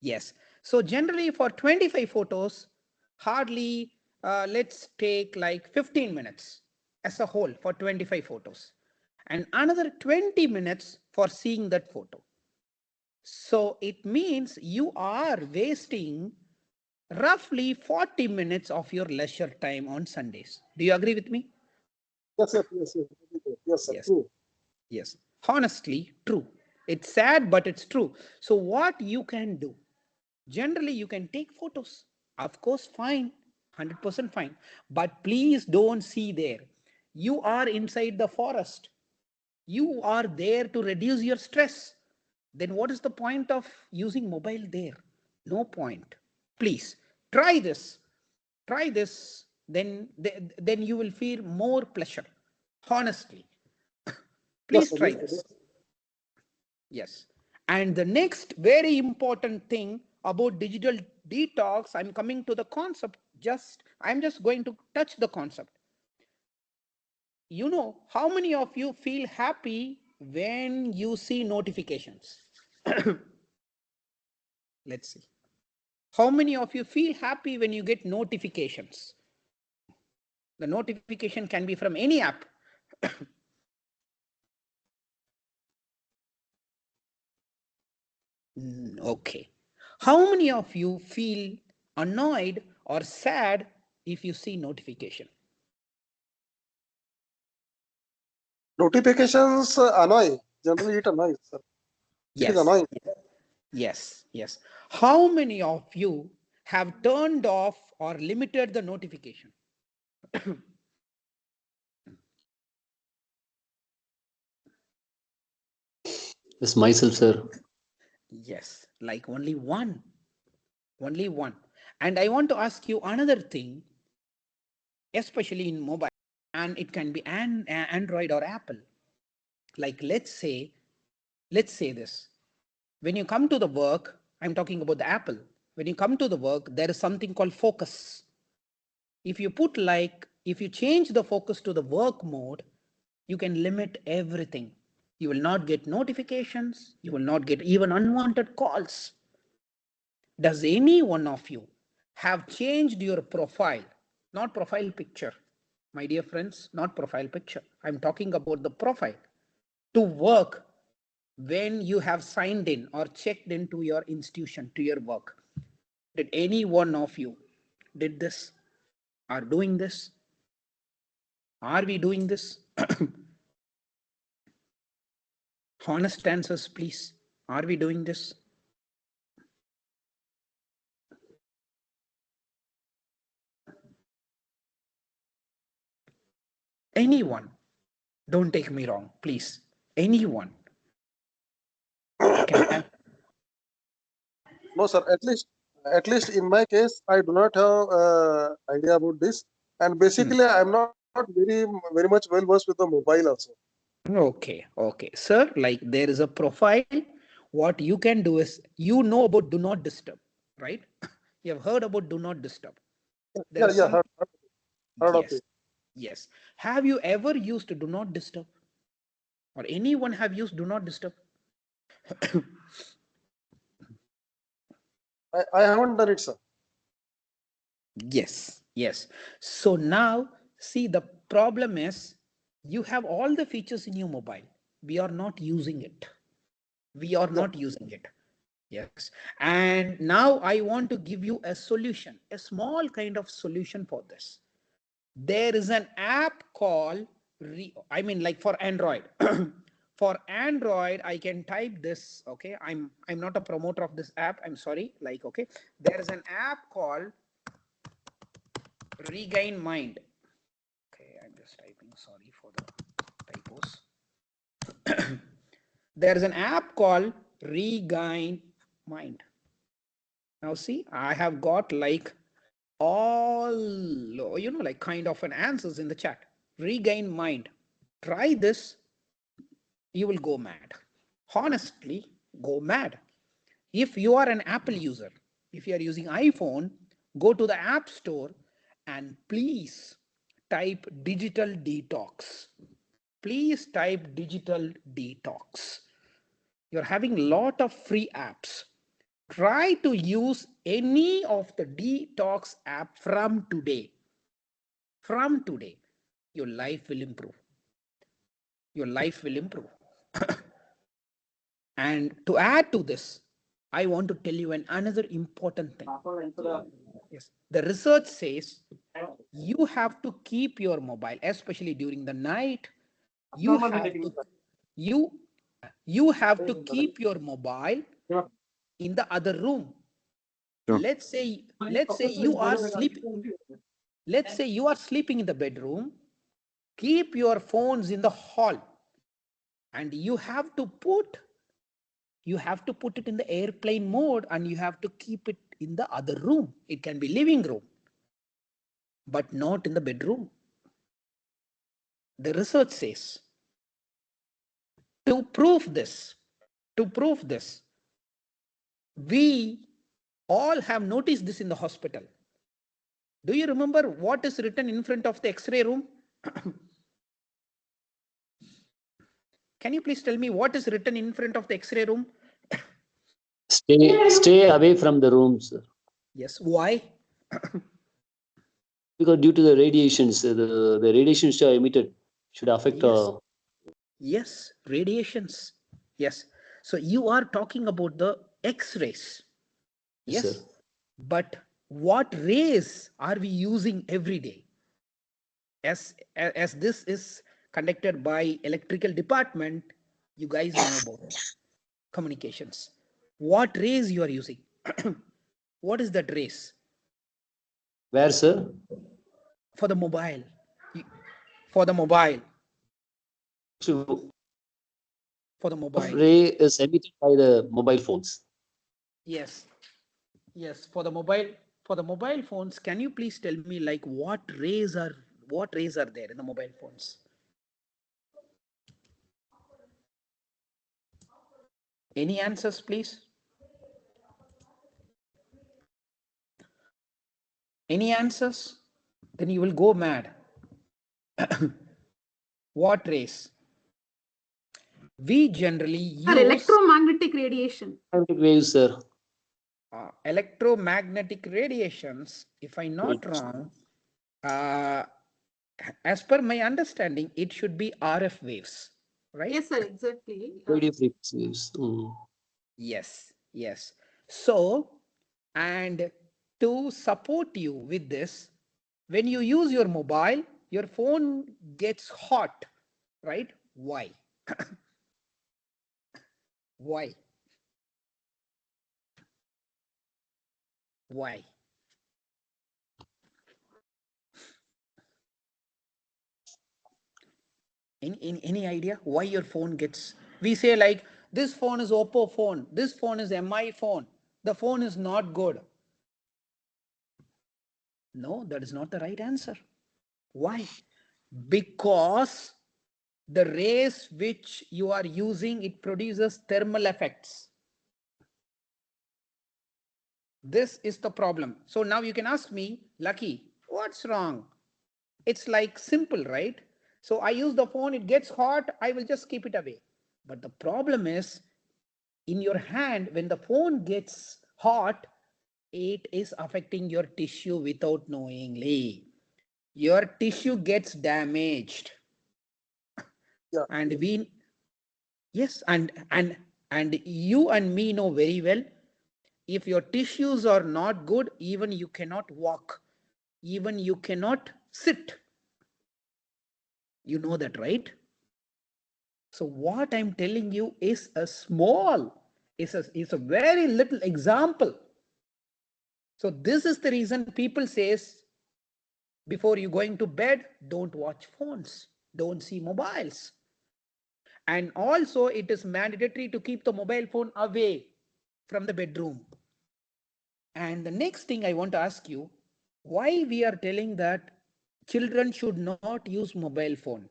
Yes. So generally for 25 photos, hardly let's take like 15 minutes as a whole for 25 photos and another 20 minutes for seeing that photo. So it means you are wasting roughly 40 minutes of your leisure time on Sundays. Do you agree with me? Yes, sir. Yes. True. Yes. Honestly, true. It's sad, but it's true. So what you can do? Generally, you can take photos. Of course, fine. 100% fine. But please don't see there. You are inside the forest. You are there to reduce your stress. then what is the point of using mobile there? No point. Please try this. Try this. Then you will feel more pleasure. Honestly. Please try this. Yes. And the next very important thing about digital detox, I'm coming to the concept. I'm just going to touch the concept. You know, how many of you feel happy when you see notifications? Let's see. How many of you feel happy when you get notifications? The notification can be from any app. Okay. How many of you feel annoyed or sad if you see notification? Notifications annoy. Generally, it annoys. Sir. It is Yes. annoying. Yes. Yes. How many of you have turned off or limited the notification? Yes, myself, sir. Yes, like only one. Only one. And I want to ask you another thing, especially in mobile, and it can be Android or Apple. Like let's say this. When you come to the work, I'm talking about the Apple. When you come to the work, there is something called focus. If you change the focus to the work mode, you can limit everything. You will not get notifications. You will not get even unwanted calls. Does any one of you have changed your profile? Not profile picture, my dear friends, not profile picture. I'm talking about the profile to work when you have signed in or checked into your institution to your work. Did any one of you did this? Are doing this? Are we doing this? Honest answers, please. Are we doing this? Anyone? Don't take me wrong, please. Anyone? Can I? No, sir. At least in my case, I do not have idea about this. And basically, I'm not very much well versed with the mobile also. Okay, sir, like there is a profile. What you can do is, you know about do not disturb, right? You have heard about do not disturb. There is Yeah. some. Heard of Yes, it. yes. Have you ever used do not disturb? Or anyone have used do not disturb? I haven't done it, sir. Yes. So now, see, the problem is you have all the features in your mobile. We are not using it. Yes. And now I want to give you a solution, a small kind of solution for this. There is an app called, like for Android. For Android, I can type this. Okay. I'm not a promoter of this app. I'm sorry. Like, okay. There is an app called Regain Mind. Okay. I'm just typing. Sorry for the typos. There is an app called Regain Mind. Now see, I have got like all, like kind of an answers in the chat. Regain Mind. Try this. You will go mad. Honestly, go mad. If you are an Apple user, if you are using iPhone, go to the App Store and please type digital detox. Please type digital detox. You're having a lot of free apps. Try to use any of the detox app from today. From today, your life will improve. Your life will improve. And to add to this, I want to tell you another important thing. Yes, the research says you have to keep your mobile, especially during the night. You have to keep your mobile in the other room. Let's say you are sleeping. Let's say you are sleeping in the bedroom. Keep your phones in the hall, and you have to put you have to put it in the airplane mode and you have to keep it in the other room. It can be living room, but not in the bedroom. The research says. To prove this, we all have noticed this in the hospital. Do you remember what is written in front of the X-ray room? Can you please tell me what is written in front of the X-ray room? Stay away from the room, sir. Yes. Why? Because due to the radiations, the radiations which are emitted should affect. Yes, radiations. Yes. So you are talking about the X-rays. Yes. Sir. But what rays are we using every day? As this is conducted by electrical department, you guys know about communications. What rays you are using? What is that rays? Where, sir? For the mobile. For the mobile. So, for the mobile. Ray is emitted by the mobile phones. Yes. Yes. For the mobile phones, can you please tell me like what rays are there in the mobile phones? Any answers, please? Any answers? Then you will go mad. What rays? We generally use electromagnetic radiation. Electromagnetic waves, sir. Electromagnetic radiations, if I'm not wrong, as per my understanding, it should be RF waves, right? Yes, sir, exactly. Radio frequency waves. Yes, yes. So, and to support you with this, when you use your mobile, your phone gets hot, right? Why? Why? Why? Any idea why your phone gets? We say like this phone is Oppo phone, this phone is MI phone, the phone is not good. No, that is not the right answer. Why? Because the rays which you are using, it produces thermal effects. This is the problem. So now you can ask me, Lucky, what's wrong? It's like simple, right? So I use the phone, it gets hot, I will just keep it away. But the problem is, in your hand, when the phone gets hot, it is affecting your tissue without knowingly. Your tissue gets damaged. Yeah. And we, yes, and you and me know very well, if your tissues are not good, even you cannot walk, even you cannot sit. You know that, right? So what I'm telling you is a very little example. So this is the reason people says, before you going to bed, don't watch phones, don't see mobiles. And also it is mandatory to keep the mobile phone away from the bedroom. And the next thing I want to ask you, why we are telling that children should not use mobile phone?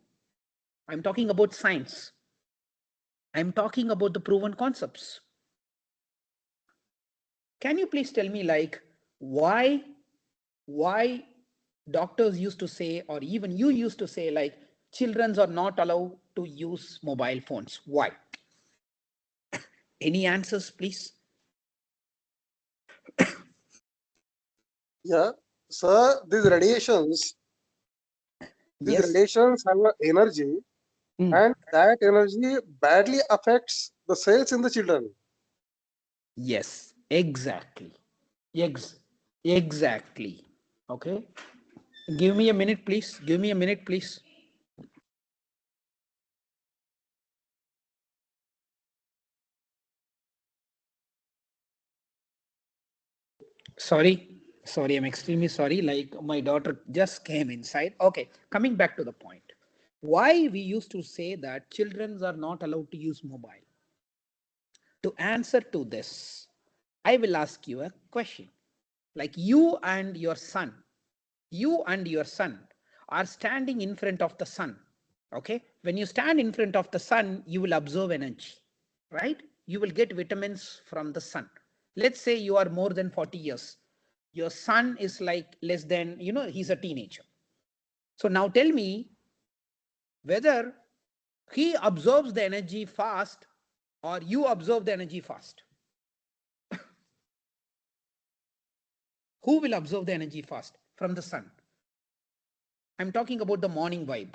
I'm talking about science. I'm talking about the proven concepts. Can you please tell me like why doctors used to say, or even you used to say, like children are not allowed to use mobile phones? Why? Any answers, please? Yeah, sir, these radiations have energy, and that energy badly affects the cells in the children. Yes, exactly. Exactly. Okay. Give me a minute, please. Give me a minute, please. Sorry, I'm extremely sorry. Like my daughter just came inside. Okay, coming back to the point. Why we used to say that children are not allowed to use mobile? to answer to this, I will ask you a question. Like you and your son are standing in front of the sun. Okay, when you stand in front of the sun, you will absorb energy, right? You will get vitamins from the sun. Let's say you are more than 40 years. Your son is like less than, he's a teenager. So now tell me whether he absorbs the energy fast or you absorb the energy fast. Who will absorb the energy fast from the sun? I'm talking about the morning vibe.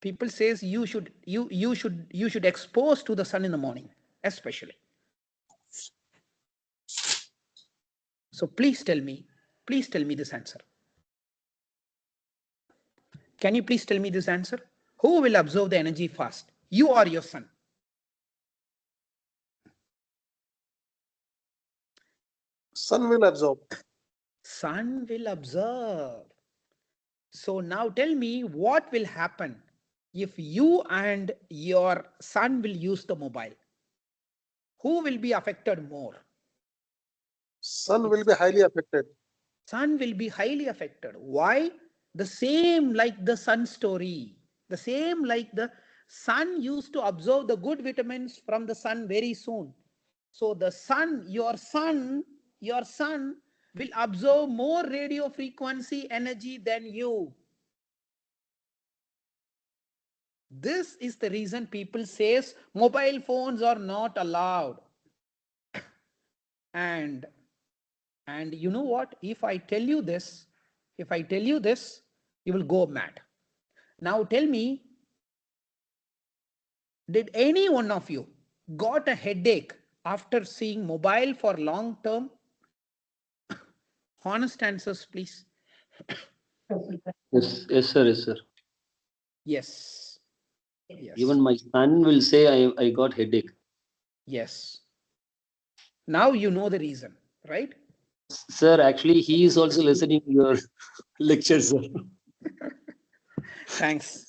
People says you should expose to the sun in the morning, especially. So please tell me this answer. Can you please tell me this answer? Who will absorb the energy fast? You or your son? Sun will absorb. Sun will absorb. So now tell me what will happen if you and your son will use the mobile. Who will be affected more? Sun will be highly affected. Sun will be highly affected. Why? The same like the sun story. The same like the sun used to absorb the good vitamins from the sun very soon. So the sun, your son will absorb more radio frequency energy than you. This is the reason people says mobile phones are not allowed. And you know what? If I tell you this, you will go mad. Now tell me, did any one of you got a headache after seeing mobile for long term? Honest answers, please. Yes, sir. Yes, sir. Yes. Yes. Even my son will say, I got headache. Yes. Now you know the reason, right? Sir, actually, he is also listening your lectures, sir. Thanks.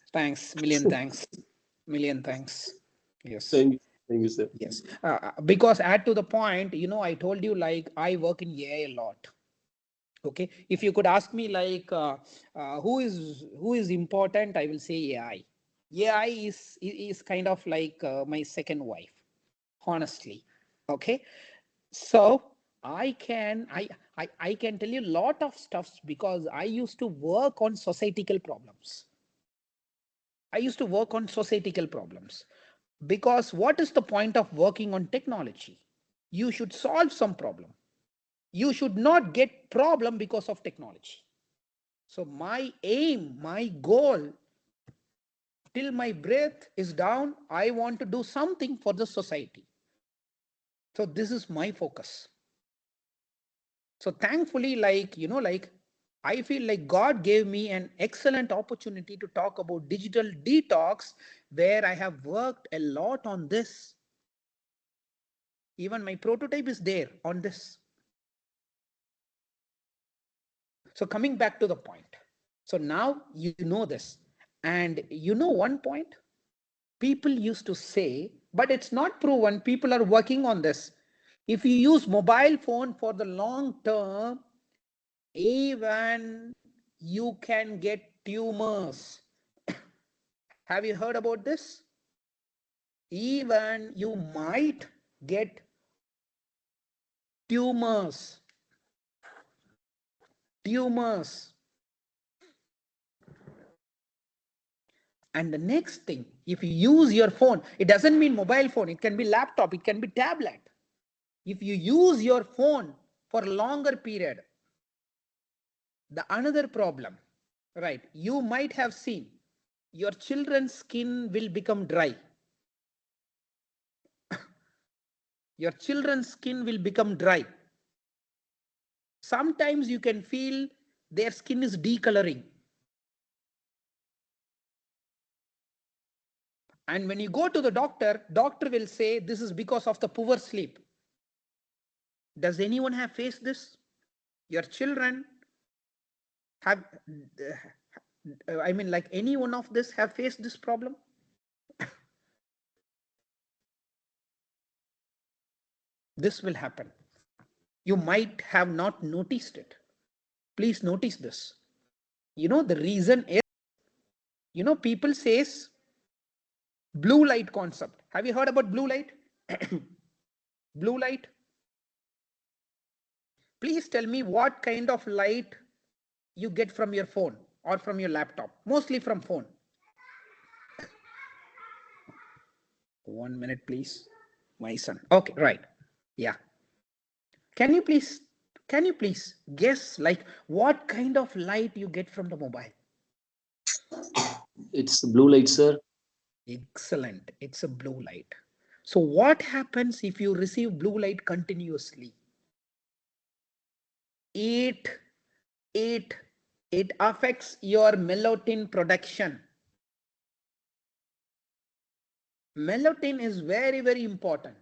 Million thanks. Yes. Thank you, sir. Yes. Because add to the point, I told you like I work in AI a lot. Okay. If you could ask me like who is important, I will say AI. AI is kind of like my second wife, honestly. Okay. So I can tell you a lot of stuffs because I used to work on societal problems. Because what is the point of working on technology? You should solve some problem. You should not get problem because of technology. So my aim, my goal, till my breath is down, I want to do something for the society. So this is my focus. So thankfully, like I feel like God gave me an excellent opportunity to talk about digital detox, where I have worked a lot on this. Even my prototype is there on this. So coming back to the point. So now you know this. And you know one point? People used to say, but it's not proven, people are working on this. If you use mobile phone for the long term, even you can get tumors. Have you heard about this? Even you might get tumors. And the next thing, if you use your phone, it doesn't mean mobile phone, it can be laptop, it can be tablet. If you use your phone for a longer period, the another problem, right? You might have seen your children's skin will become dry. Your children's skin will become dry. Sometimes you can feel their skin is decoloring. And when you go to the doctor will say this is because of the poor sleep. Does anyone have faced this? Your children have, I mean, like any one of this have faced this problem? this will happen. You might have not noticed it. Please notice this. The reason is, people says blue light concept. Have you heard about blue light? Blue light. Please tell me what kind of light you get from your phone or from your laptop. Mostly from phone. 1 minute, please. My son. Okay, right. Yeah. Can you please guess like what kind of light you get from the mobile? It's blue light, sir. Excellent. It's a blue light. So what happens if you receive blue light continuously? It affects your melatonin production. Melatonin is very, very important.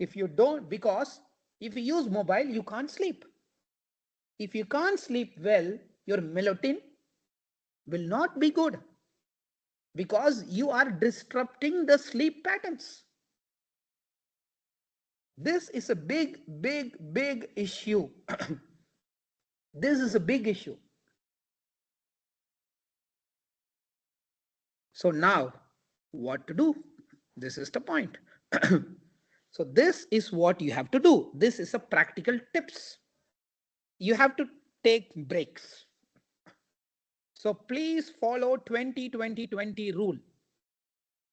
If you don't, because if you use mobile, you can't sleep. If you can't sleep well, your melatonin will not be good because you are disrupting the sleep patterns. This is a big, big, big issue. This is a big issue. So now, what to do? This is the point. So this is what you have to do. This is a practical tips. You have to take breaks. So please follow 20-20-20 rule.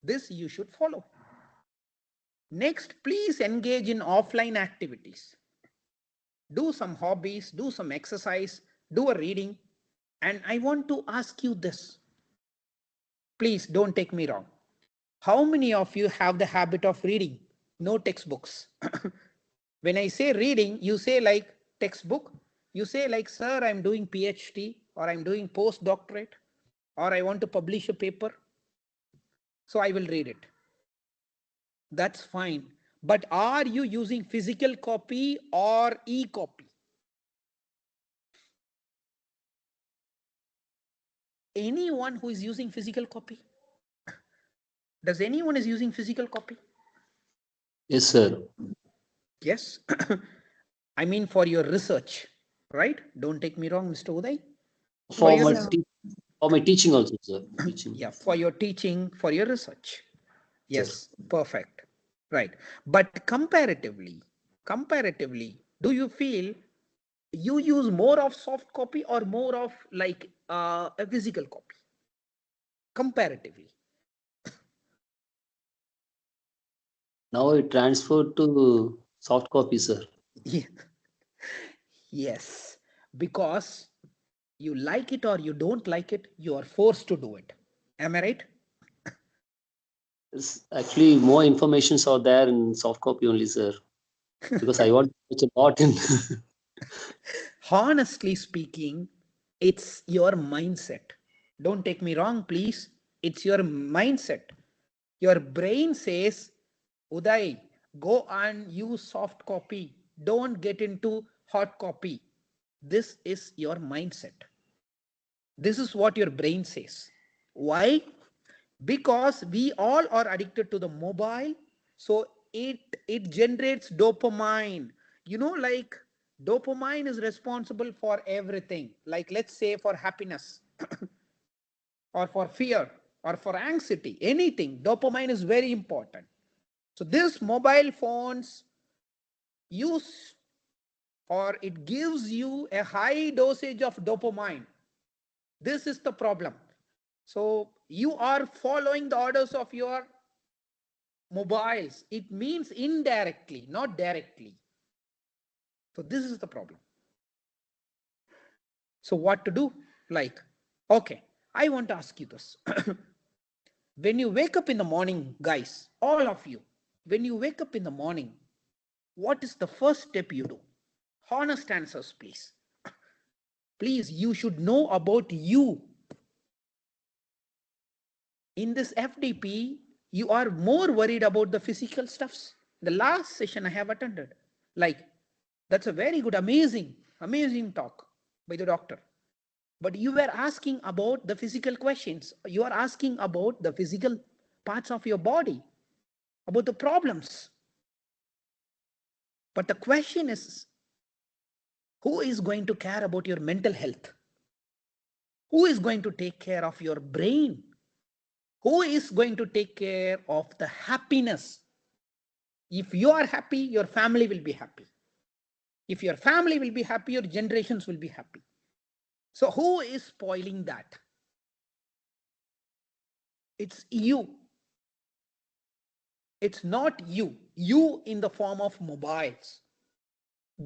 This you should follow. Next, please engage in offline activities. Do some hobbies, do some exercise, do a reading. And I want to ask you this. Please don't take me wrong. How many of you have the habit of reading? No textbooks. When I say reading, you say like textbook. You say like, sir, I'm doing PhD or I'm doing postdoctorate or I want to publish a paper. So I will read it. That's fine. But are you using physical copy or e-copy? Anyone who is using physical copy? Does anyone is using physical copy? Yes, sir. Yes. I mean for your research, right? Don't take me wrong, Mr. Uday. For your my, Yes, sir. for my teaching also, sir. Teaching. Yeah, for your teaching, for your research. Yes, Sir. perfect. Right. But comparatively, do you feel you use more of soft copy or more of like a physical copy? Comparatively. Now it transferred to soft copy, sir. Yeah. Yes, because you like it or you don't like it, you are forced to do it. Am I right? It's actually more informations are there in soft copy only, sir. Because I want such a lot in. Honestly speaking, it's your mindset. Don't take me wrong, please. It's your mindset. Your brain says, Uday, go and use soft copy. Don't get into hot copy. This is your mindset. This is what your brain says. Why? Because we all are addicted to the mobile. So it generates dopamine. Like dopamine is responsible for everything. Like let's say for happiness or for fear or for anxiety, anything. Dopamine is very important. So this mobile phones use or it gives you a high dosage of dopamine. This is the problem. So you are following the orders of your mobiles. It means indirectly, not directly. So this is the problem. So what to do? Like, okay, I want to ask you this. When you wake up in the morning, guys, all of you, when you wake up in the morning, what is the first step you do? Honest answers, please. Please, you should know about you. In this FDP, you are more worried about the physical stuffs. The last session I have attended, like, that's a very good, amazing talk by the doctor. But you were asking about the physical questions. You are asking about the physical parts of your body, about the problems. But the question is, who is going to care about your mental health? Who is going to take care of your brain? Who is going to take care of the happiness? If you are happy, your family will be happy. If your family will be happy, your generations will be happy. So who is spoiling that? It's you. It's not you. You in the form of mobiles,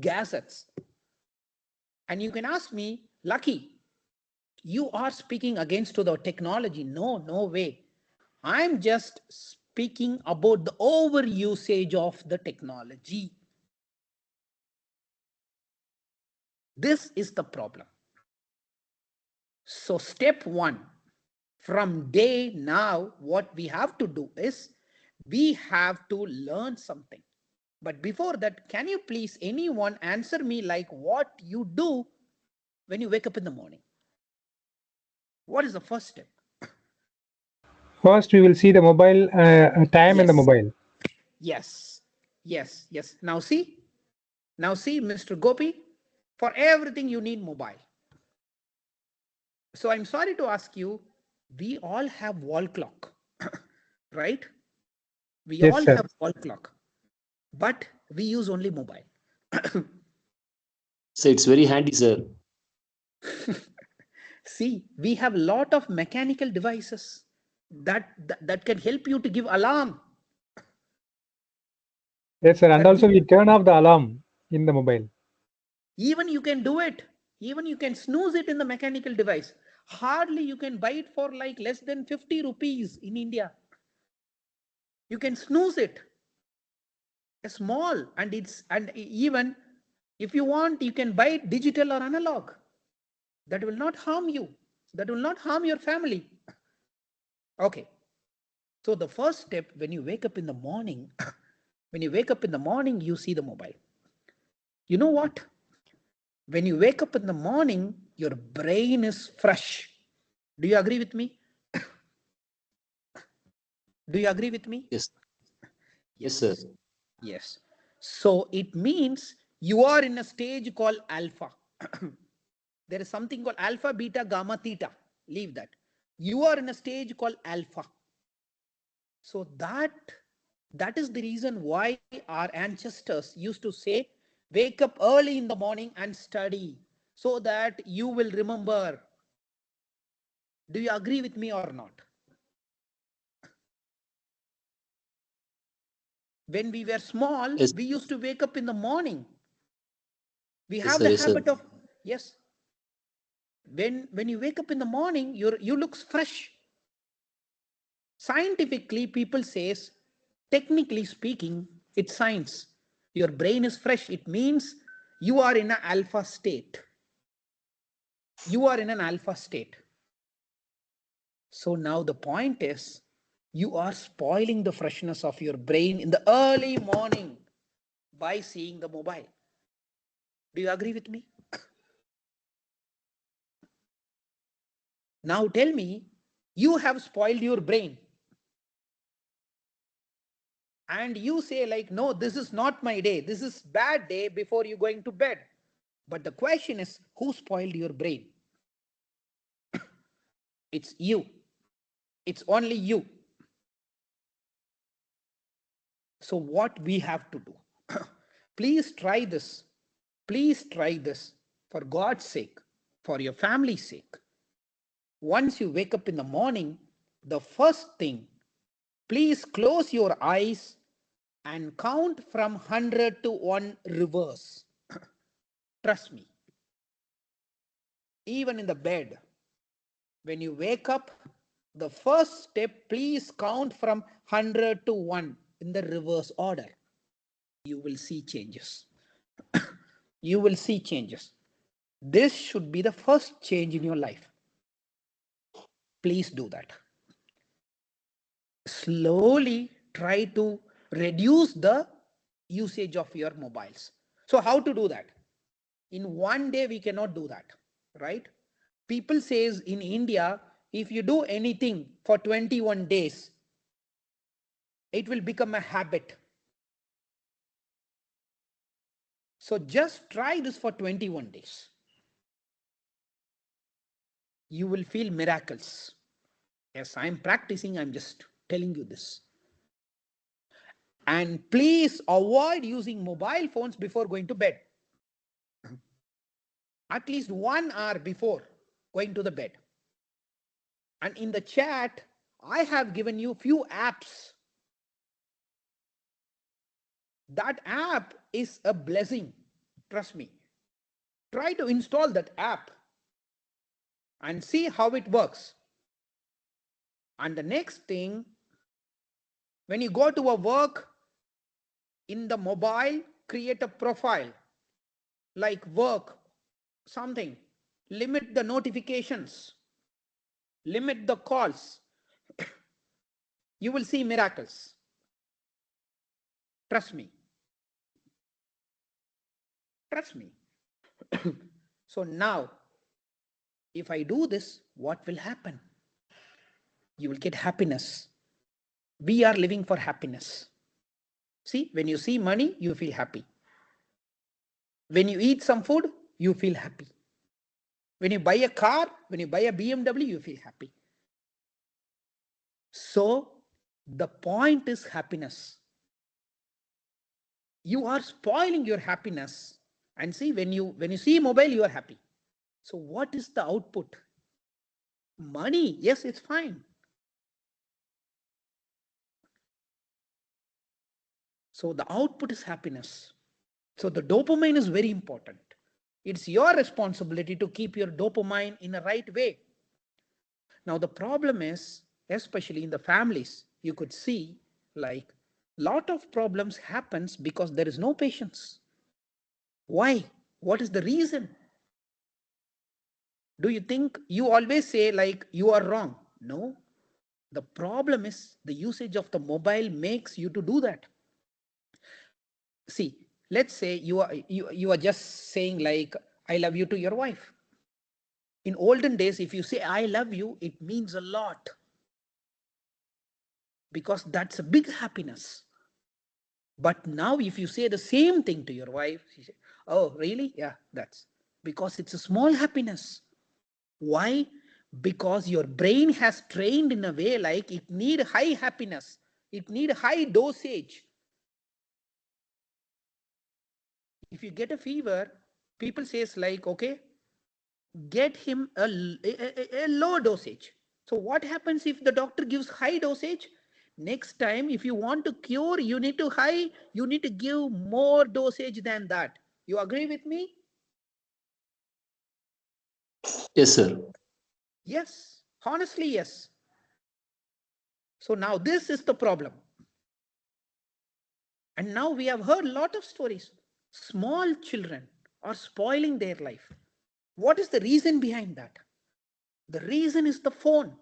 gadgets. And you can ask me, Lucky, you are speaking against to the technology. No, no way. I'm just speaking about the overusage of the technology. This is the problem. So step one, from day now, what we have to do is we have to learn something. But before that, can you please anyone answer me like what you do when you wake up in the morning? What is the first step? First, we will see the mobile time in the Yes. mobile. Yes. Yes. Yes. Now see, Mr. Gopi, for everything you need mobile. So I'm sorry to ask you, we all have wall clock, right? We Yes, all sir. have wall clock, but we use only mobile. So it's very handy, sir. See, we have a lot of mechanical devices that can help you to give alarm. Yes, sir. And But also, we turn off the alarm in the mobile. even you can do it. Even you can snooze it in the mechanical device. Hardly you can buy it for like less than 50 rupees in India. You can snooze it. A small, and even if you want, you can buy it digital or analog. That will not harm you. That will not harm your family. Okay. So the first step, when you wake up in the morning, you see the mobile. You know what? When you wake up in the morning, your brain is fresh. Do you agree with me? Do you agree with me? Yes. Yes, sir. Yes. So it means you are in a stage called alpha. There is something called alpha, beta, gamma, theta. Leave that. You are in a stage called alpha. So that is the reason why our ancestors used to say, wake up early in the morning and study so that you will remember. Do you agree with me or not? When we were small, Yes. we used to wake up in the morning. We Yes, have sir. the Yes, sir. habit of, yes. When you wake up in the morning, you look fresh. Scientifically, people says, technically speaking, it's science. Your brain is fresh. It means you are in an alpha state. You are in an alpha state. So now the point is, you are spoiling the freshness of your brain in the early morning by seeing the mobile. Do you agree with me? Now tell me, you have spoiled your brain. And you say like, no, this is not my day. This is bad day before you going to bed. But the question is, who spoiled your brain? It's you. It's only you. So what we have to do? Please try this. Please try this for God's sake, for your family's sake. Once you wake up in the morning, the first thing, please close your eyes and count from 100 to 1 reverse. Trust me. Even in the bed, when you wake up, the first step, please count from 100 to 1 in the reverse order. You will see changes. You will see changes. This should be the first change in your life. Please do that. Slowly try to reduce the usage of your mobiles. So how to do that? In one day, we cannot do that, right? People says in India, if you do anything for 21 days, it will become a habit. So just try this for 21 days. You will feel miracles. Yes, I'm practicing, I'm just telling you this. And please avoid using mobile phones before going to bed. At least 1 hour before going to the bed. And in the chat, I have given you few apps. That app is a blessing. Trust me. Try to install that app and see how it works. And the next thing, when you go to a work in the mobile, create a profile like work, something. Limit the notifications. Limit the calls. You will see miracles. Trust me. Trust me. So now, if I do this, what will happen? You will get happiness. We are living for happiness. See, when you see money, you feel happy. When you eat some food, you feel happy. When you buy a car, when you buy a BMW, you feel happy. So the point is happiness. You are spoiling your happiness. And see, when you see mobile, you are happy. So what is the output? Money, yes, it's fine. So the output is happiness. So the dopamine is very important. It's your responsibility to keep your dopamine in the right way. Now the problem is, especially in the families, you could see like lot of problems happens because there is no patience. Why? What is the reason? Do you think you always say like you are wrong? No. The problem is the usage of the mobile makes you to do that. See, let's say you are just saying like I love you to your wife. In olden days, if you say I love you, it means a lot. Because that's a big happiness. But now if you say the same thing to your wife, she says, oh, really? Yeah, that's because it's a small happiness. Why? Because your brain has trained in a way like it need high happiness. It need high dosage. If you get a fever, people says like, okay, get him a low dosage. So what happens if the doctor gives high dosage? Next time, if you want to cure, you need to give more dosage than that. You agree with me? Yes, sir. Yes, honestly, yes. So now this is the problem. And now we have heard a lot of stories. Small children are spoiling their life. What is the reason behind that? The reason is the phone.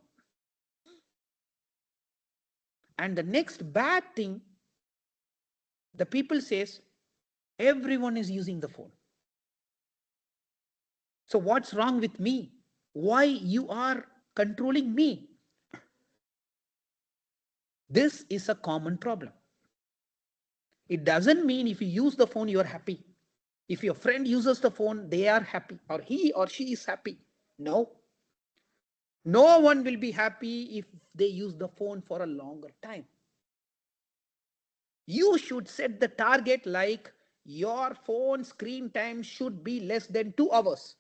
And the next bad thing, the people says, everyone is using the phone. So what's wrong with me? Why you are controlling me? This is a common problem. It doesn't mean if you use the phone, you are happy. If your friend uses the phone, they are happy, or he or she is happy. No. No one will be happy if they use the phone for a longer time. You should set the target like your phone screen time should be less than 2 hours.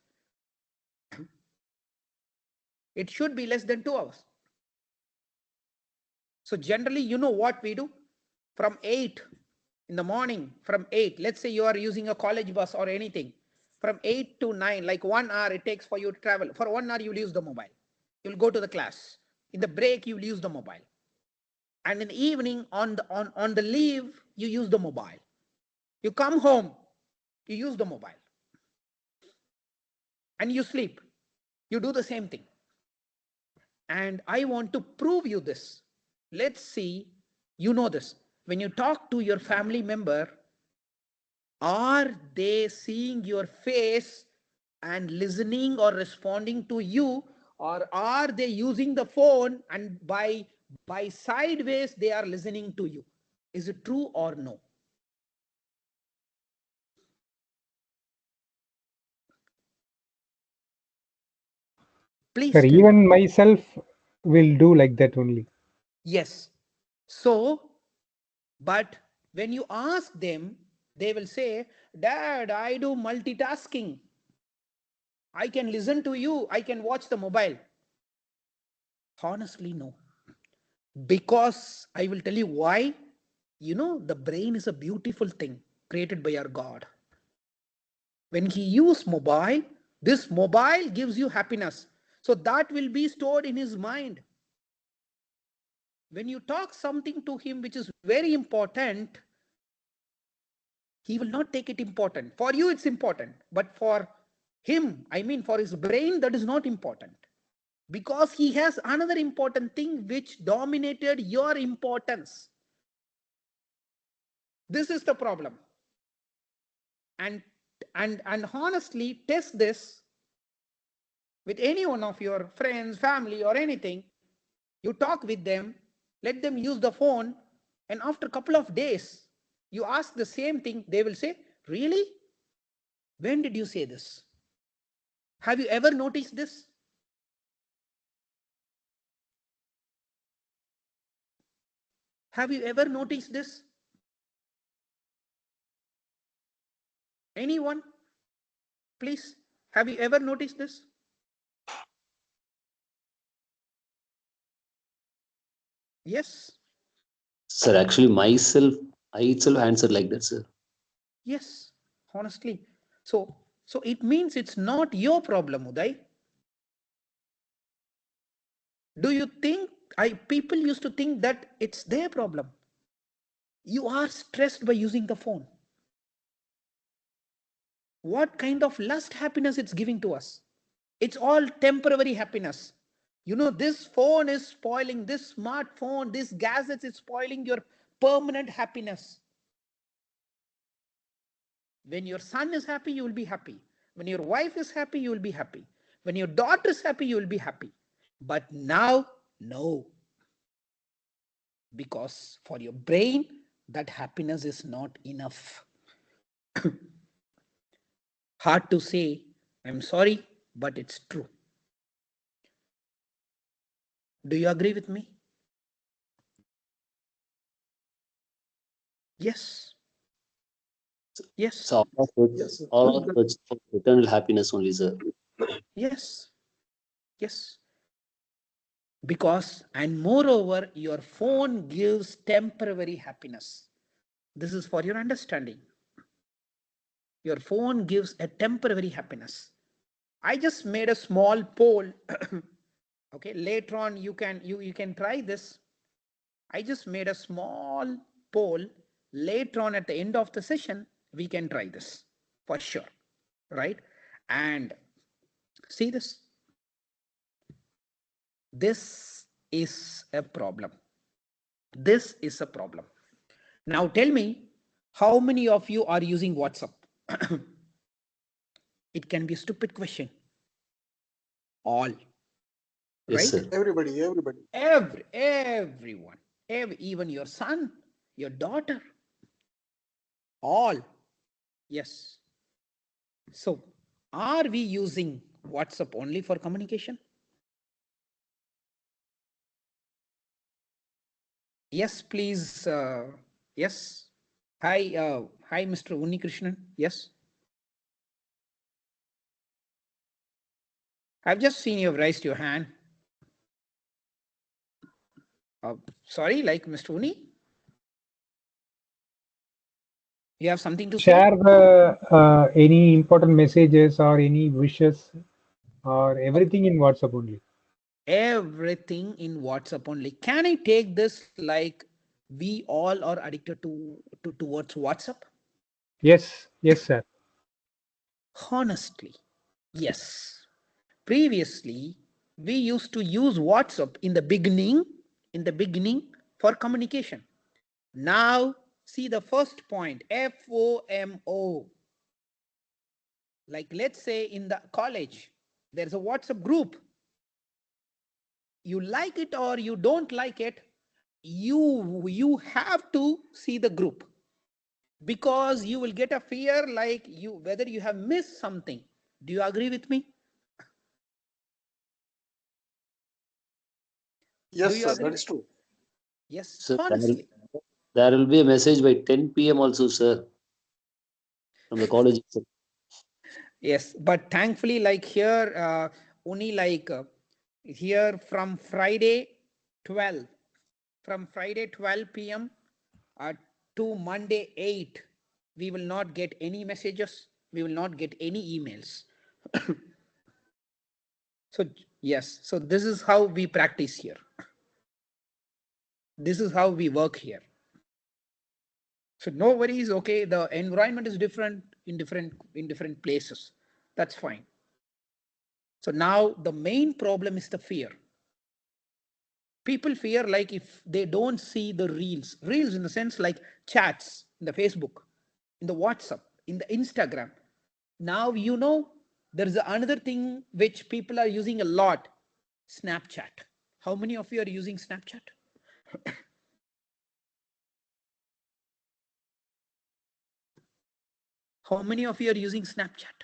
It should be less than 2 hours. So generally, you know what we do? From 8 in the morning, from 8, let's say you are using a college bus or anything, from 8 to 9, like 1 hour it takes for you to travel. For 1 hour, you'll use the mobile. You'll go to the class. In the break, you'll use the mobile. And in the evening, on the leave, you use the mobile. You come home, you use the mobile. And you sleep. You do the same thing. And I want to prove you this. Let's see, you know this. When you talk to your family member, are they seeing your face and listening or responding to you, or are they using the phone and by sideways they are listening to you? Is it true or no? Please Sir, tell me. even myself will do like that only. Yes. So, but when you ask them, they will say, Dad, I do multitasking. I can listen to you. I can watch the mobile. Honestly, no. Because I will tell you why. You know, the brain is a beautiful thing created by our God. When he use mobile, this mobile gives you happiness. So that will be stored in his mind. When you talk something to him which is very important, he will not take it important. For you, it's important. But for him, I mean for his brain, that is not important. Because he has another important thing which dominated your importance. This is the problem. And honestly, test this with any one of your friends, family, or anything. You talk with them, let them use the phone, and after a couple of days, you ask the same thing, they will say, really? When did you say this? Have you ever noticed this? Have you ever noticed this? Anyone? Please, have you ever noticed this? Yes. Sir, actually, I itself answered like that, sir. Yes, honestly. So it means it's not your problem, Uday. Do you think people used to think that it's their problem? You are stressed by using the phone. What kind of lust happiness it's giving to us? It's all temporary happiness. You know, this phone is spoiling, this smartphone, this gadgets is spoiling your permanent happiness. When your son is happy, you will be happy. When your wife is happy, you will be happy. When your daughter is happy, you will be happy. But now, no. Because for your brain, that happiness is not enough. Hard to say, I'm sorry, but it's true. Do you agree with me? Yes. Yes. So Yes, sir. all of search for eternal happiness only, sir. Yes. Yes. Because, and moreover, your phone gives temporary happiness. This is for your understanding. Your phone gives a temporary happiness. I just made a small poll. Okay, later on you can try this. I just made a small poll. Later on at the end of the session, we can try this for sure, right? And see this. This is a problem. This is a problem. Now tell me, how many of you are using WhatsApp? It can be a stupid question. All. Yes, Right? sir. Everybody. Everyone. Even your son, your daughter. All. Yes. So, are we using WhatsApp only for communication? Yes, please. Yes. Hi, Mr. Unnikrishnan. Yes. I've just seen you've raised your hand. Sorry, like Mr. Uni? You have something to say? Share the any important messages or any wishes or everything in WhatsApp only. Everything in WhatsApp only. Can I take this like we all are addicted towards WhatsApp? Yes, yes, sir. Honestly, yes. Previously, we used to use WhatsApp in the beginning for communication. Now, see the first point, FOMO. Like let's say in the college, there's a WhatsApp group. You like it or you don't like it, you have to see the group, because you will get a fear like whether you have missed something. Do you agree with me? Yes, Do you sir, agree? that is true. Yes, Sir, honestly. there will be a message by 10 p.m. also, sir, from the college. Yes, but thankfully, like here, only like here from Friday 12, from Friday 12 p.m. To Monday 8, we will not get any messages. We will not get any emails. So yes, so this is how we practice here. This is how we work here. So no worries. Okay, the environment is different in different places. That's fine. So now the main problem is the fear. People fear like if they don't see the reels in the sense like chats in the Facebook, in the WhatsApp, in the Instagram. Now you know there is another thing which people are using a lot, Snapchat. How many of you are using Snapchat? How many of you are using Snapchat?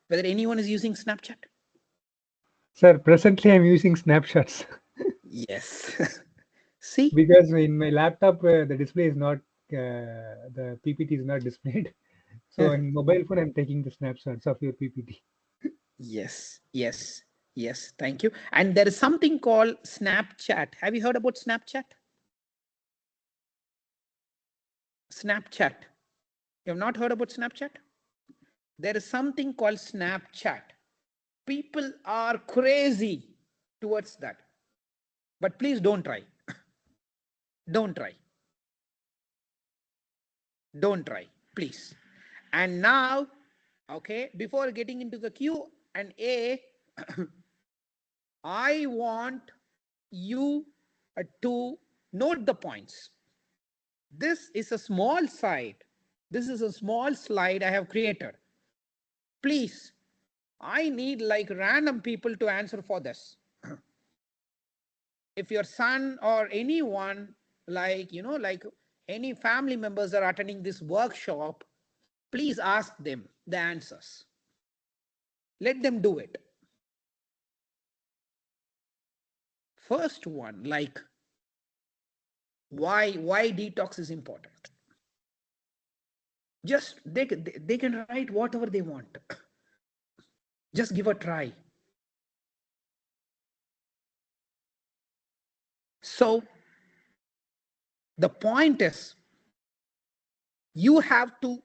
Whether anyone is using Snapchat? Sir, presently I'm using snapshots. Yes. See? Because in my laptop, the display is not, the PPT is not displayed. So in mobile phone, I'm taking the snapshots of your PPT. Yes, yes, yes. Thank you. And there is something called Snapchat. Have you heard about Snapchat? Snapchat. You have not heard about Snapchat? There is something called Snapchat. People are crazy towards that. But please don't try. Don't try. Don't try, please. And now, okay, before getting into the Q&A, I want you to note the points. This is a small slide. This is a small slide I have created. Please, I need like random people to answer for this. If your son or anyone, like, like any family members are attending this workshop, please ask them the answers. Let them do it. First one, like, why detox is important. Just they can write whatever they want. Just give a try. So the point is, you have to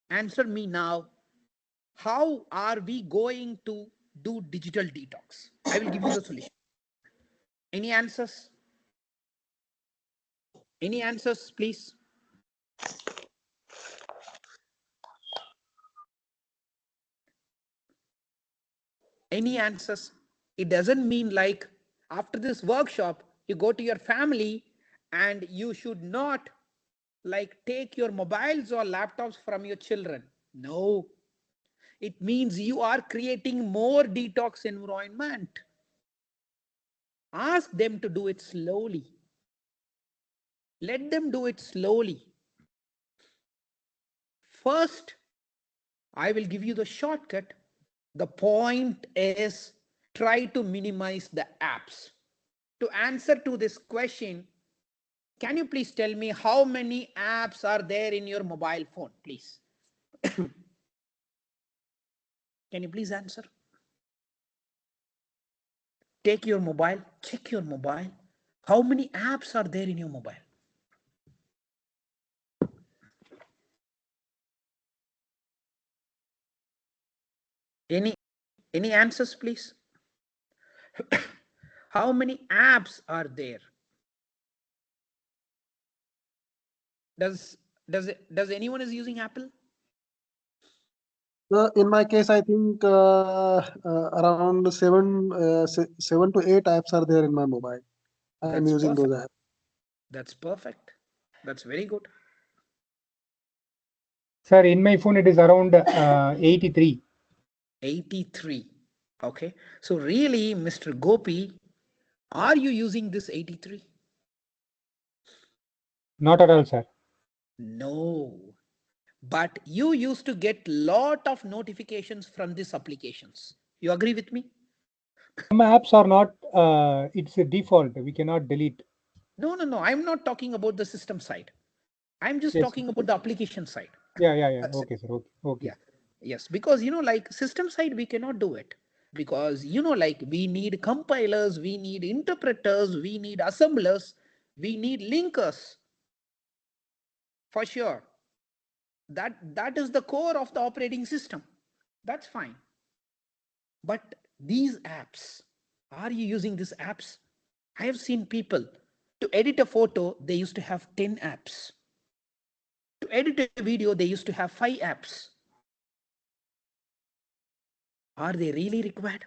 answer me now. How are we going to do digital detox? I will give you the solution. Any answers? Any answers, please? Any answers? It doesn't mean like after this workshop, you go to your family and you should not like take your mobiles or laptops from your children. No, it means you are creating more detox environment. Ask them to do it slowly. Let them do it slowly. First, I will give you the shortcut. The point is try to minimize the apps. To answer to this question, can you please tell me how many apps are there in your mobile phone, please? Can you please answer? Take your mobile, check your mobile. How many apps are there in your mobile? Any answers, please? How many apps are there? Does anyone is using Apple? In my case, I think around 7 to 8 apps are there in my mobile. I am using those apps. That's perfect. That's very good. Sir, in my phone, it is around 83. 83. Okay. So really, Mr. Gopi, are you using this 83? Not at all, sir. No. But you used to get lot of notifications from these applications. You agree with me? Some apps are not, it's a default. We cannot delete. No, I'm not talking about the system side. I'm just Yes. talking about the application side. Yeah. Okay, sir. Okay. Yeah. Yes, because like system side, we cannot do it because like we need compilers, we need interpreters, we need assemblers, we need linkers for sure. That is the core of the operating system. That's fine. But these apps, are you using these apps? I have seen people to edit a photo, they used to have 10 apps. To edit a video, they used to have 5 apps. Are they really required?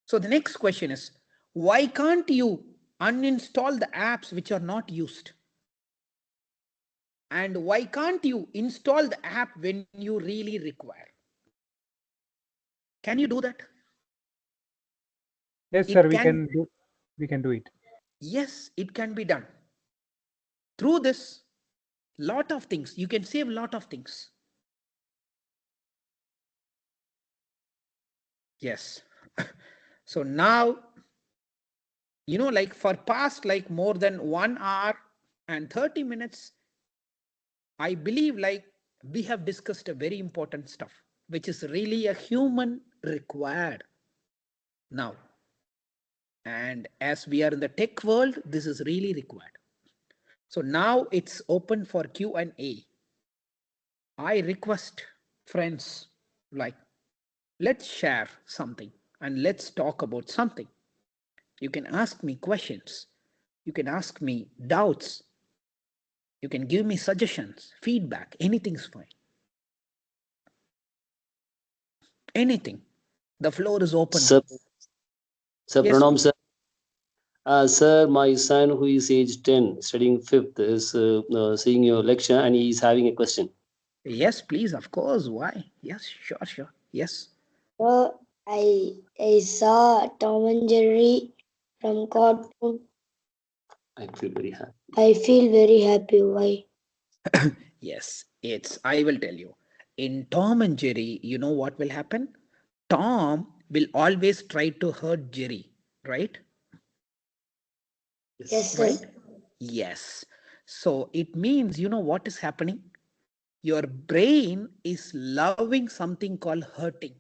So the next question is, why can't you uninstall the apps which are not used? And why can't you install the app when you really require? Can you do that? Yes, It sir. can, We can do it. yes, it can be done. Through this, lot of things, you can save lot of things. Yes. So now, like for past like more than 1 hour and 30 minutes, I believe like we have discussed a very important stuff, which is really a human required now. And as we are in the tech world, this is really required. So now it's open for Q&A. I request friends, like, let's share something and let's talk about something. You can ask me questions. You can ask me doubts. You can give me suggestions, feedback, anything's fine. Anything. The floor is open. Sir, Yes. Pranam, sir. Sir, my son, who is age 10, studying 5th, is seeing your lecture and he is having a question. Yes, please, of course. Why? Yes, sure. Yes. I saw Tom and Jerry from cartoon. I feel very happy. I feel very happy. Why? Yes, I will tell you. In Tom and Jerry, you know what will happen? Tom will always try to hurt Jerry, right? Yes, sir. Right? Yes. So it means, you know what is happening? Your brain is loving something called hurting.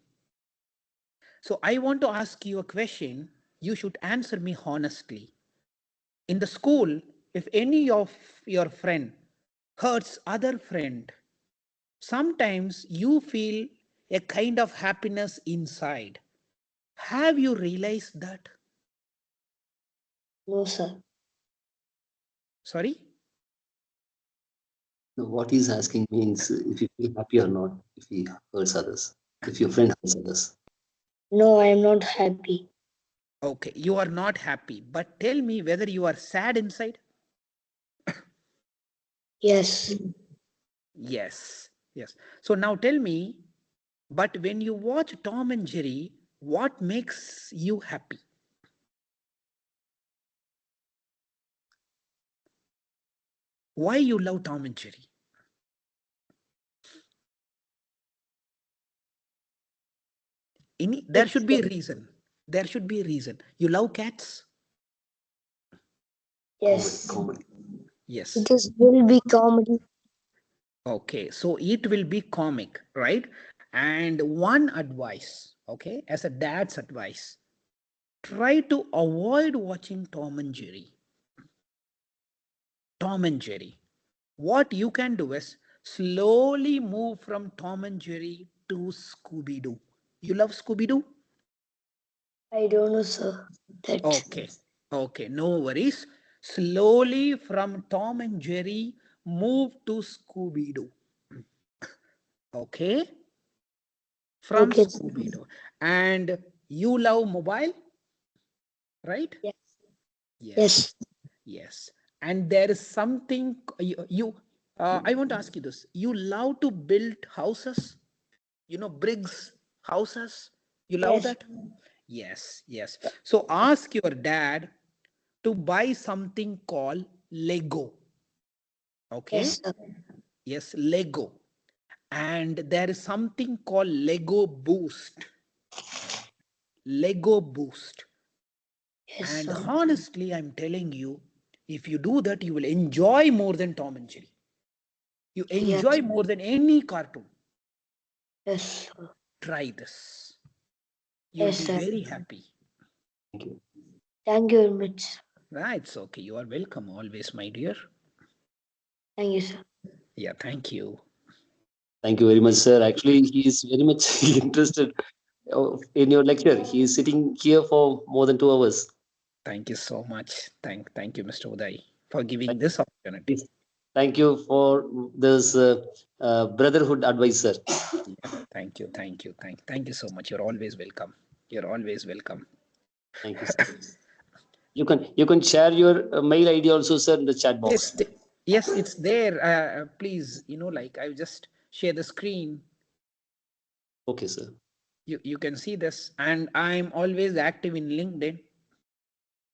So I want to ask you a question. You should answer me honestly. In the school, if any of your friend hurts other friend, sometimes you feel a kind of happiness inside. Have you realized that? No, sir. Sorry? No, what he's asking means if you feel happy or not, if he hurts others, if your friend hurts others. No, I am not happy. Okay, you are not happy, but tell me whether you are sad inside. Yes. Yes. So now tell me, but when you watch Tom and Jerry, what makes you happy? Why you love Tom and Jerry? There should be a reason. There should be a reason. You love cats? Yes. Comedy. Yes. It will be comedy. Okay, so it will be comic, right? And one advice, okay, as a dad's advice, try to avoid watching Tom and Jerry. Tom and Jerry. What you can do is slowly move from Tom and Jerry to Scooby Doo. You love Scooby Doo? I don't know, sir. Okay, no worries. Slowly from Tom and Jerry, move to Scooby Doo. Okay? From Okay. Scooby Doo. And you love mobile, right? Yes. Yes. And there is something I want to ask you this. You love to build houses? Bricks houses? You love Yes. that? Yes. So ask your dad to buy something called Lego. Okay? Yes, sir. Yes, Lego. And there is something called Lego Boost. Lego boost. Yes, And sir. honestly, I'm telling you, if you do that, you will enjoy more than Tom and Jerry. You Yes, enjoy more than any cartoon. yes, sir. Try this. You'll Yes, be sir. very happy. Thank you. Thank you very much. It's okay. You are welcome always, my dear. Thank you, sir. Yeah, thank you. Thank you very much, sir. Actually, he is very much interested in your lecture. He is sitting here for more than 2 hours. Thank you so much. Thank you, Mr. Uday, for giving Thank this opportunity. you. Thank you for this brotherhood advice, sir. Yeah, thank you so much. You're always welcome. You're always welcome. Thank you, sir. You can share your mail ID also, sir, in the chat box. Yes, it's there. Please, like I'll just share the screen. Okay, sir. You can see this, and I'm always active in LinkedIn.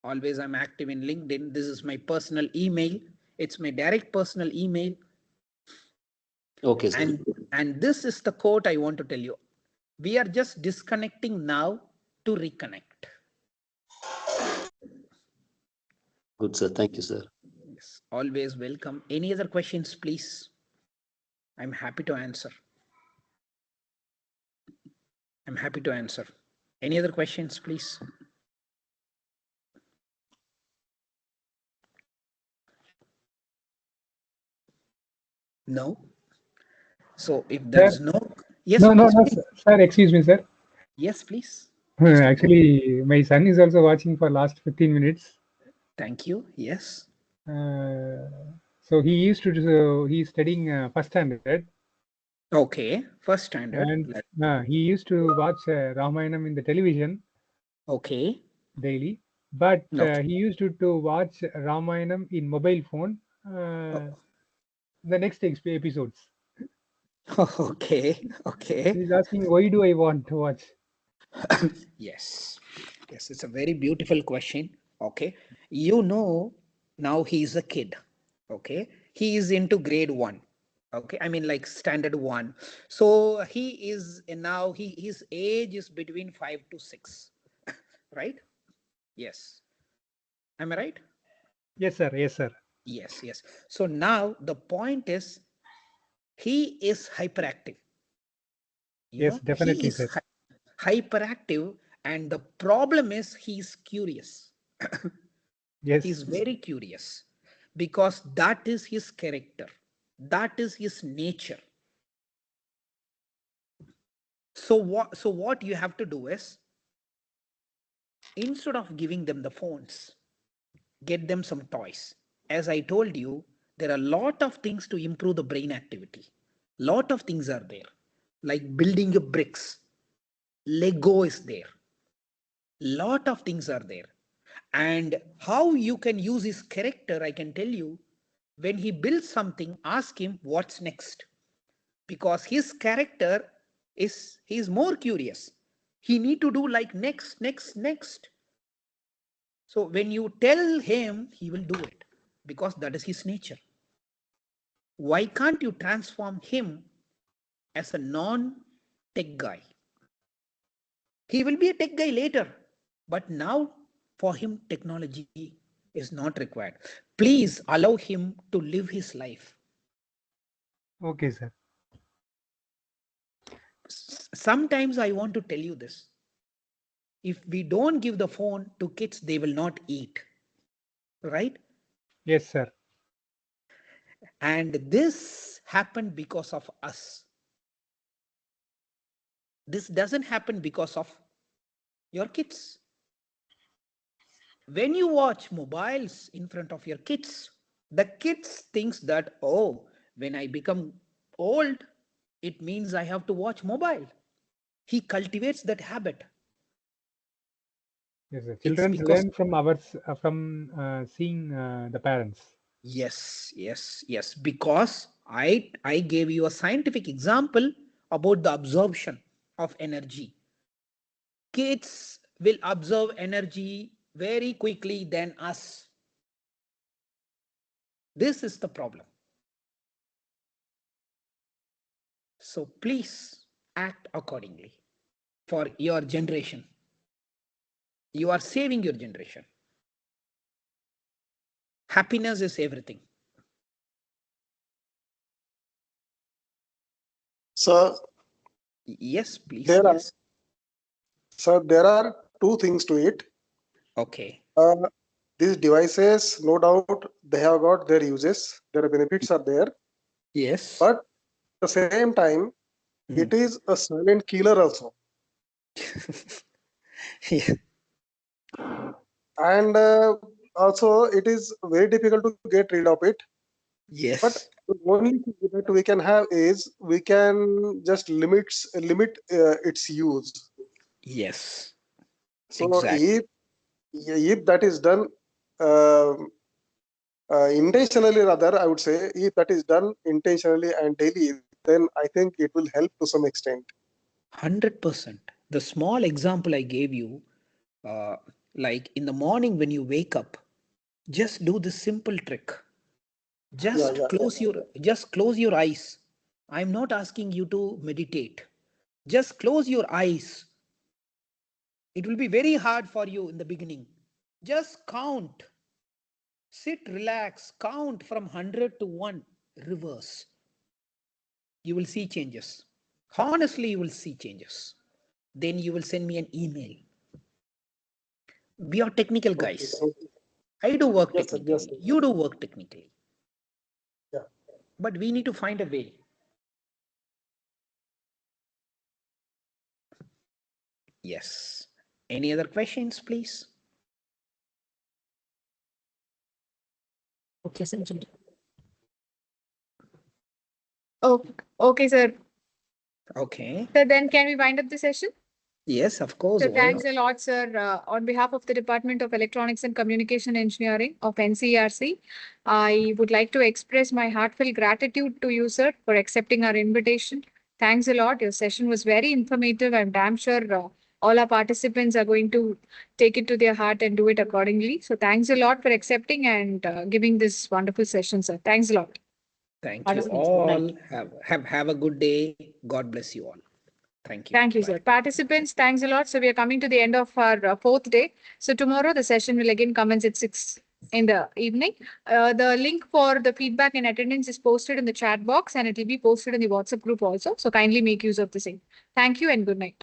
Always I'm active in LinkedIn. This is my personal email. It's my direct personal email. Okay, sir. And this is the quote I want to tell you. We are just disconnecting now to reconnect. Good, sir. Thank you, sir. Yes, always welcome. Any other questions, please? I'm happy to answer. I'm happy to answer. Any other questions, please? No? So if there is Sir, no, yes, no, please. sir. Excuse me, sir. Yes, please. Please tell me. Actually, my son is also watching for last 15 minutes. Thank you. Yes. So he's studying first standard, Okay. First standard. and he used to watch Ramayanam in the television Okay. daily, but Okay. he used to watch Ramayanam in mobile phone. The next episodes. Okay. Okay. He's asking, why do I want to watch? Yes. Yes, it's a very beautiful question. Okay. Now he's a kid. Okay. He is into grade 1. Okay. I mean, like standard 1. So he is now, his age is between 5 to 6. Right? Yes. Am I right? Yes, sir. Yes, sir. Yes. Yes. So now the point is he is hyperactive. Yes, definitely, He is sir. hyperactive, and the problem is he's curious. Yes. He's very curious because that is his character, that is his nature. So what you have to do is, instead of giving them the phones, get them some toys. As I told you, there are a lot of things to improve the brain activity. Lot of things are there, like building a bricks. Lego is there. Lot of things are there. And how you can use his character, I can tell you, when he builds something, ask him what's next. Because his character he's more curious. He need to do like next, next, next. So when you tell him, he will do it because that is his nature. Why can't you transform him as a non-tech guy? He will be a tech guy later, but now for him, technology is not required. Please allow him to live his life. Okay, sir. Sometimes I want to tell you this. If we don't give the phone to kids, they will not eat. Right? Yes, sir. And this happened because of us. This doesn't happen because of your kids. When you watch mobiles in front of your kids, the kids thinks that, oh, when I become old, it means I have to watch mobile. He cultivates that habit. Yes, sir. It's Children because learn from seeing the parents. yes. Because I gave you a scientific example about the absorption of energy. Kids will absorb energy very quickly than us. This is the problem. So please act accordingly for your generation. You are saving your generation. Happiness is everything. So Yes, please. there are, Yes. so there are two things to it. Okay. These devices, no doubt, they have got their uses. Their benefits are there, Yes. but at the same time, it is a silent killer also. Yeah. And also, it is very difficult to get rid of it. But Yes. the only thing that we can have is we can just limit its use. Yes. So Exactly. if that is done um intentionally, rather, I would say, if that is done intentionally and daily, then I think it will help to some extent. 100%. The small example I gave you, like in the morning when you wake up, just do this simple trick. Yeah, Just yeah, yeah. just close your eyes. I'm not asking you to meditate. Just close your eyes. It will be very hard for you in the beginning. Just count. Sit, relax, count from 100 to 1, reverse. You will see changes. Honestly, you will see changes. Then you will send me an email. We are technical Okay. guys. I do work Yes, sir. Yes, technically. sir. You do work technically. Yeah. But we need to find a way. Yes. Any other questions, please? Okay, sir. Oh, okay, sir. Okay. So then can we wind up the session? Yes, of course. So Why thanks not? a lot, sir. On behalf of the Department of Electronics and Communication Engineering of NCRC, I would like to express my heartfelt gratitude to you, sir, for accepting our invitation. Thanks a lot. Your session was very informative. I'm damn sure all our participants are going to take it to their heart and do it accordingly. So thanks a lot for accepting and giving this wonderful session, sir. Thanks a lot. Thank you Participants, good night. all. Have a good day. God bless you all. Thank you. Thank you, Bye. sir. Participants, thanks a lot. So we are coming to the end of our fourth day. So tomorrow the session will again commence at 6 in the evening. The link for the feedback and attendance is posted in the chat box and it will be posted in the WhatsApp group also. So kindly make use of the same. Thank you and good night.